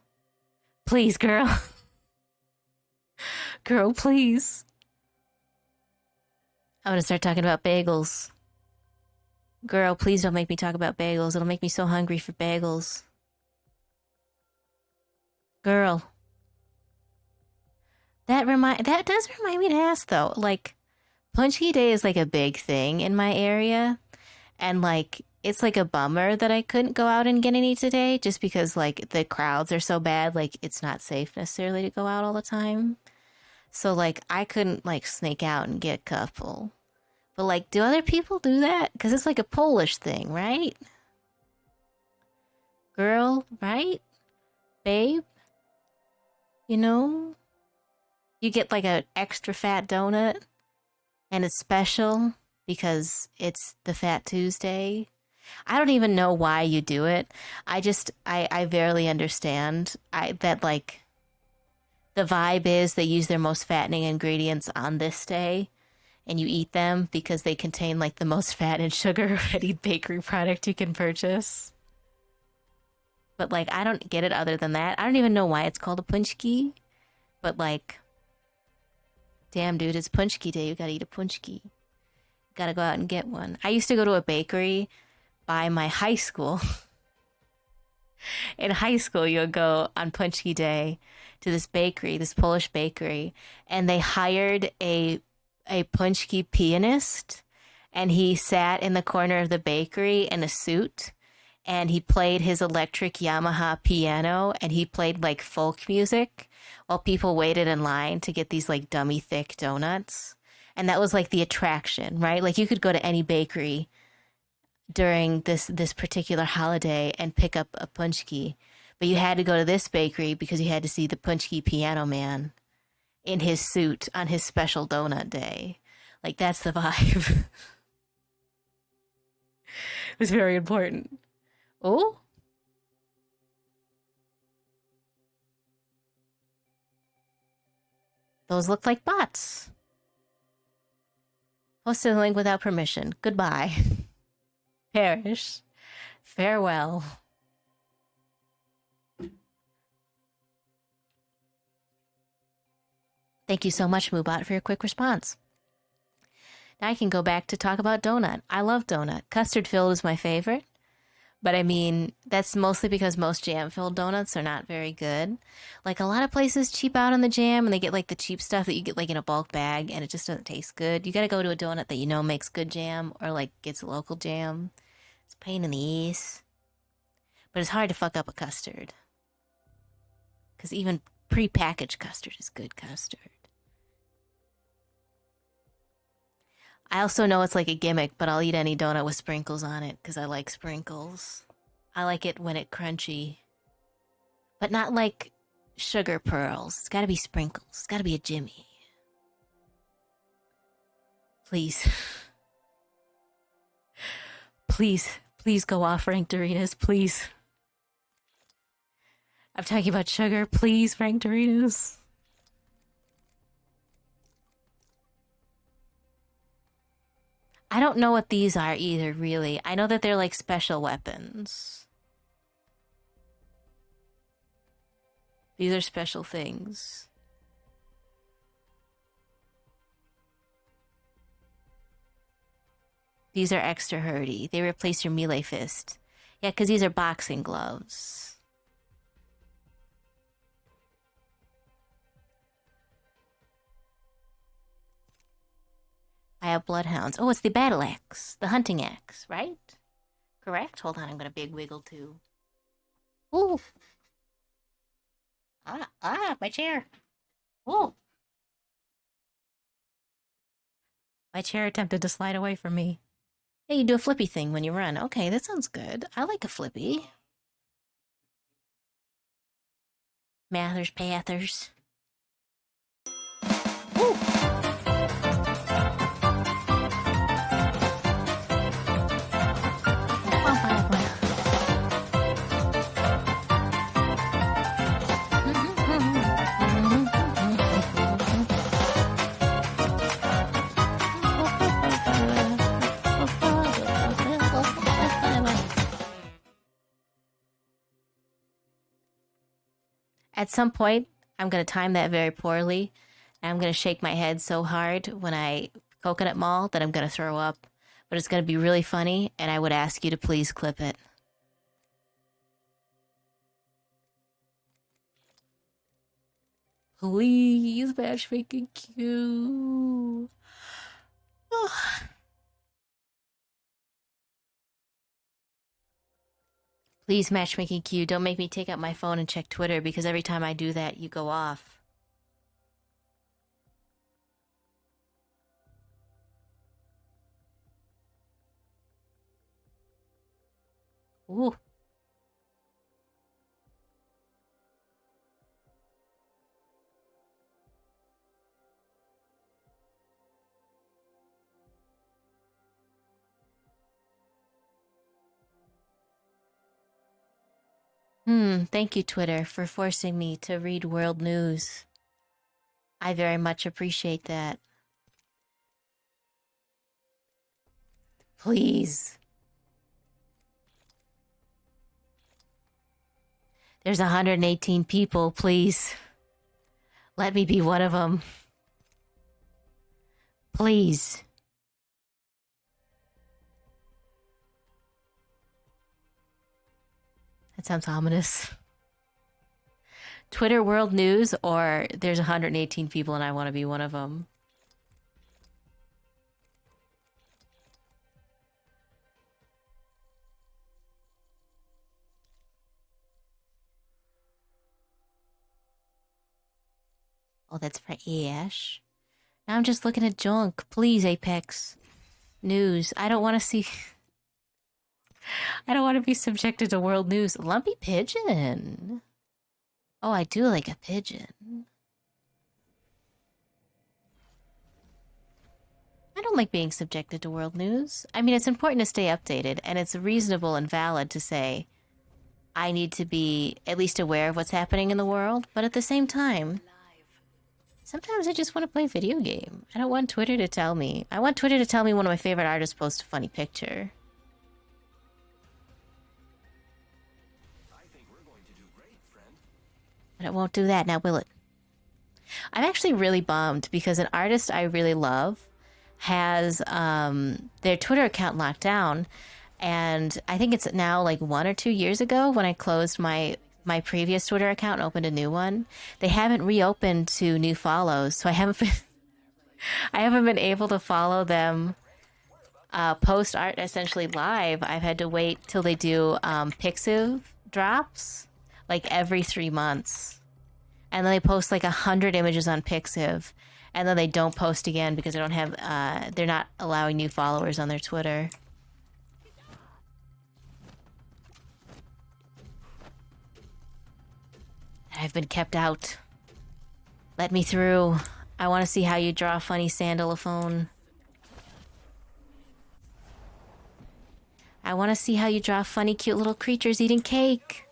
Please, girl. Girl, please. I'm gonna start talking about bagels. Girl, please don't make me talk about bagels. It'll make me so hungry for bagels. Girl. That does remind me to ask though. Like, Punchki Day is like a big thing in my area. And like it's like a bummer that I couldn't go out and get any today just because like the crowds are so bad, like it's not safe necessarily to go out all the time. So like I couldn't like sneak out and get a couple. But like do other people do that? Cuz it's like a Polish thing, right? Girl, right? Babe, you know, you get like an extra fat donut and it's special because it's the Fat Tuesday. I don't even know why you do it. I barely understand. That like the vibe is they use their most fattening ingredients on this day and you eat them because they contain like the most fat and sugar of any bakery product you can purchase. But like I don't get it other than that. I don't even know why it's called a punchki, but like damn dude, it's punchki day. You gotta eat a punchki. Gotta go out and get one. I used to go to a bakery by my high school. In high school, you'll go on Punchki Day to this bakery, this Polish bakery, and they hired a Punchki pianist, and he sat in the corner of the bakery in a suit, and he played his electric Yamaha piano, and he played like folk music while people waited in line to get these like dummy thick donuts. And that was like the attraction, right? Like you could go to any bakery during this particular holiday and pick up a punchki. But you had to go to this bakery because you had to see the punchki piano man in his suit on his special donut day. Like that's the vibe. It was very important. Oh, those look like bots. Posted the link without permission. Goodbye. Perish. Farewell. Thank you so much, Moobot, for your quick response. Now I can go back to talk about donut. I love donut. Custard filled is my favorite. But I mean, that's mostly because most jam filled donuts are not very good. Like a lot of places cheap out on the jam and they get like the cheap stuff that you get like in a bulk bag and it just doesn't taste good. You gotta go to a donut that you know makes good jam or like gets local jam. It's a pain in the ass. But it's hard to fuck up a custard. Because even pre-packaged custard is good custard. I also know it's like a gimmick, but I'll eat any donut with sprinkles on it because I like sprinkles. I like it when it's crunchy. But not like sugar pearls. It's gotta be sprinkles. It's gotta be a Jimmy. Please. Please go off ranked arenas, please. I'm talking about sugar, please, ranked arenas. I don't know what these are either, really. I know that they're like special weapons. These are special things. These are extra hardy. They replace your melee fist. Yeah, because these are boxing gloves. I have bloodhounds. Oh, it's the battle axe. The hunting axe, right? Correct? Hold on, I'm gonna big wiggle too. Ooh. My chair. Ooh. My chair attempted to slide away from me. Hey, you do a flippy thing when you run. Okay, that sounds good. I like a flippy. Mathers, pathers. Ooh. At some point, I'm going to time that very poorly, and I'm going to shake my head so hard when I coconut mall that I'm going to throw up. But it's going to be really funny, and I would ask you to please clip it. Please, matchmaking Q. Please, matchmaking Q, don't make me take out my phone and check Twitter, because every time I do that, you go off. Ooh. Thank you, Twitter, for forcing me to read world news. I very much appreciate that. Please. There's 118 people, please. Let me be one of them. Please. That sounds ominous. Twitter world news, or there's 118 people and I want to be one of them. Oh, that's for Ash. Now I'm just looking at junk. Please, Apex. News. I don't want to see... I don't want to be subjected to world news. Lumpy pigeon. Oh, I do like a pigeon. I don't like being subjected to world news. I mean, it's important to stay updated, and it's reasonable and valid to say, I need to be at least aware of what's happening in the world, but at the same time, sometimes I just want to play a video game. I don't want Twitter to tell me. I want Twitter to tell me one of my favorite artists posts a funny picture. I think we're going to do great, friend. But it won't do that now, will it? I'm actually really bummed because an artist I really love has their Twitter account locked down, and I think it's now like 1 or 2 years ago when I closed my previous Twitter account and opened a new one. They haven't reopened to new follows, so I haven't been able to follow them post art essentially live. I've had to wait till they do Pixiv drops like every 3 months. And then they post like 100 images on Pixiv, and then they don't post again because they don't have, they're not allowing new followers on their Twitter. I've been kept out. Let me through. I want to see how you draw a funny sandalophone. I want to see how you draw funny, cute little creatures eating cake.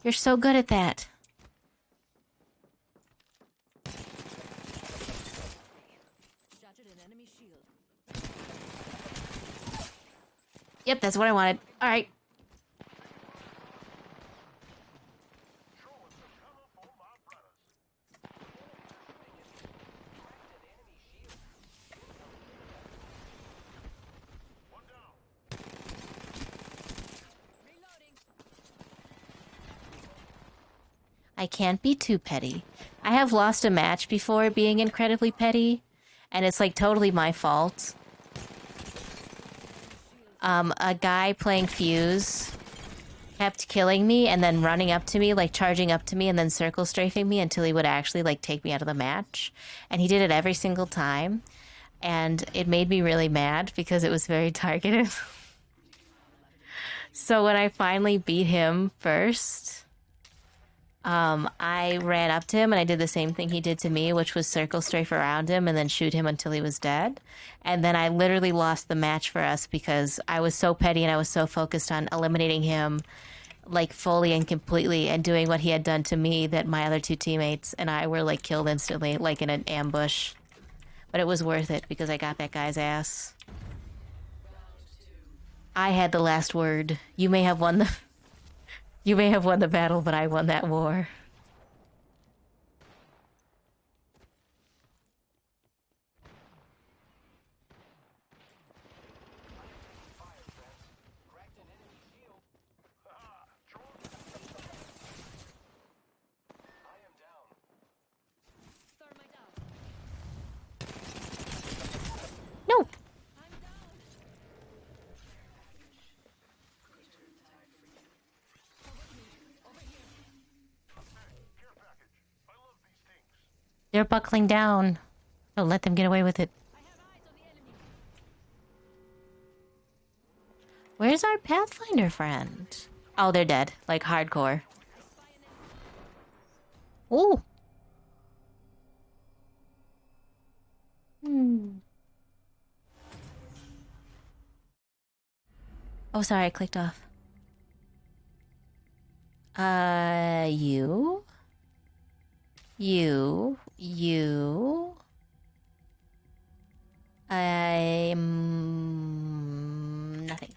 You're so good at that. Yep, that's what I wanted. All right. I can't be too petty. I have lost a match before being incredibly petty, and it's like totally my fault. A guy playing Fuse kept killing me and then running up to me, like charging up to me and then circle strafing me until he would actually like take me out of the match. And he did it every single time. and it made me really mad because it was very targeted. So when I finally beat him first, I ran up to him and I did the same thing he did to me, which was circle strafe around him and then shoot him until he was dead. And then I literally lost the match for us because I was so petty and I was so focused on eliminating him like fully and completely and doing what he had done to me that my other two teammates and I were like killed instantly, like in an ambush. But it was worth it because I got that guy's ass. I had the last word. You may have won the you may have won the battle, but I won that war. Thermite out. No! I'm down. Care package. I love these things. They're buckling down. Don't let them get away with it. I have eyes on the enemy. Where's our Pathfinder friend? Oh, they're dead. Like, hardcore. I spy an enemy. Ooh! Oh, sorry, I clicked off. You? Nothing.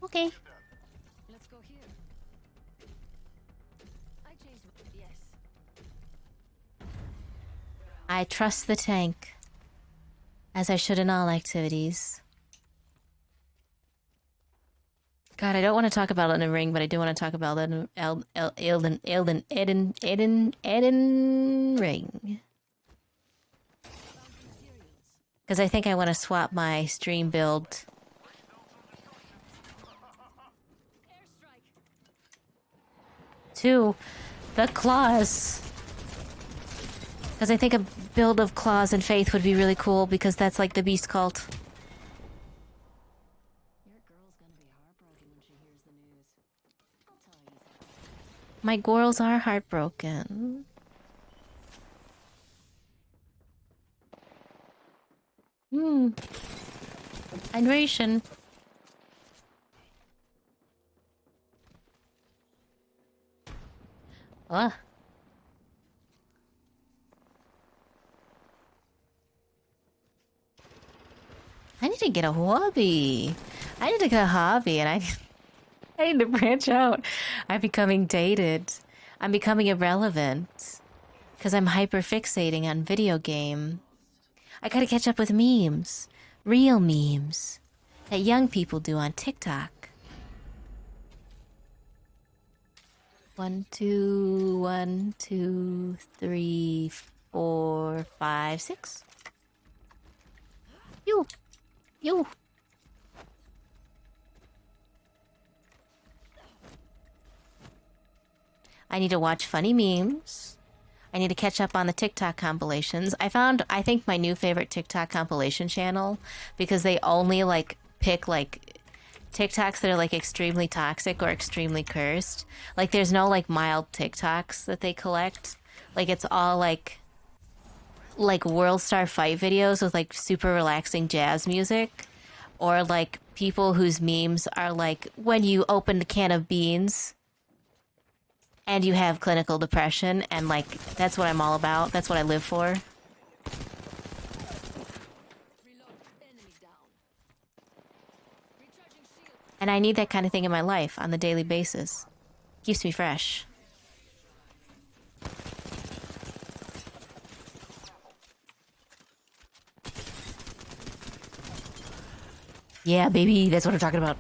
Okay. Let's go here. I changed my... Yes. I trust the tank. As I should in all activities. God, I don't want to talk about Elden Ring, but I do want to talk about Elden Ring. Because I think I want to swap my stream build. Airstrike. To the claws. Because I think a build of claws and faith would be really cool because that's like the beast cult. Your girl's gonna be heartbroken when she hears the news. I'll tell you something. My girls are heartbroken. Hydration. Ugh. I need to get a hobby. I need to get a hobby and I need to branch out. I'm becoming dated. I'm becoming irrelevant. Because I'm hyper fixating on video game. I gotta catch up with memes. Real memes. That young people do on TikTok. 1, 2, 1, 2, 3, 4, 5, 6. You. I need to watch funny memes. I need to catch up on the TikTok compilations. I think, my new favorite TikTok compilation channel, because they only, like, pick, like, TikToks that are, like, extremely toxic or extremely cursed. Like, there's no, like, mild TikToks that they collect. Like, it's all, like World Star Fight videos with, like, super relaxing jazz music. Or, like, people whose memes are, like, when you open a can of beans and you have clinical depression, and, like, that's what I'm all about. That's what I live for. Reload. Enemy down. Recharging shield. And I need that kind of thing in my life on the daily basis. Keeps me fresh. Yeah, baby, that's what I'm talking about.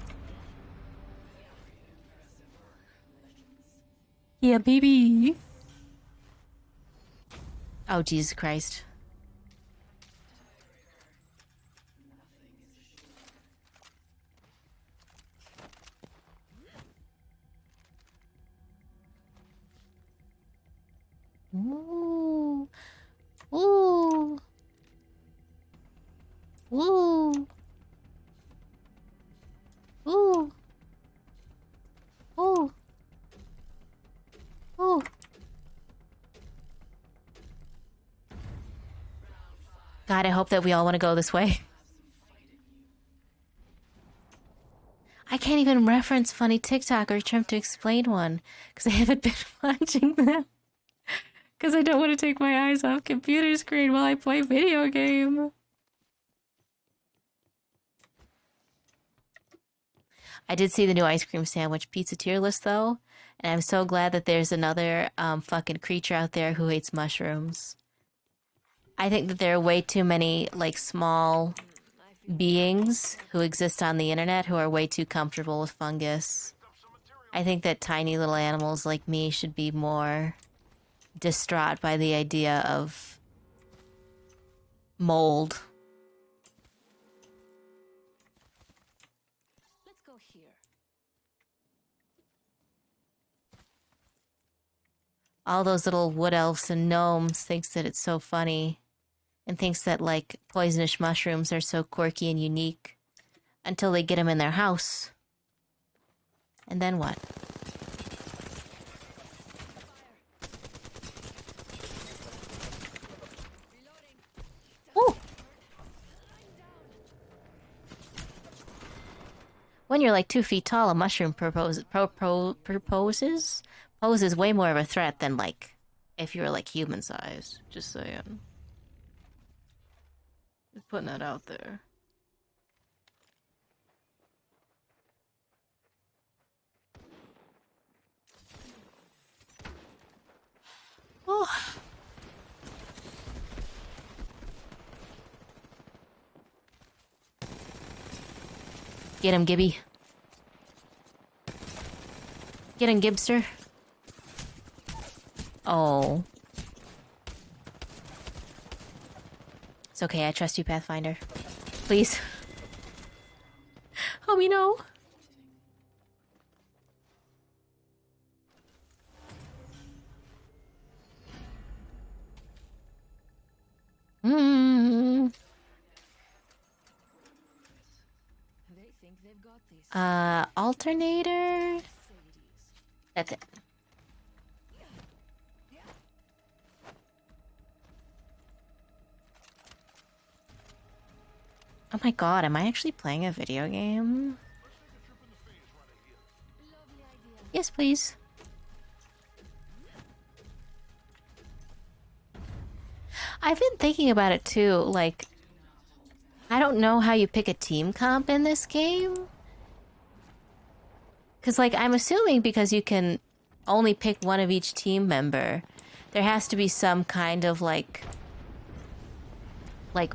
Yeah, baby. Oh, Jesus Christ. Ooh. Ooh. Ooh. Ooh. Ooh. Ooh. God, I hope that we all want to go this way. I can't even reference funny TikTok or attempt to explain one because I haven't been watching them. Because I don't want to take my eyes off computer screen while I play video game. I did see the new ice cream sandwich pizza tier list though, and I'm so glad that there's another fucking creature out there who hates mushrooms. I think that there are way too many like small beings who exist on the internet who are way too comfortable with fungus. I think that tiny little animals like me should be more distraught by the idea of mold. Let's go here. All those little wood elves and gnomes thinks that it's so funny and thinks that like poisonous mushrooms are so quirky and unique until they get them in their house. And then what? Ooh. When you're like 2 feet tall, a mushroom poses way more of a threat than like if you were like human size. Just saying. Just putting that out there. Oh. Get him, Gibby. Get him, Gibster. Oh. It's okay, I trust you, Pathfinder. Please. Homie, no. Mm. They think they've got this. Alternator. Say it is. That's it. Oh my god, am I actually playing a video game? Lovely idea. Yes, please. I've been thinking about it too, like, I don't know how you pick a team comp in this game. Because, like, I'm assuming because you can only pick one of each team member, there has to be some kind of, like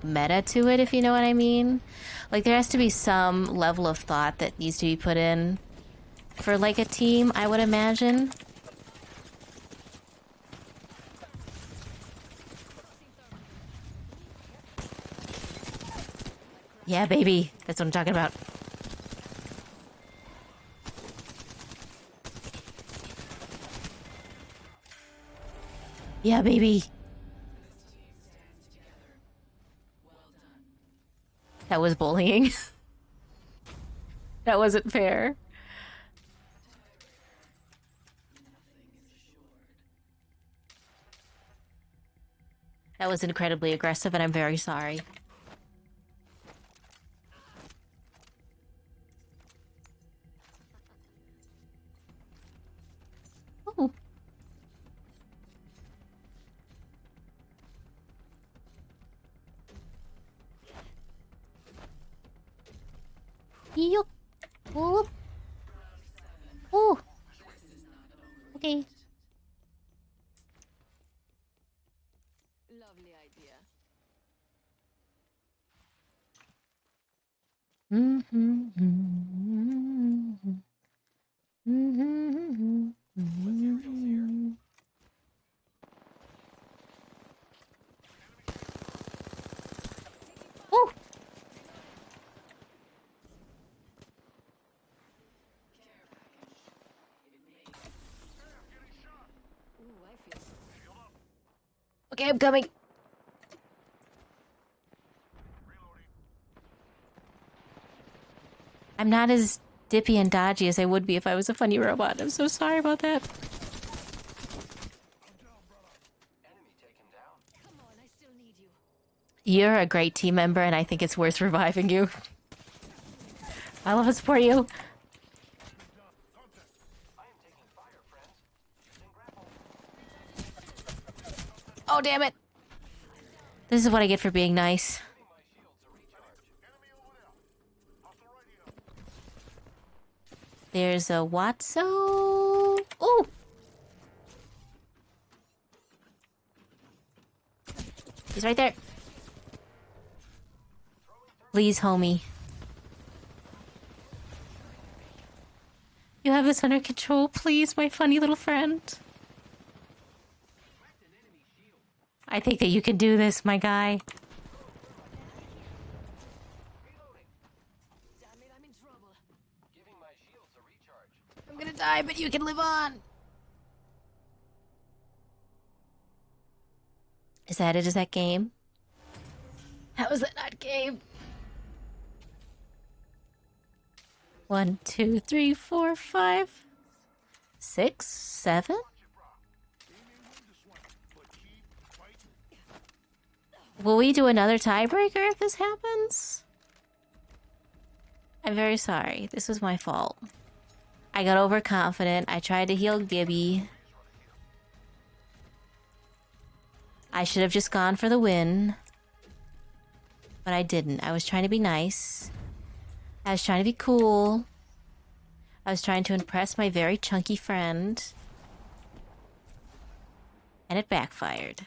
meta to it, if you know what I mean. Like, there has to be some level of thought that needs to be put in for, like, a team, I would imagine. Yeah, baby. That's what I'm talking about. Yeah, baby. That was bullying. That wasn't fair. That was incredibly aggressive, and I'm very sorry. Oh. Yup. Oh. Oh. Okay. Lovely idea. Oh. Ooh, I feel so. Okay, I'm coming. I'm not as dippy and dodgy as I would be if I was a funny robot. I'm so sorry about that. Enemy taken down. Come on, I still need you. You're a great team member, and I think it's worth reviving you. I love to support you. I am taking fire, friends. Using grapple. Oh, damn it. This is what I get for being nice. Giving my shields a recharge. Enemy over there. Hostile right here. There's a Watso. Oh! He's right there. Please, homie. You have this under control, please, my funny little friend. I think that you can do this, my guy. Reloading. Damn it, I'm in trouble. Giving my shields a recharge. I'm gonna die, but you can live on. Is that it? Is that game? How is that not game? 1, 2, 3, 4, 5, 6, 7? Will we do another tiebreaker if this happens? I'm very sorry. This was my fault. I got overconfident. I tried to heal Gibby. I should have just gone for the win. But I didn't. I was trying to be nice. I was trying to be cool. I was trying to impress my very chunky friend. And it backfired.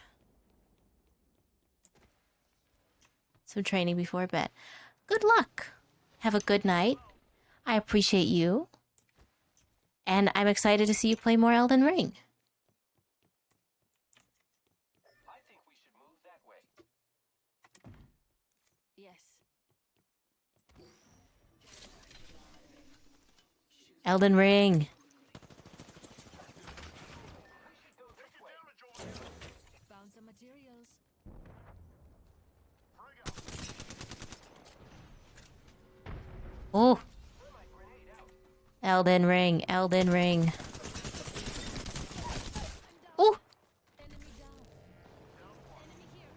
Some training before bed. Good luck. Have a good night. I appreciate you. And I'm excited to see you play more Elden Ring. I think we should move that way. Yes. Elden Ring. Found some materials. Oh. Elden Ring. Elden Ring. Oh. Enemy down. Enemy here.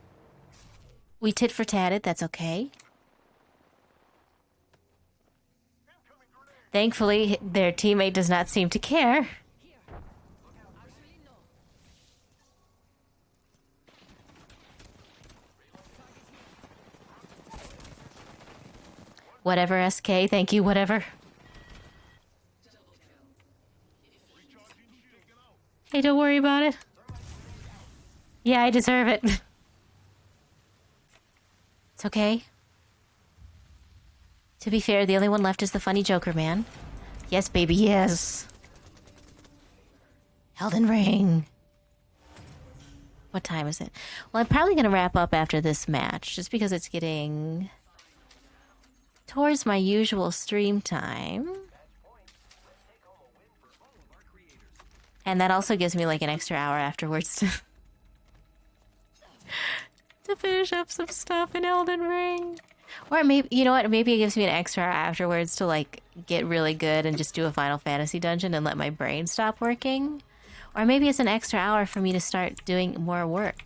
We tit for tatted. That's okay. Thankfully, their teammate does not seem to care. Here. Actually, no. Whatever, SK. Thank you, whatever. Hey, don't worry about it. Yeah, I deserve it. It's okay. To be fair, the only one left is the funny Joker man. Yes, baby, yes. Elden Ring. What time is it? Well, I'm probably going to wrap up after this match, just because it's getting towards my usual stream time. And that also gives me like an extra hour afterwards to finish up some stuff in Elden Ring. Or maybe, you know what, maybe it gives me an extra hour afterwards to like get really good and just do a Final Fantasy dungeon and let my brain stop working. Or maybe it's an extra hour for me to start doing more work.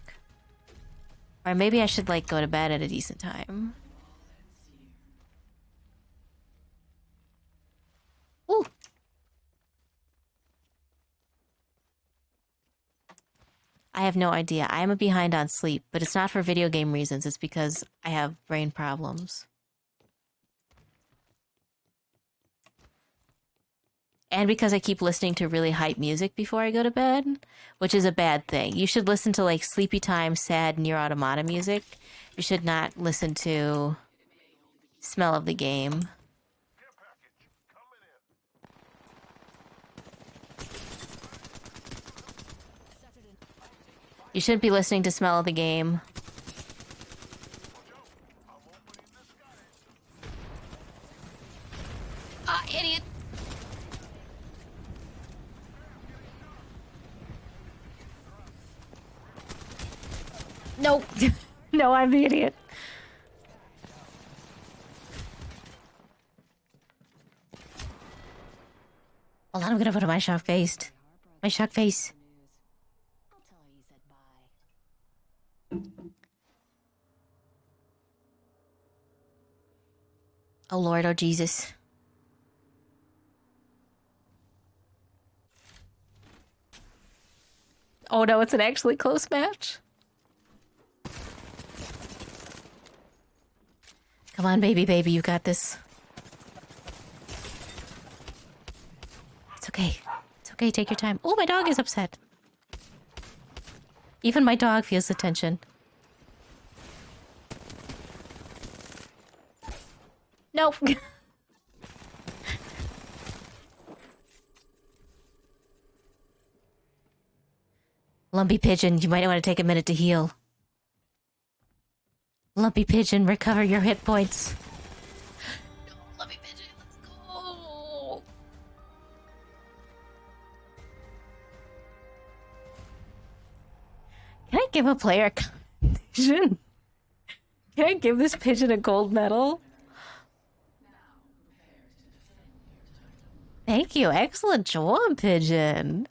Or maybe I should like go to bed at a decent time. Ooh. I have no idea. I am behind on sleep, but it's not for video game reasons. It's because I have brain problems. And because I keep listening to really hype music before I go to bed, which is a bad thing. You should listen to like sleepy time, sad, near automata music. You should not listen to Smell of the Game. Care package coming in. You shouldn't be listening to Smell of the Game. Ah, idiot! Nope. No, I'm the idiot. Hold on, I'm gonna put on my shock face. My shock face. I'll tell her you said bye. Oh Lord, oh Jesus. Oh no, it's an actually close match. Come on, baby, baby, you got this. It's okay. It's okay, take your time. Oh, my dog is upset. Even my dog feels the tension. Nope. Lumpy Pigeon, you might want to take a minute to heal. Lumpy Pigeon, recover your hit points. No, Lumpy Pigeon, let's go. Can I give a player a commendation? Can I give this pigeon a gold medal? Thank you. Excellent job, Pigeon.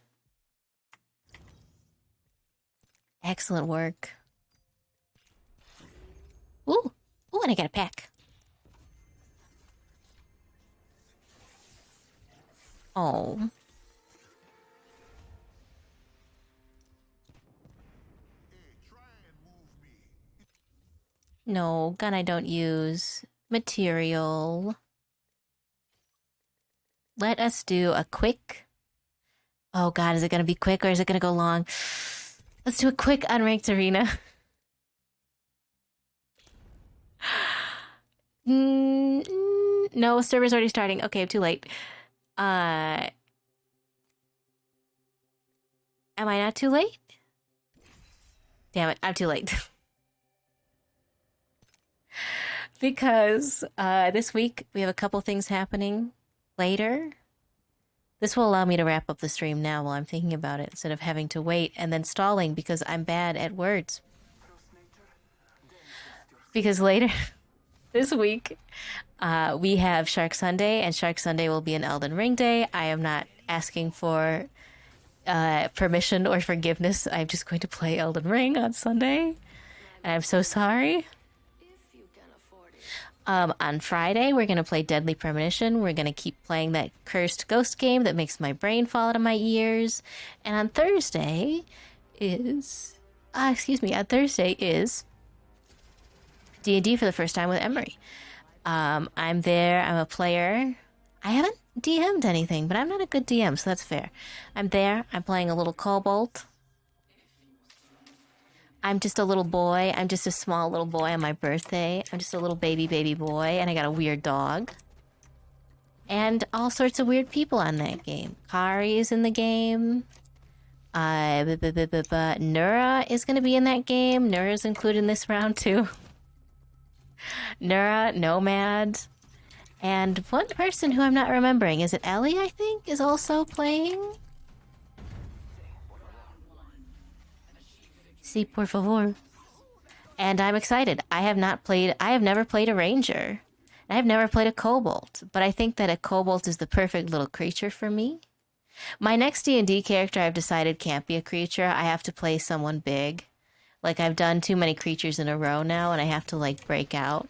Excellent work. Ooh. Ooh, and I got a pack. Oh. No, gun I don't use. Material. Let us do a quick... Oh god, is it gonna be quick or is it gonna go long? Let's do a quick unranked arena. No, server's already starting. Okay, I'm too late. Am I not too late? Damn it, I'm too late. Because this week we have a couple things happening later. This will allow me to wrap up the stream now while I'm thinking about it instead of having to wait and then stalling because I'm bad at words. Because later this week we have Shark Sunday, and Shark Sunday will be an Elden Ring day. I am not asking for permission or forgiveness. I'm just going to play Elden Ring on Sunday. And I'm so sorry. On Friday, we're going to play Deadly Premonition. We're going to keep playing that cursed ghost game that makes my brain fall out of my ears. And on Thursday is... on Thursday is D&D for the first time with Emery. I'm there. I'm a player. I haven't DM'd anything, but I'm not a good DM, so that's fair. I'm there. I'm playing a little kobold. I'm just a little boy. I'm just a small little boy on my birthday. I'm just a little baby boy, and I got a weird dog. And all sorts of weird people on that game. Kari is in the game. Nura is going to be in that game. Nura's included in this round, too. Nura, Nomad, and one person who I'm not remembering. Is it Ellie, I think, is also playing? Sí, por favor. And I'm excited. I have never played a ranger. I have never played a kobold, but I think that a kobold is the perfect little creature for me. My next D&D character I've decided can't be a creature. I have to play someone big. Like, I've done too many creatures in a row now, and I have to, like, break out.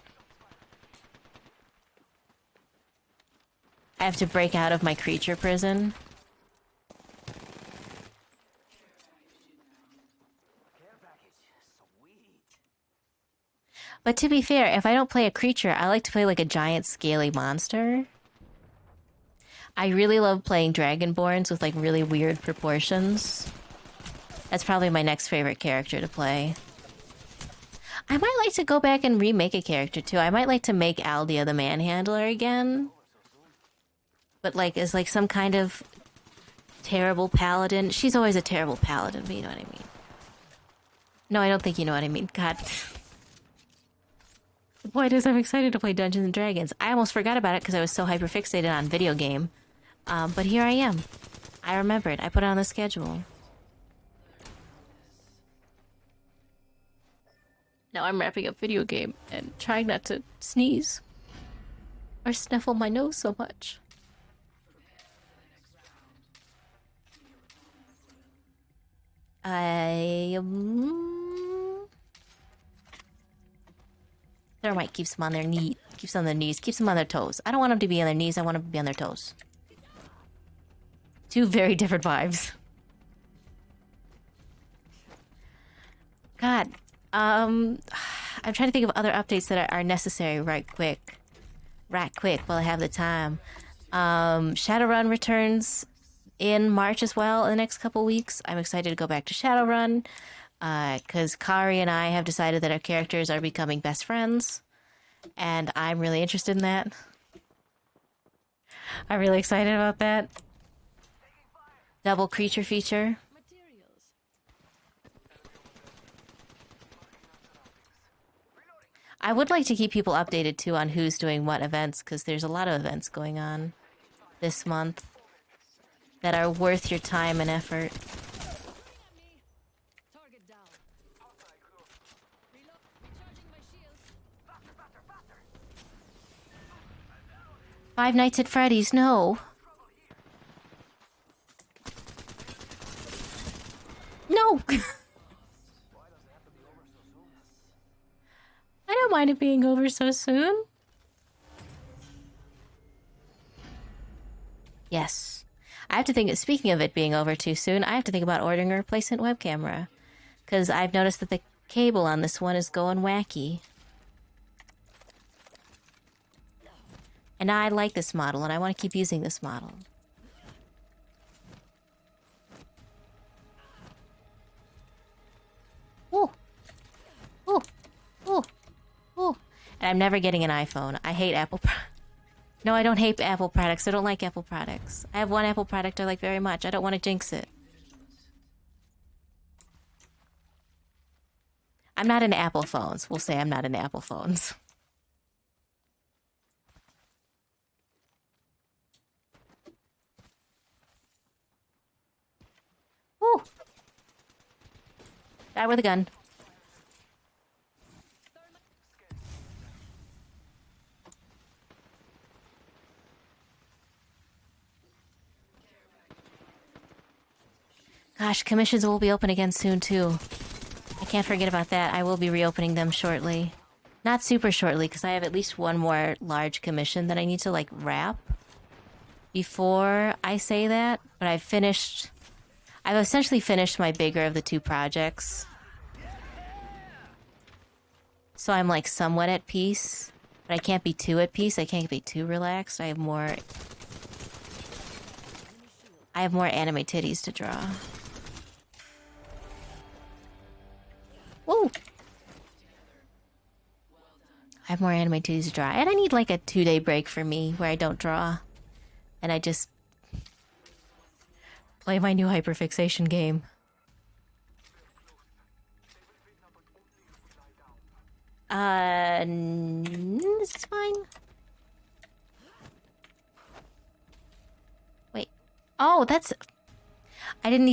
I have to break out of my creature prison. But to be fair, if I don't play a creature, I like to play, like, a giant scaly monster. I really love playing Dragonborns with, like, really weird proportions. That's probably my next favorite character to play. I might like to go back and remake a character, too. I might like to make Aldia the Manhandler again. But, like, as, like, some kind of terrible paladin. She's always a terrible paladin, but you know what I mean. No, I don't think you know what I mean. God. The point is, I'm excited to play Dungeons & Dragons. I almost forgot about it because I was so hyperfixated on video game. But here I am. I remembered. I put it on the schedule. Now I'm wrapping up video game and trying not to sneeze or sniffle my nose so much. Thermite keeps them on their knees, keeps them on their knees, keeps them on their toes. I don't want them to be on their knees, I want them to be on their toes. Two very different vibes. God, I'm trying to think of other updates that are necessary right quick while I have the time. Shadowrun returns in March as well in the next couple weeks. I'm excited to go back to Shadowrun because Kari and I have decided that our characters are becoming best friends, and I'm really interested in that. I'm really excited about that. Double creature feature. Materials. I would like to keep people updated too on who's doing what events, because there's a lot of events going on this month that are worth your time and effort. Target down. Reload. Recharging my shields. Five Nights at Freddy's, no. No! I don't mind it being over so soon. Yes. I have to think, speaking of it being over too soon, I have to think about ordering a replacement web camera. Because I've noticed that the cable on this one is going wacky. And I like this model, and I want to keep using this model. Ooh. Ooh. Ooh. Ooh. And I'm never getting an iPhone. I hate Apple products. No, I don't hate Apple products. I don't like Apple products. I have one Apple product I like very much. I don't want to jinx it. I'm not into Apple phones. We'll say I'm not into Apple phones. Woo! Die with a gun. Gosh, commissions will be open again soon, too. I can't forget about that. I will be reopening them shortly. Not super shortly, because I have at least one more large commission that I need to, like, wrap before I say that. But I've essentially finished my bigger of the two projects. So I'm, like, somewhat at peace. But I can't be too at peace. I can't be too relaxed. I have more anime titties to draw. Woo! I have more anime titties to draw. And I need like a 2-day break for me where I don't draw. And I just play my new hyperfixation game. This is fine. Wait. Oh, that's... I didn't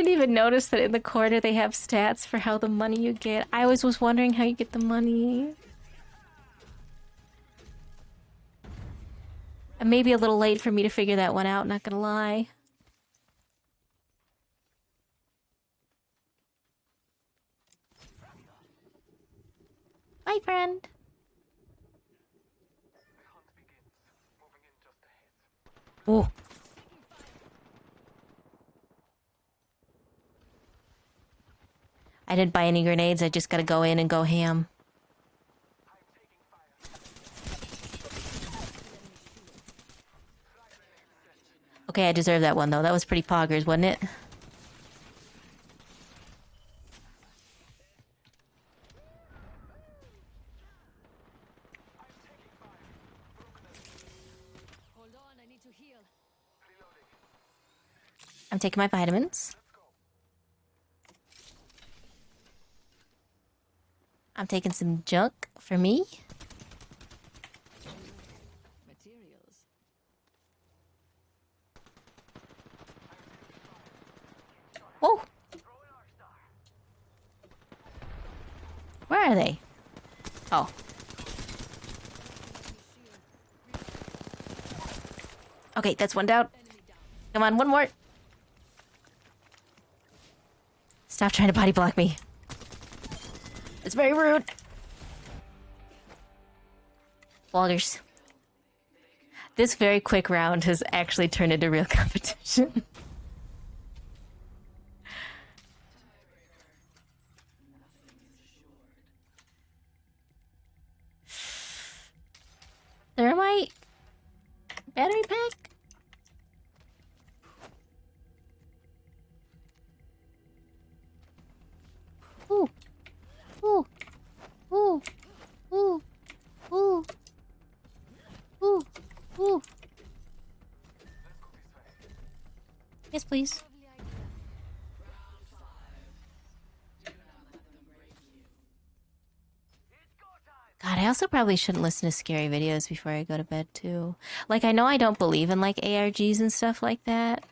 even notice that in the corner they have stats for how the money you get. I always was wondering how you get the money. And maybe a little late for me to figure that one out, not gonna lie. Bye, friend. Oh. I didn't buy any grenades, I just gotta go in and go ham. Okay, I deserve that one though. That was pretty poggers, wasn't it? Hold on, I need to heal. I'm taking my vitamins. I'm taking some junk for me. Materials. Oh! Where are they? Oh. Okay, that's one down. Come on, one more. Stop trying to body block me. It's very rude. Walgers. This very quick round has actually turned into real competition. Thermite? Battery pack? Ooh. Ooh. Ooh. Ooh. Ooh. Ooh. Ooh. Yes, please. God, I also probably shouldn't listen to scary videos before I go to bed, too. Like, I know I don't believe in, like, ARGs and stuff like that.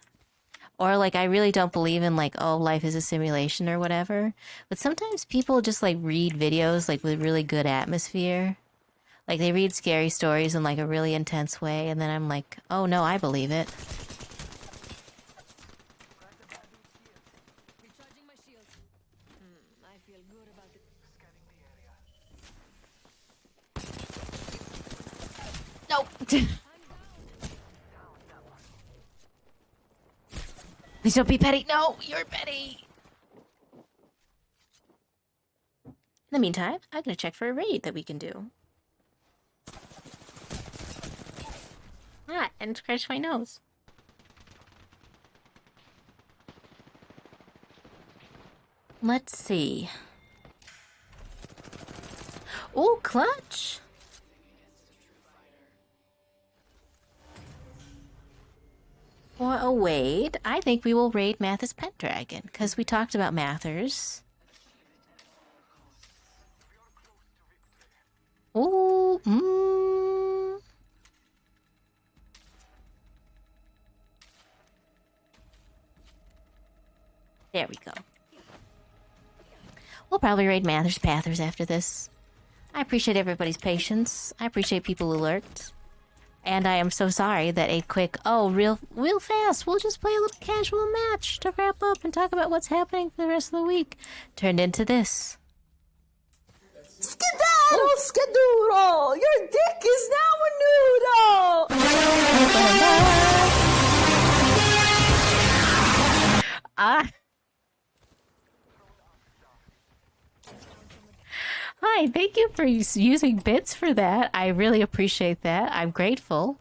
Or, like, I really don't believe in, like, oh, life is a simulation or whatever. But sometimes people just, like, read videos, like, with really good atmosphere. Like, they read scary stories in, like, a really intense way, and then I'm like, oh, no, I believe it. Recharging my shields. I feel good about it. Nope. Please don't be petty. No, you're petty. In the meantime, I'm gonna check for a raid that we can do. Ah, and scratch my nose. Let's see. Oh, clutch. For a raid, I think we will raid Mathis Pendragon, because we talked about Mathers. Ooh, There we go. We'll probably raid Mathers Pathers after this. I appreciate everybody's patience. I appreciate people who lurked. And I am so sorry that a quick, oh, real fast, we'll just play a little casual match to wrap up and talk about what's happening for the rest of the week, turned into this. Skedaddle, skedoodle! Your dick is now a noodle! Hi, thank you for using bits for that. I really appreciate that. I'm grateful.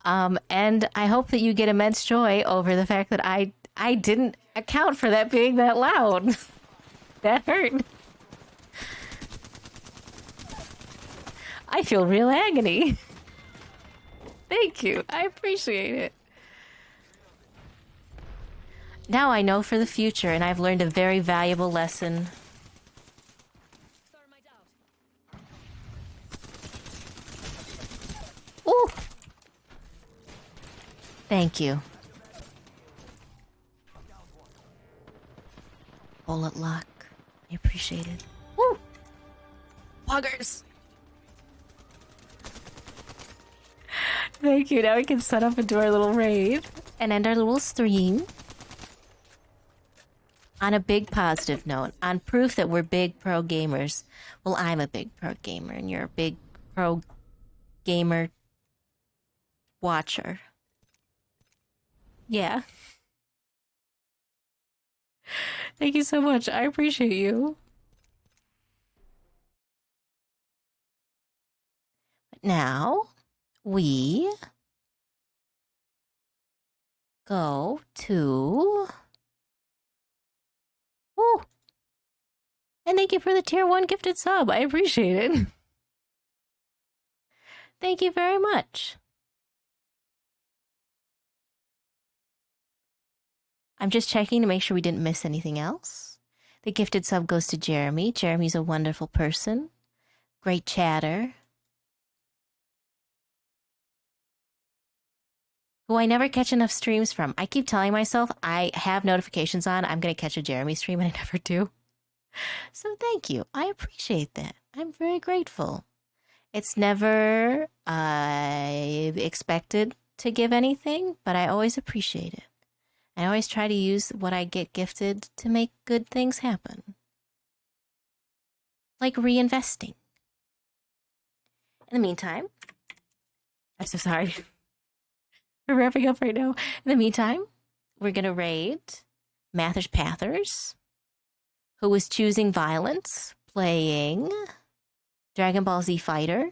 And I hope that you get immense joy over the fact that I didn't account for that being that loud. That hurt. I feel real agony. Thank you. I appreciate it. Now I know for the future, and I've learned a very valuable lesson. Ooh! Thank you. Bullet lock. I appreciate it. Woo! Poggers! Thank you. Now we can set up and do our little raid and end our little stream. On a big positive note, on proof that we're big pro gamers. Well, I'm a big pro gamer and you're a big pro gamer watcher. Yeah. Thank you so much. I appreciate you. Now, we go to... Ooh. And thank you for the tier 1 gifted sub. I appreciate it. Thank you very much. I'm just checking to make sure we didn't miss anything else. The gifted sub goes to Jeremy. Jeremy's a wonderful person. Great chatter. Who I never catch enough streams from. I keep telling myself I have notifications on. I'm going to catch a Jeremy stream and I never do. So thank you. I appreciate that. I'm very grateful. It's never expected to give anything, but I always appreciate it. I always try to use what I get gifted to make good things happen. Like reinvesting. In the meantime, I'm so sorry. We're wrapping up right now. In the meantime, we're going to raid Mathers Pathers, who was choosing violence, playing Dragon Ball Z Fighter.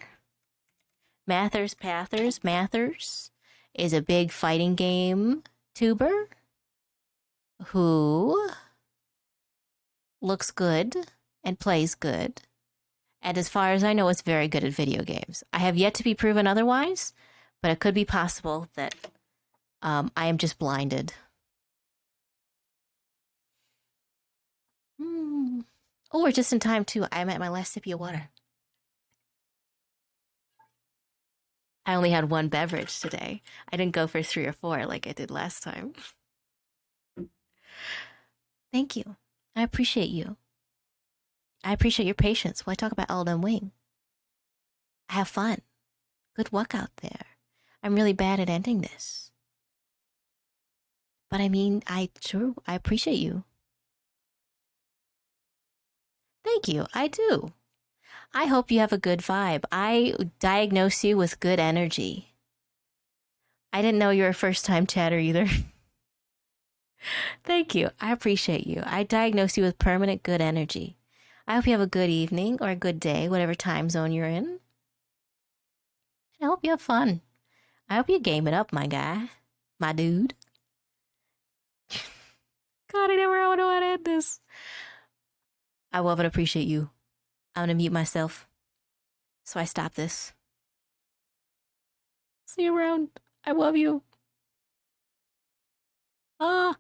Mathers Pathers. Mathers is a big fighting game tuber who looks good and plays good. And as far as I know, is very good at video games. I have yet to be proven otherwise, but it could be possible that I am just blinded. Oh, we're just in time too. I'm at my last sip of water. I only had one beverage today. I didn't go for 3 or 4 like I did last time. Thank you. I appreciate you. I appreciate your patience while I talk about Elden Wing. Have fun. Good luck out there. I'm really bad at ending this. But I mean, I appreciate you. Thank you. I do. I hope you have a good vibe. I diagnose you with good energy. I didn't know you were a first time chatter either. Thank you. I appreciate you. I diagnose you with permanent good energy. I hope you have a good evening or a good day, whatever time zone you're in. And I hope you have fun. I hope you game it up, my guy. My dude. God, I never know how to end this. I love and appreciate you. I'm gonna mute myself. So I stop this. See you around. I love you. Ah.